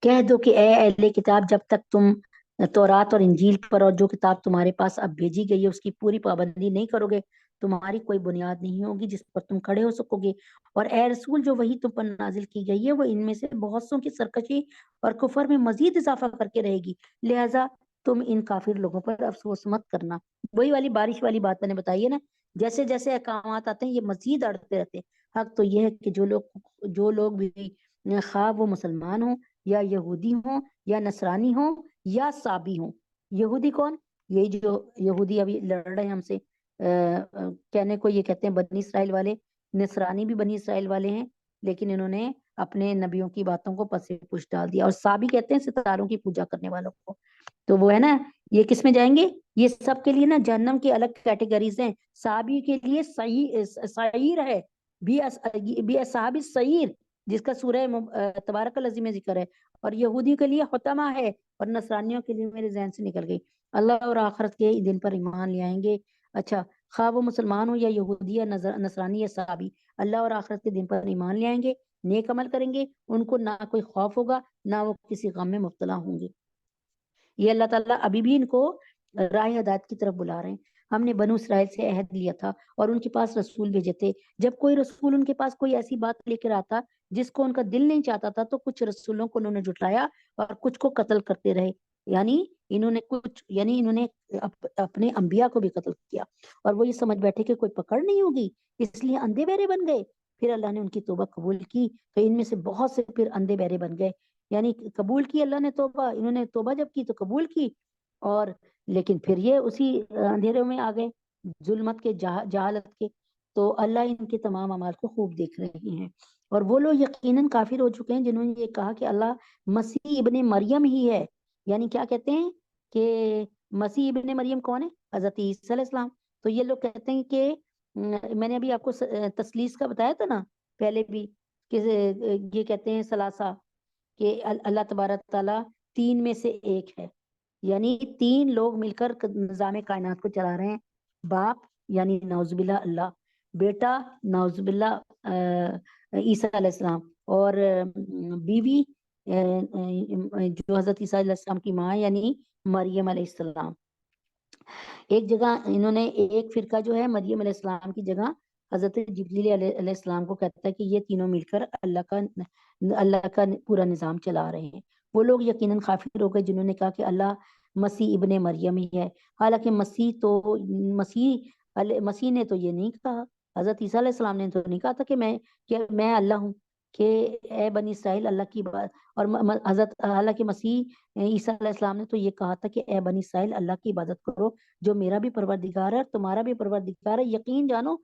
کہہ دو کہ اے اہل کتاب, جب تک تم تورات اور انجیل پر اور جو کتاب تمہارے پاس اب بھیجی گئی ہے اس کی پوری پابندی نہیں کرو گے, تمہاری کوئی بنیاد نہیں ہوگی جس پر تم کھڑے ہو سکو گے. اور اے رسول, جو وہی تم پر نازل کی گئی ہے وہ ان میں سے بہت سوں کی سرکشی اور کفر میں مزید اضافہ کر کے رہے گی, لہذا تم ان کافر لوگوں پر افسوس مت کرنا. وہی والی بارش والی بات میں نے بتائی ہے نا, جیسے جیسے احکامات آتے ہیں یہ مزید اڑتے رہتے ہیں. حق تو یہ ہے کہ جو لوگ بھی خواہ وہ مسلمان ہوں یا یہودی ہوں یا نصرانی ہوں یا صابی ہوں. یہودی کون؟ یہی جو یہودی ابھی لڑ رہے ہیں ہم سے, کہنے کو یہ کہتے ہیں بنی اسرائیل والے. نصرانی بھی بنی اسرائیل والے ہیں, لیکن انہوں نے اپنے نبیوں کی باتوں کو پس پش ڈال دیا. اور صابی کہتے ہیں ستاروں کی پوجا کرنے والوں کو. تو وہ ہے نا, یہ کس میں جائیں گے؟ یہ سب کے لیے نا جہنم کی الگ کیٹیگریز ہیں. صابی کے لیے سعیر ہے, بھی اصحاب السعیر, جس کا سورہ تبارک الذی میں ذکر ہے. اور یہودی کے لیے حطمہ ہے, اور نصرانیوں کے لیے میرے ذہن سے نکل گئی. اللہ اور آخرت کے دن پر ایمان لے آئیں گے. اچھا, خواہ وہ مسلمان ہو یا یہودی یا نصرانی یا صحابی, اللہ اور آخرت کے دن پر ایمان لے آئیں گے, نیک عمل کریں گے, ان کو نہ کوئی خوف ہوگا نہ وہ کسی غم میں مبتلا ہوں گے. یہ اللہ تعالیٰ ابھی بھی ان کو راہ ہدایت کی طرف بلا رہے ہیں. ہم نے بنو اسرائیل سے عہد لیا تھا اور ان کے پاس رسول بھیجے تھے. جب کوئی رسول ان کے پاس کوئی ایسی بات لے کر آتا جس کو ان کا دل نہیں چاہتا تھا, تو کچھ رسولوں کو انہوں نے جھٹلایا اور کچھ کو قتل کرتے رہے. یعنی انہوں نے اپنے انبیاء کو بھی قتل کیا, اور وہ یہ سمجھ بیٹھے کہ کوئی پکڑ نہیں ہوگی, اس لیے اندھے بہرے بن گئے. پھر اللہ نے ان کی توبہ قبول کی تو ان میں سے بہت سے پھر اندھے بہرے بن گئے. یعنی قبول کی اللہ نے توبہ, انہوں نے توبہ جب کی تو قبول کی, اور لیکن پھر یہ اسی اندھیروں میں آ گئے, ظلمت کے, جہالت کے. تو اللہ ان کے تمام اعمال کو خوب دیکھ رہے ہیں. اور وہ لوگ یقیناً کافر ہو چکے ہیں جنہوں نے یہ کہا کہ اللہ مسیح ابن مریم ہی ہے. یعنی کیا کہتے ہیں کہ مسیح ابن مریم کون ہے؟ حضرت عیسیٰ علیہ السلام. تو یہ لوگ کہتے ہیں کہ میں نے ابھی آپ کو تثلیث کا بتایا تھا نا پہلے بھی, کہ یہ کہتے ہیں ثلاثہ, کہ اللہ تبارک تعالیٰ تین میں سے ایک ہے. یعنی تین لوگ مل کر نظام کائنات کو چلا رہے ہیں. باپ یعنی نعوذ باللہ اللہ, بیٹا نعوذ باللہ عیسیٰ علیہ السلام, اور بیوی جو حضرت عیسیٰ علیہ السلام کی ماں یعنی مریم علیہ السلام. ایک جگہ انہوں نے ایک فرقہ جو ہے مریم علیہ السلام کی جگہ حضرت جبریل علیہ السلام کو کہتا ہے کہ یہ تینوں مل کر اللہ کا پورا نظام چلا رہے ہیں. وہ لوگ یقیناً کافر ہو گئے جنہوں نے کہا کہ اللہ مسیح ابن مریم ہی ہے. حالانکہ مسیح نے تو یہ نہیں کہا, حضرت عیسیٰ علیہ السلام نے تو نہیں کہا تھا کہ میں اللہ ہوں, کہ اے بنی اسرائیل اللہ کی بات. اور حالانکہ مسیح عیسیٰ علیہ السلام نے تو یہ کہا تھا کہ اے بنی اسرائیل اللہ کی عبادت کرو جو میرا بھی پروردگار ہے تمہارا بھی پروردگار ہے. یقین جانو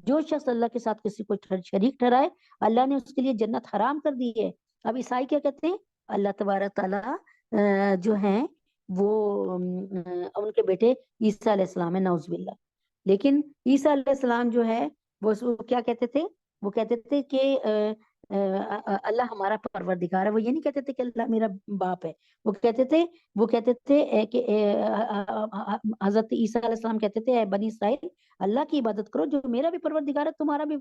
جو شخص اللہ کے ساتھ کسی کو شریک ٹھہرائے اللہ نے اس کے لیے جنت حرام کر دی ہے. اب عیسائی کیا کہتے ہیں؟ اللہ تبارک تعالیٰ جو ہیں وہ ان کے بیٹے عیسیٰ علیہ السلام ہے, نعوذ باللہ. لیکن عیسیٰ علیہ السلام جو ہے وہ کیا کہتے تھے؟ وہ کہتے تھے کہ اللہ ہمارا پروردگار ہے. وہ یہ نہیں کہتے تھے کہ اللہ میرا باپ ہے. وہ کہتے تھے کہ حضرت عیسیٰ علیہ السلام کہتے تھے اے بنی اسرائیل اللہ کی عبادت کرو جو میرا بھی پروردگار ہے تمہارا بھی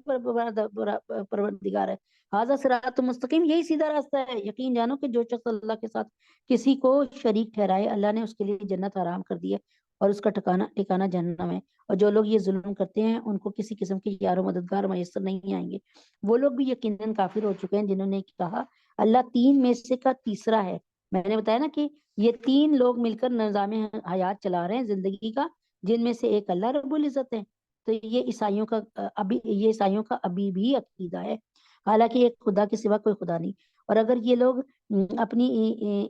پروردگار ہے. ھذا صراط مستقیم, یہی سیدھا راستہ ہے. یقین جانو کہ جو شخص اللہ کے ساتھ کسی کو شریک ٹھہرائے اللہ نے اس کے لیے جنت حرام کر دی ہے اور اس کا ٹھکانہ جہنم ہے. اور جو لوگ یہ ظلم کرتے ہیں ان کو کسی قسم کے یار و مددگار میسر نہیں آئیں گے. وہ لوگ بھی یقیناً کافر ہو چکے ہیں جنہوں نے کہا اللہ تین میں سے کا تیسرا ہے. میں نے بتایا نا کہ یہ تین لوگ مل کر نظام حیات چلا رہے ہیں زندگی کا, جن میں سے ایک اللہ رب العزت ہے. تو یہ عیسائیوں کا ابھی بھی عقیدہ ہے, حالانکہ ایک خدا کے سوا کوئی خدا نہیں. اور اگر یہ لوگ اپنی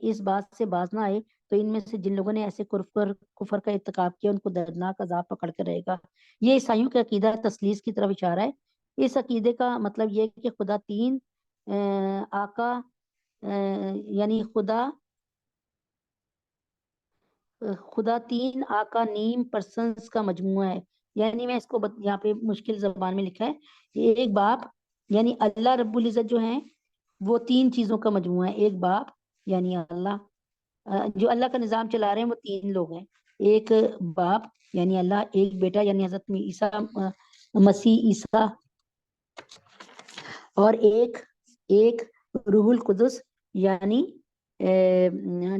اس بات سے باز نہ آئے تو ان میں سے جن لوگوں نے ایسے کفر کا ارتکاب کیا ان کو دردناک عذاب پکڑ کے رہے گا. یہ عیسائیوں کا عقیدہ تثلیث کی طرف اشارہ ہے. اس عقیدے کا مطلب یہ ہے کہ خدا تین آقا یعنی خدا تین آقا نیم پرسنس کا مجموعہ ہے. یعنی میں اس کو یہاں پہ مشکل زبان میں لکھا ہے, ایک باپ یعنی اللہ رب العزت جو ہیں وہ تین چیزوں کا مجموعہ ہے. ایک باپ یعنی اللہ, جو اللہ کا نظام چلا رہے ہیں وہ تین لوگ ہیں. ایک باپ یعنی اللہ, ایک بیٹا یعنی حضرت عیسیٰ مسیح عیسیٰ, اور ایک روح القدس یعنی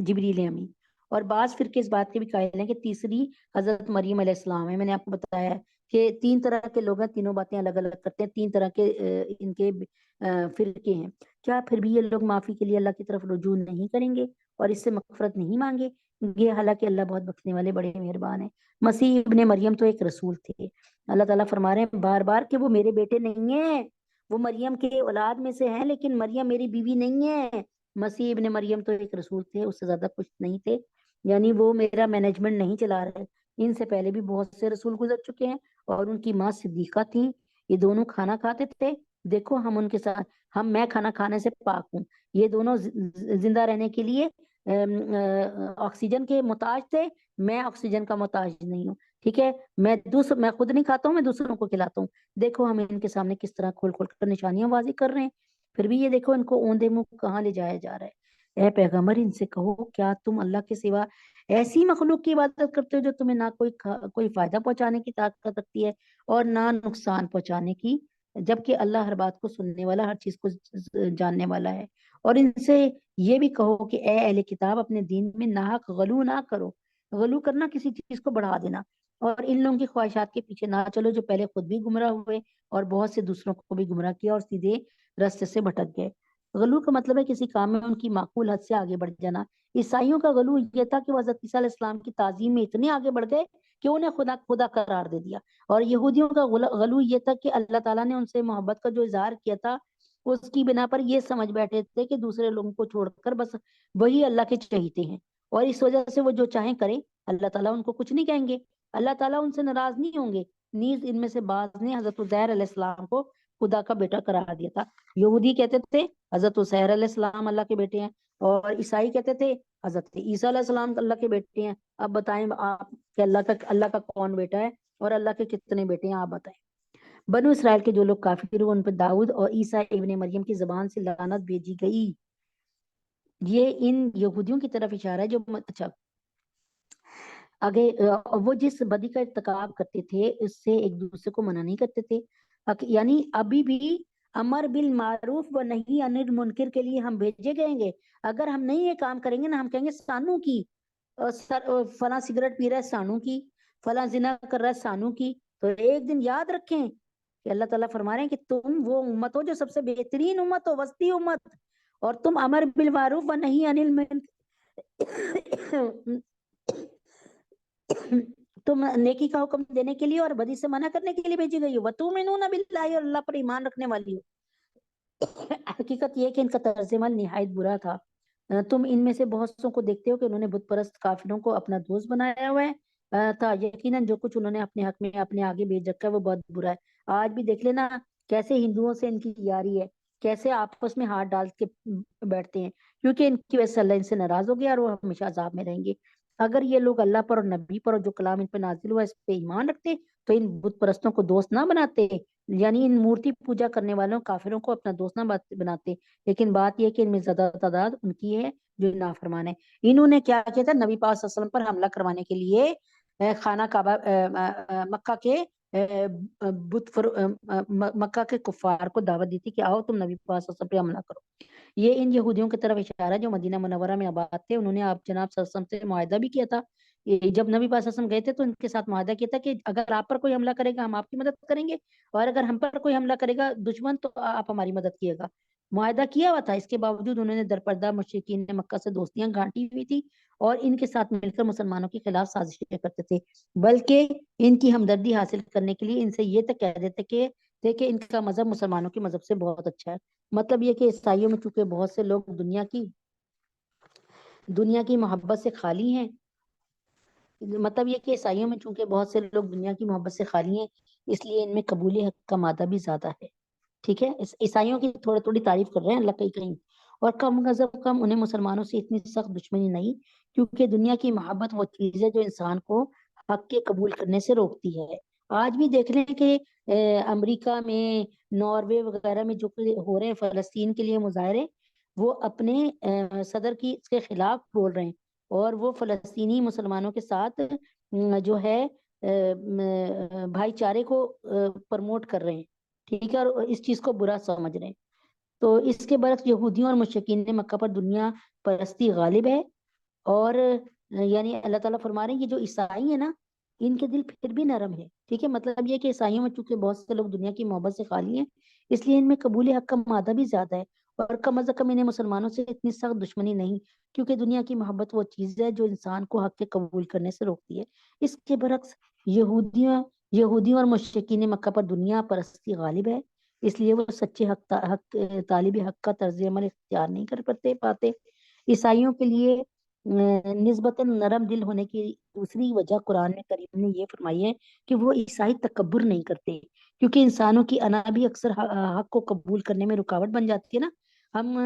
جبریل امین. اور بعض فرقے اس بات کے بھی قائل ہیں کہ تیسری حضرت مریم علیہ السلام ہے. میں نے آپ کو بتایا ہے کہ تین طرح کے لوگ ہیں, تینوں باتیں الگ الگ کرتے ہیں, تین طرح کے ان کے فرقے ہیں. کیا پھر بھی یہ لوگ معافی کے لیے اللہ کی طرف رجوع نہیں کریں گے اور اس سے مغفرت نہیں مانگے گے؟ حالانکہ اللہ بہت بخشنے والے بڑے مہربان ہیں. مسیح ابن مریم تو ایک رسول تھے. اللہ تعالیٰ فرما رہے ہیں بار بار کہ وہ میرے بیٹے نہیں ہیں, وہ مریم کے اولاد میں سے ہیں, لیکن مریم میری بیوی نہیں ہے. مسیح ابن مریم تو ایک رسول تھے, اس سے زیادہ کچھ نہیں تھے. یعنی وہ میرا مینجمنٹ نہیں چلا رہے. ان سے پہلے بھی بہت سے رسول گزر چکے ہیں, اور ان کی ماں صدیقہ تھیں. یہ دونوں کھانا کھاتے تھے. دیکھو ہم ان کے ساتھ, میں کھانا کھانے سے پاک ہوں. یہ دونوں زندہ رہنے کے لیے آکسیجن کے محتاج تھے, میں آکسیجن کا محتاج نہیں ہوں. ٹھیک ہے, میں خود نہیں کھاتا ہوں, میں دوسروں کو کھلاتا ہوں. دیکھو ہم ان کے سامنے کس طرح کھول کھول کر نشانیاں واضح کر رہے ہیں. پھر بھی یہ دیکھو ان کو اوندے منہ کہاں لے جایا جا رہا ہے. اے پیغمبر ان سے کہو کیا تم اللہ کے سوا ایسی مخلوق کی عبادت کرتے ہو جو تمہیں نہ کوئی فائدہ پہنچانے کی طاقت رکھتی ہے اور نہ نقصان پہنچانے کی, جبکہ اللہ ہر بات کو سننے والا, ہر چیز کو جاننے والا ہے. اور ان سے یہ بھی کہو کہ اے اہل کتاب اپنے دین میں ناحق غلو نہ کرو. غلو کرنا کسی چیز کو بڑھا دینا, اور ان لوگوں کی خواہشات کے پیچھے نہ چلو جو پہلے خود بھی گمراہ ہوئے اور بہت سے دوسروں کو بھی گمراہ کیا اور سیدھے راستے سے بھٹک گئے. غلو کا مطلب ہے کسی کام میں ان کی معقول حد سے آگے بڑھ جانا. عیسائیوں کا غلو یہ تھا کہ وہ حضرت عیسیٰ علیہ السلام کی تعظیم میں اتنے آگے بڑھ گئے کہ انہیں خدا قرار دے دیا. اور یہودیوں کا غلو یہ تھا کہ اللہ تعالیٰ نے ان سے محبت کا جو اظہار کیا تھا اس کی بنا پر یہ سمجھ بیٹھے تھے کہ دوسرے لوگوں کو چھوڑ کر بس وہی اللہ کے چہیتے ہیں, اور اس وجہ سے وہ جو چاہیں کریں, اللہ تعالیٰ ان کو کچھ نہیں کہیں گے, اللہ تعالیٰ ان سے ناراض نہیں ہوں گے. نیز ان میں سے بعض نے حضرت عزیر علیہ السلام کو خدا کا بیٹا قرار دیا تھا. یہودی کہتے تھے حضرت عزیر علیہ السلام اللہ کے بیٹے ہیں, اور عیسائی کہتے تھے حضرت عیسیٰ علیہ السلام اللہ کے بیٹے ہیں. اب بتائیں آپ کہ اللہ کا کون بیٹا ہے اور اللہ کے کتنے بیٹے ہیں, آپ بتائیں. بنو اسرائیل کے جو لوگ کافر ہوئے ان پر داؤد اور عیسیٰ ابن مریم کی زبان سے لعنت بھیجی گئی. یہ ان یہودیوں کی طرف اشارہ ہے جو اچھا وہ جس بدی کا ارتکاب کرتے تھے اس سے ایک دوسرے کو منع نہیں کرتے تھے. یعنی ابھی بھی امر بالمعروف و نہی عن المنکر کے لیے ہم بھیجے گئے گے. اگر ہم نہیں یہ کام کریں گے نا, ہم کہیں گے سانو کی, فلاں سگریٹ پی رہا ہے سانو کی, فلاں زنا کر رہا ہے سانو کی. تو ایک دن یاد رکھیں کہ اللہ تعالیٰ فرما رہے ہیں کہ تم وہ امت ہو جو سب سے بہترین امت ہو, وسطی امت, اور تم امر بالمعروف و نہی عن المنکر تم نیکی کا حکم دینے کے لیے اور بدی سے منع کرنے کے لیے بھیجی گئی ہو. وَتُؤْمِنُونَ بِاللَّهِ, اور اللہ پر ایمان رکھنے والی ہو. حقیقت یہ کہ ان کا طرز عمل نہایت برا تھا. تم ان میں سے بہت سوں کو دیکھتے ہو کہ انہوں نے بت پرست کافروں کو اپنا دوست بنایا ہوا ہے تھا. یقیناً جو کچھ انہوں نے اپنے حق میں اپنے آگے بھیج رکھا ہے وہ بہت برا ہے. آج بھی دیکھ لینا کیسے ہندوؤں سے ان کی یاری ہے, کیسے آپس میں ہاتھ ڈال کے بیٹھتے ہیں, کیونکہ ان کی وجہ سے اللہ ان سے ناراض ہو گیا اور وہ ہمیشہ عذاب میں رہیں گے. اگر یہ لوگ اللہ پر اور نبی پر اور جو کلام ان پہ نازل ہوا اس پہ ایمان رکھتے تو ان بت پرستوں کو دوست نہ بناتے, یعنی ان مورتی پوجا کرنے والوں کافروں کو اپنا دوست نہ بناتے. لیکن بات یہ کہ ان میں زیادہ تعداد ان کی ہے جو نافرمان ہے. انہوں نے کیا کیا تھا, نبی پاک صلی اللہ علیہ وسلم پر حملہ کروانے کے لیے خانہ کعبہ مکہ کے مکہ کے کفار کو دعوت دی تھی کہ آؤ تم نبی پاک صلی اللہ علیہ وسلم پہ حملہ کرو. یہ ان یہودیوں کی طرف اشارہ ہے جو مدینہ منورہ میں آباد تھے. انہوں نے آپ جناب صلی اللہ علیہ وسلم سے معاہدہ بھی کیا تھا. جب نبی پاک صلی اللہ علیہ وسلم گئے تھے تو ان کے ساتھ معاہدہ کیا تھا کہ اگر آپ پر کوئی حملہ کرے گا ہم آپ کی مدد کریں گے, اور اگر ہم پر کوئی حملہ کرے گا دشمن تو آپ ہماری مدد کیے گا. معاہدہ کیا ہوا تھا. اس کے باوجود انہوں نے درپردہ مشرکین نے مکہ سے دوستیاں گھانٹی ہوئی تھی اور ان کے ساتھ مل کر مسلمانوں کے خلاف سازشیں کرتے تھے, بلکہ ان کی ہمدردی حاصل کرنے کے لیے ان سے یہ تک کہہ دیتے کہ ان کا مذہب مسلمانوں کے مذہب سے بہت اچھا ہے. مطلب یہ کہ عیسائیوں میں چونکہ بہت سے لوگ دنیا کی محبت سے خالی ہیں, مطلب یہ کہ عیسائیوں میں چونکہ بہت سے لوگ دنیا کی محبت سے خالی ہیں, اس لیے ان میں قبول حق کا مادہ بھی زیادہ ہے. ٹھیک ہے, عیسائیوں کی تھوڑی تعریف کر رہے ہیں اللہ کہیں. اور کم از کم انہیں مسلمانوں سے اتنی سخت دشمنی نہیں, کیونکہ دنیا کی محبت وہ چیز ہے جو انسان کو حق کے قبول کرنے سے روکتی ہے. آج بھی دیکھ لیں کہ امریکہ میں، ناروے وغیرہ میں جو ہو رہے ہیں فلسطین کے لیے مظاہرے، وہ اپنے صدر کی اس کے خلاف بول رہے ہیں، اور وہ فلسطینی مسلمانوں کے ساتھ جو ہے بھائی چارے کو پرموٹ کر رہے ہیں، ٹھیک ہے، اور اس چیز کو برا سمجھ رہے ہیں۔ تو اس کے برعکس یہودیوں اور مشرکین مکہ پر دنیا پرستی غالب ہے، اور یعنی اللہ تعالیٰ فرما رہے ہیں یہ جو عیسائی ہیں نا، ان کے دل پھر بھی نرم ہے، ٹھیک ہے، مطلب یہ کہ عیسائیوں میں چونکہ بہت سے لوگ دنیا کی محبت سے خالی ہیں، اس لیے ان میں قبول حق کا مادہ بھی زیادہ ہے، اور کم از کم انہیں مسلمانوں سے اتنی سخت دشمنی نہیں، کیونکہ دنیا کی محبت وہ چیز ہے جو انسان کو حق کے قبول کرنے سے روکتی ہے۔ اس کے برعکس یہودیوں اور مشرکین مکہ پر دنیا پرستی غالب ہے، اس لیے وہ سچے طالب حق کا طرز عمل اختیار نہیں کر پاتے۔ عیسائیوں کے لیے نسبتاً نرم دل ہونے کی دوسری وجہ قرآن میں کریم نے یہ فرمائی ہے کہ وہ عیسائی تکبر نہیں کرتے، کیونکہ انسانوں کی انا بھی اکثر حق کو قبول کرنے میں رکاوٹ بن جاتی ہے نا۔ ہم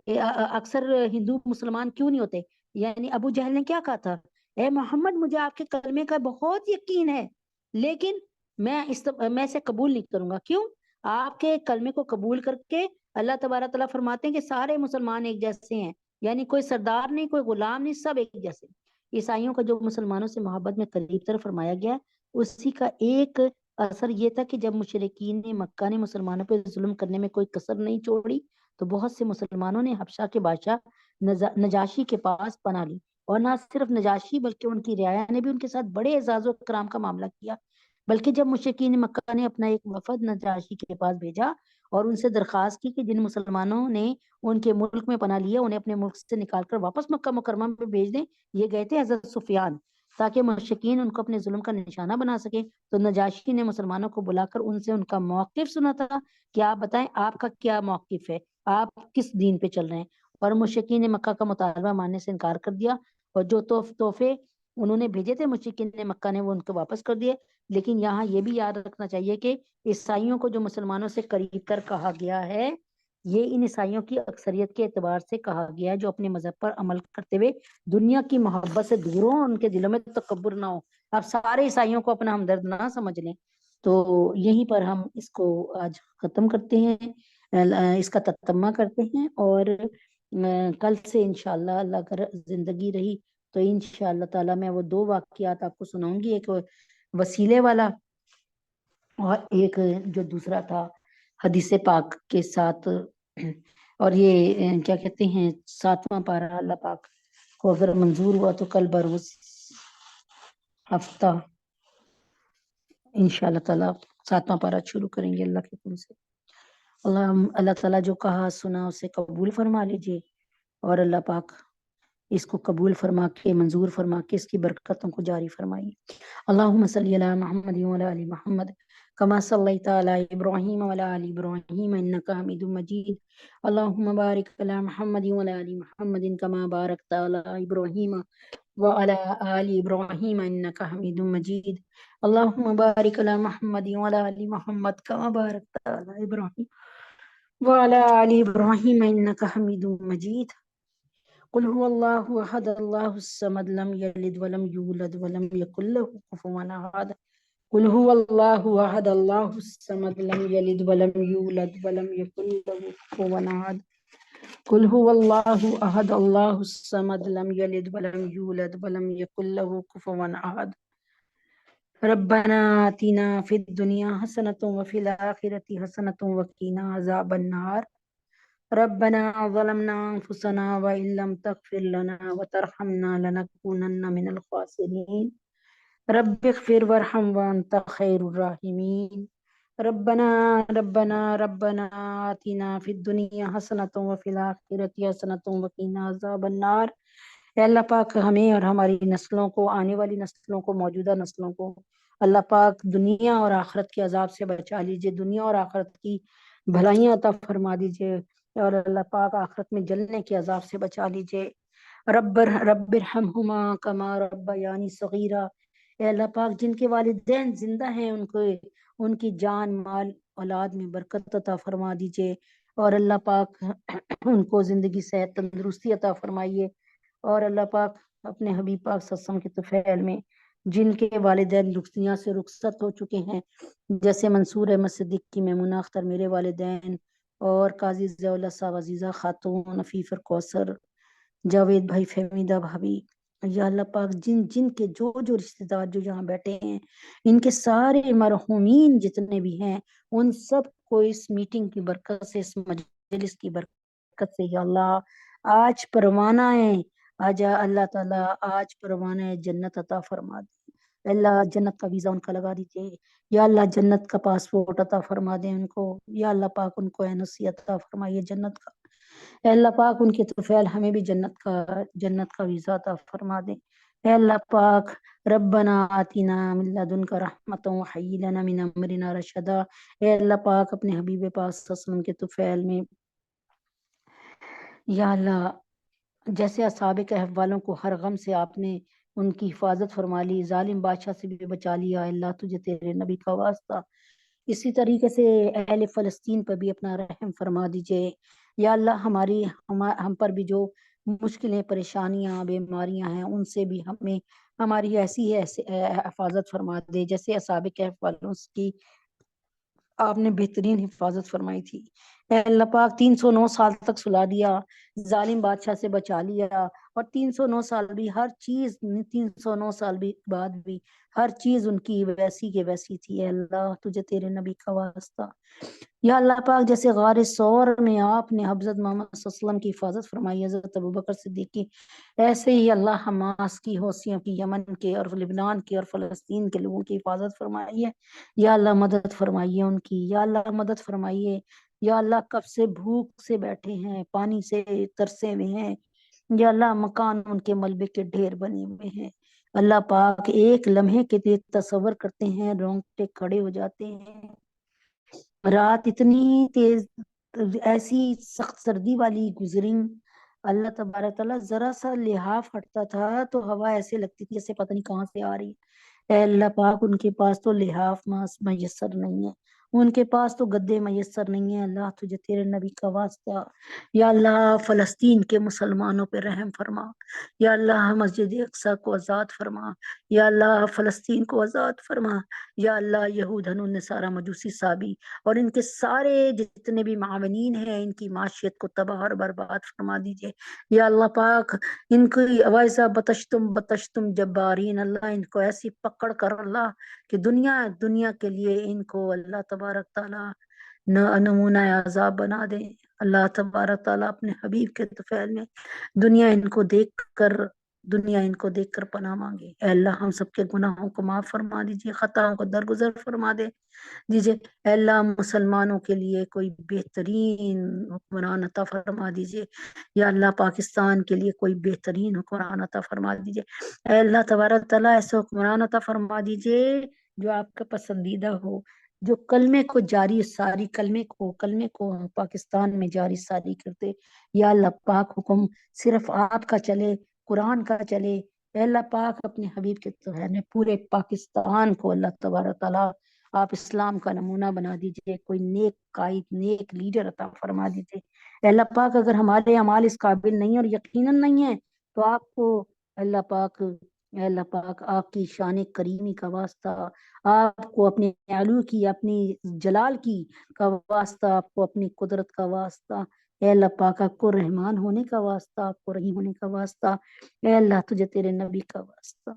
اکثر ہندو مسلمان کیوں نہیں ہوتے؟ یعنی ابو جہل نے کیا کہا تھا؟ اے محمد مجھے آپ کے کلمے کا بہت یقین ہے، لیکن میں اسے قبول نہیں کروں گا۔ کیوں؟ آپ کے کلمے کو قبول کر کے اللہ تبارک تعالیٰ فرماتے ہیں کہ سارے مسلمان ایک جیسے ہیں، یعنی کوئی سردار نہیں، کوئی غلام نہیں، سب ایک جیسے۔ عیسائیوں کا جو مسلمانوں سے محبت میں قریب تر فرمایا گیا، اسی کا ایک اثر یہ تھا کہ جب مشرکین مکہ نے مسلمانوں پہ ظلم کرنے میں کوئی کسر نہیں چھوڑی، تو بہت سے مسلمانوں نے حبشہ کے بادشاہ نجاشی کے پاس پناہ لی، اور نہ صرف نجاشی بلکہ ان کی رعایا نے بھی ان کے ساتھ بڑے اعزاز و کرام کا معاملہ کیا۔ بلکہ جب مشرکین مکہ نے اپنا ایک وفد نجاشی کے پاس بھیجا اور ان سے درخواست کی کہ جن مسلمانوں نے ان کے ملک میں پناہ لیا انہیں اپنے ملک سے نکال کر واپس مکہ مکرمہ میں بھیج دیں، یہ گئے تھے حضرت سفیان، تاکہ مشرکین ان کو اپنے ظلم کا نشانہ بنا سکے، تو نجاشی نے مسلمانوں کو بلا کر ان سے ان کا موقف سنا تھا کہ آپ بتائیں آپ کا کیا موقف ہے، آپ کس دین پہ چل رہے ہیں، اور مشرکین نے مکہ کا مطالبہ ماننے سے انکار کر دیا، اور جو تحفے انہوں نے بھیجے تھے مشرکین نے مکہ نے وہ ان کو واپس کر دیے۔ لیکن یہاں یہ بھی یاد رکھنا چاہیے کہ عیسائیوں کو جو مسلمانوں سے قریب تر کہا گیا ہے، یہ ان عیسائیوں کی اکثریت کے اعتبار سے کہا گیا ہے جو اپنے مذہب پر عمل کرتے ہوئے دنیا کی محبت سے دور ہوں، ان کے دلوں میں تکبر نہ ہو۔ آپ سارے عیسائیوں کو اپنا ہمدرد نہ سمجھ لیں۔ تو یہیں پر ہم اس کو آج ختم کرتے ہیں، اس کا تتمہ کرتے ہیں، اور کل سے انشاءاللہ اللہ کر زندگی رہی تو انشاءاللہ تعالی میں وہ 2 واقعات آپ کو سناؤں گی، ایک وسیلے والا اور ایک جو دوسرا تھا حدیث پاک کے ساتھ، اور یہ کیا کہتے ہیں 7واں پارہ اللہ پاک کو اگر منظور ہوا تو کل بروز ہفتہ انشاءاللہ تعالی 7واں پارہ شروع کریں گے اللہ کے فضل سے۔ اللہ تعالیٰ جو کہا سنا اسے قبول فرما لیجئے، اور اللہ پاک اس کو قبول فرما کے منظور فرما کے اس کی برکتوں کو جاری فرمائیے۔ اللہم صلی علی محمد وعلی آل محمد کما صلیت علی ابراہیم وعلی آل ابراہیم انک حمید مجید۔ اللہم بارک علی محمد وعلی آل محمد کما بارکت علی ابراہیم وعلی آل ابراہیم انک حمید مجید۔ اللہم بارک علی محمد وعلی آل محمد کما بارکت علی ابراہیم وعلی آل ابراہیم انک حمید مجید۔ قل هو الله احد الله الصمد لم يلد ولم يولد ولم يكن له كفوا احد۔ قل هو الله احد الله الصمد لم يلد ولم يولد ولم يكن له كفوا احد۔ قل هو الله احد الله الصمد لم يلد ولم يولد ولم يكن له كفوا احد۔ ربنا آتنا في الدنيا حسنة وفي الآخرة حسنة وقنا عذاب النار۔ ربنا ظلمنا أنفسنا وإن لم تغفر لنا وترحمنا لنكونن من الخاسرين۔ رب اغفر وارحم وأنت خير الراحمين۔ ربنا ربنا آتنا في الدنيا حسنة وفي الآخرة حسنة وقنا عذاب النار۔ اے اللہ پاک ہمیں اور ہماری نسلوں کو، آنے والی نسلوں کو، موجودہ نسلوں کو اللہ پاک دنیا اور آخرت کے عذاب سے بچا لیجئے، دنیا اور آخرت کی بھلائیاں عطا فرما دیجئے، اور اللہ پاک آخرت میں جلنے کے عذاب سے بچا لیجئے۔ رب ارحمہما کما ربیانی صغیرا۔ اے اللہ پاک جن کے والدین زندہ ہیں ان کی جان مال اولاد میں برکت عطا فرما دیجئے، اور اللہ پاک ان کو زندگی صحت تندرستی عطا فرمائیے، اور اللہ پاک اپنے حبیب پاک صلی اللہ علیہ وسلم کے طفیل میں جن کے والدین دنیا سے رخصت ہو چکے ہیں، جیسے منصور احمد صدیقی، میمونہ اختر میرے والدین، اور قاضی ضیاء اللہ صاحب، عزیزہ خاتون، عفیفر کوثر، جاوید بھائی، فہمیدہ بھابھی، یا اللہ پاک جن جن کے جو جو رشتہ دار جو یہاں بیٹھے ہیں، ان کے سارے مرحومین جتنے بھی ہیں، ان سب کو اس میٹنگ کی برکت سے، اس مجلس کی برکت سے، یا اللہ آج پروانہ ہے، آج اللہ تعالیٰ آج پروانہ ہے جنت عطا فرما دے، اللہ جنت کا ویزا ان کا لگا دیجیے، یا اللہ جنت کا پاسپورٹ عطا فرما دیں ان کو، یا اللہ پاک ان کو NOC عطا فرمائیے جنت کا، اے اللہ پاک ان کے طفیل ہمیں بھی جنت کا ویزا عطا فرما دیں، اے اللہ پاک ربنا آتنا من لدنک رحمتا وہیئ لنا من امرنا رشدا، اے اللہ پاک اپنے حبیب پاک صلی اللہ علیہ وسلم کے طفیل میں، یا اللہ جیسے اصحاب کہف والوں کو ہر غم سے آپ نے ان کی حفاظت فرما لی، ظالم بادشاہ سے بھی بچا لیا، اللہ تجھے تیرے نبی کا واسطہ اسی طریقے سے اہل فلسطین پر بھی اپنا رحم فرما دیجئے، یا اللہ ہم پر بھی جو مشکلیں، پریشانیاں، بیماریاں ہیں، ان سے بھی ہماری ایسی حفاظت فرما دے جیسے اصحاب کہف والوں کی آپ نے بہترین حفاظت فرمائی تھی، اے اللہ پاک 309 سال تک سلا دیا، ظالم بادشاہ سے بچا لیا، اور 309 سال بھی ہر چیز 309 سال بھی بعد بھی ہر چیز ان کی ویسی کے ویسی تھی، اے اللہ تجھے تیرے نبی کا واسطہ، یا اللہ پاک جیسے غار ثور میں آپ نے حضرت محمد صلی اللہ علیہ وسلم کی حفاظت فرمائی، حضرت ابوبکر صدیق کی، ایسے ہی اللہ حماس کی، حوثیوں کی، یمن کے اور لبنان کے اور فلسطین کے لوگوں کی حفاظت فرمائیے، یا اللہ مدد فرمائیے ان کی، یا اللہ مدد فرمائیے، یا اللہ کب سے بھوک سے بیٹھے ہیں، پانی سے ترسے ہوئے ہیں، یا اللہ مکان ان کے ملبے کے ڈھیر بنے ہوئے ہیں، اللہ پاک ایک لمحے کے لیے تصور کرتے ہیں رونگٹے کھڑے ہو جاتے ہیں، رات اتنی تیز ایسی سخت سردی والی گزری، اللہ تبارک تعالیٰ ذرا سا لحاف ہٹتا تھا تو ہوا ایسے لگتی تھی جیسے پتہ نہیں کہاں سے آ رہی ہے، اے اللہ پاک ان کے پاس تو لحاف میسر نہیں ہے، ان کے پاس تو گدے میسر نہیں ہیں، اللہ تجھے تیرے نبی کا واسطہ، یا اللہ فلسطین کے مسلمانوں پہ رحم فرما، یا اللہ مسجد اقصی کو آزاد فرما، یا اللہ فلسطین کو آزاد فرما، یا اللہ یہود النصارہ مجوسی صابی اور ان کے سارے جتنے بھی معاونین ہیں ان کی معاشیت کو تباہ اور برباد فرما دیجئے، یا اللہ پاک ان کی وَإِذَا بَطَشْتُمْ جَبَّارِينَ، اللہ ان کو ایسی پکڑ کر اللہ کہ دنیا کے لیے ان کو اللہ تبارک تعالیٰ نمونہ عذاب بنا دے، اللہ تبارک تعالیٰ اپنے حبیب کے طفیل میں دنیا ان کو دیکھ کر پناہ مانگے، اے اللہ ہم سب کے گناہوں کو معاف فرما دیجئے، خطاؤں کو درگزر فرما دے دیجئے، اے اللہ مسلمانوں کے لیے کوئی بہترین حکمران عطا فرما دیجئے، یا اللہ پاکستان کے لیے کوئی بہترین حکمران عطا فرما دیجئے، اے اللہ تبارک تعالیٰ ایسے حکمران عطا فرما دیجئے جو آپ کا پسندیدہ ہو، جو کلمے کو پاکستان میں جاری ساری کرتے، یا اللہ پاک حکم صرف آپ کا چلے، قرآن کا چلے، اے اللہ پاک اپنے حبیب کے طہر میں پورے پاکستان کو اللہ تبارک تعالیٰ آپ اسلام کا نمونہ بنا دیجئے، کوئی نیک قائد، نیک لیڈر عطا فرما دیجئے، اے اللہ پاک اگر ہمارے اعمال اس قابل نہیں اور یقیناً نہیں ہے تو آپ کو اے اللہ پاک آپ کی شان کریمی کا واسطہ، آپ کو اپنے علو کی، اپنی جلال کی کا واسطہ، آپ کو اپنی قدرت کا واسطہ، اے اللہ پاک آپ کو رحمان ہونے کا واسطہ، آپ کو رحیم ہونے کا واسطہ، اے اللہ تجھے تیرے نبی کا واسطہ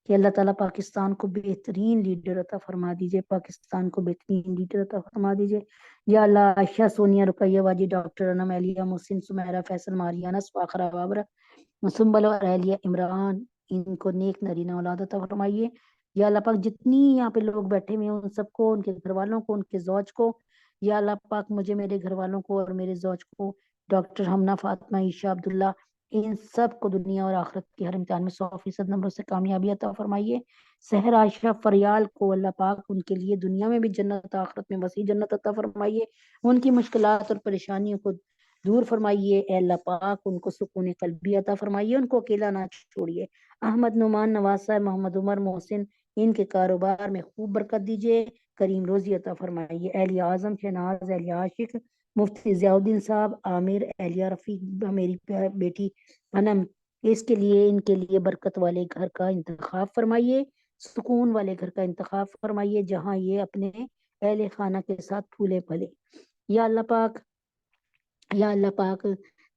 کہ اللہ تعالیٰ پاکستان کو بہترین لیڈر عطا فرما دیجئے، پاکستان کو بہترین لیڈر عطا فرما دیجئے، یا اللہ عائشہ، سونیا، رقیہ واجی، ڈاکٹر انم، اہلیہ محسن، سمیرہ، فیصل، ماریانہ، سواخرہ، بابرہ، سنبل اور اہلیہ عمران، ان کو نیک نرینہ اولاد عطا فرمائیے، یا اللہ پاک جتنی یہاں پہ لوگ بیٹھے ہوئے ہیں ان سب کو، ان کے گھر والوں کو، ان کے زوج کو، یا اللہ پاک مجھے، میرے گھر والوں کو اور میرے زوج کو، ڈاکٹر ہمنا، فاطمہ، عائشہ، عبداللہ، ان سب کو دنیا اور آخرت کے ہر امتحان میں 100% نمبروں سے کامیابی عطا فرمائیے، سحر، عائشہ، فریال کو اللہ پاک ان کے لیے دنیا میں بھی جنت، آخرت میں وسیع جنت عطا فرمائیے، ان کی مشکلات اور پریشانیوں کو دور فرمائیے، اے اللہ پاک ان کو سکون قلبی عطا فرمائیے، ان کو اکیلا نہ چھوڑیے، احمد، نعمان، نواز صاحب، محمد عمر، محسن، ان کے کاروبار میں خوب برکت دیجئے، کریم روزی عطا فرمائیے، اہلیہ اعظم، شہناز، اہلیہ عاشق، مفتی ضیاء الدین صاحب، عامر، اہلیہ رفیق، میری بیٹی انم، اس کے لیے ان کے لیے برکت والے گھر کا انتخاب فرمائیے، سکون والے گھر کا انتخاب فرمائیے جہاں یہ اپنے اہل خانہ کے ساتھ پھولے پھلے۔ یا اللہ پاک، یا اللہ پاک،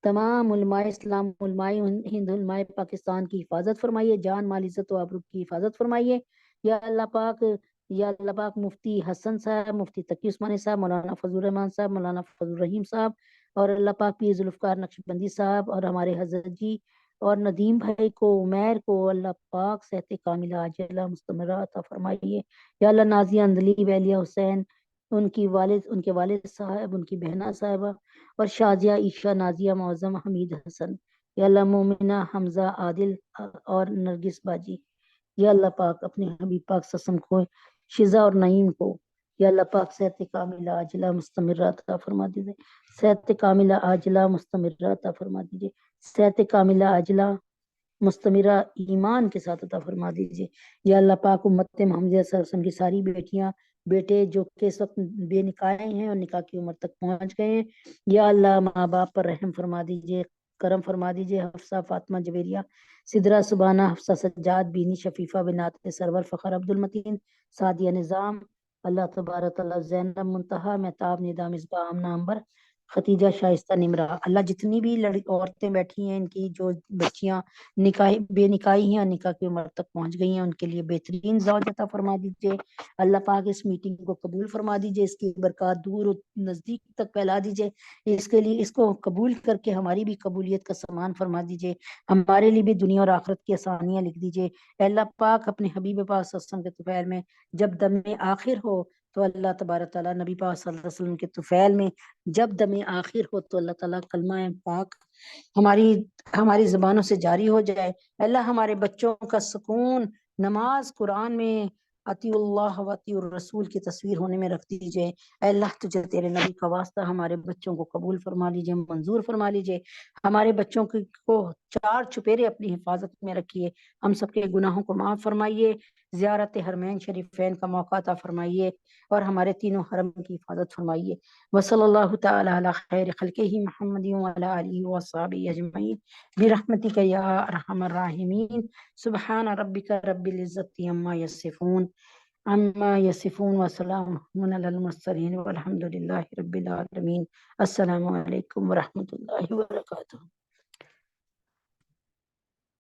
تمام علماء اسلام، علماء ہند، علماء پاکستان کی حفاظت فرمائیے، جان مال عزت و آبرو کی حفاظت فرمائیے۔ یا اللہ پاک، یا اللہ پاک، مفتی حسن صاحب، مفتی تقی عثمانی صاحب، مولانا فضل الرحمان صاحب، مولانا فضل الرحیم صاحب، اور اللہ پاک پیر ذوالفقار نقشبندی صاحب، اور ہمارے حضرت جی اور ندیم بھائی کو، عمیر کو اللہ پاک صحت کاملہ عاجلہ مستمرہ عطا فرمائیے۔ یا اللہ نازیہ اندلی، ویلیہ حسین، ان کے والد صاحب، ان کی بہنہ صاحبہ، اور شازیہ عائشہ، نازیہ معظم، حمید حسن، یا اللہ مومنہ، حمزہ، عادل اور نرگس باجی، یا اللہ پاک اپنے حبیب پاک سسم کو، شزا اور نعیم کو، یا اللہ پاک صحت کاملہ عاجلہ مستمرہ عطا فرما دیجیے، صحت کاملہ عاجلہ مستمرہ عطا فرما دیجیے، صحت کاملہ عاجلہ مستمرہ ایمان کے ساتھ عطا فرما دیجیے۔ یا اللہ پاک امت محمدیہ صلی اللہ علیہ وسلم کی ساری بیٹیاں بیٹے جو کہ اس وقت بے نکاح ہیں اور نکاح کی عمر تک پہنچ گئے ہیں، یا اللہ ماں باپ پر رحم فرما دیجیے، کرم فرما دیجیے۔ حفصہ فاطمہ جویریہ، سدرہ سبانہ، حفصہ سجاد، بینی شفیفہ، بنات سرور، فخر عبد المتین، سعدیہ نظام، اللہ تبارک اللہ، زینب منتہا، مہتاب، ندا، مصباح، آمنہ، عنبر، ختیجہ، شائستہ، نمرہ، اللہ جتنی بھی عورتیں بیٹھی ہیں، ان کی جو بچیاں بے نکاحی ہیں اور نکاح کی عمر تک پہنچ گئی ہیں، ان کے لیے بہترین زوج عطا فرما دیجیے۔ اللہ پاک اس میٹنگ کو قبول فرما دیجیے، اس کی برکات دور و نزدیک تک پھیلا دیجیے، اس کے لیے اس کو قبول کر کے ہماری بھی قبولیت کا سامان فرما دیجیے، ہمارے لیے بھی دنیا اور آخرت کی آسانیاں لکھ دیجیے۔ اللہ پاک اپنے حبیب پاک صلی اللہ علیہ وسلم کے طفیل میں جب دم آخر ہو تو اللہ تبارک تعالیٰ نبی پاک صلی اللہ علیہ وسلم کے طفیل میں جب دم آخر ہو تو اللہ تعالیٰ کلمہ پاک ہماری زبانوں سے جاری ہو جائے۔ اللہ ہمارے بچوں کا سکون نماز قرآن میں اطیع اللہ و اطیع الرسول کی تصویر ہونے میں رکھ دیجیے۔ اے اللہ تجھے تیرے نبی کا واسطہ ہمارے بچوں کو قبول فرما لیجیے، منظور فرما لیجیے، ہمارے بچوں کو چار چپیرے اپنی حفاظت میں رکھیے، ہم سب کے گناہوں کو معاف فرمائیے، زیارت حرمین شریفین کا موقع عطا فرمائیے، اور ہمارے تینوں حرم کی حفاظت فرمائیے۔ وصلی اللہ تعالی علی خیر خلقہ محمد وعلی آلہ وصحبہ اجمعین برحمتک یا ارحم الراحمین۔ سبحان ربک رب العزت عما یصفون وسلام علی المرسلین والحمد للہ رب العالمین۔ السلام علیکم ورحمۃ اللہ وبرکاتہ۔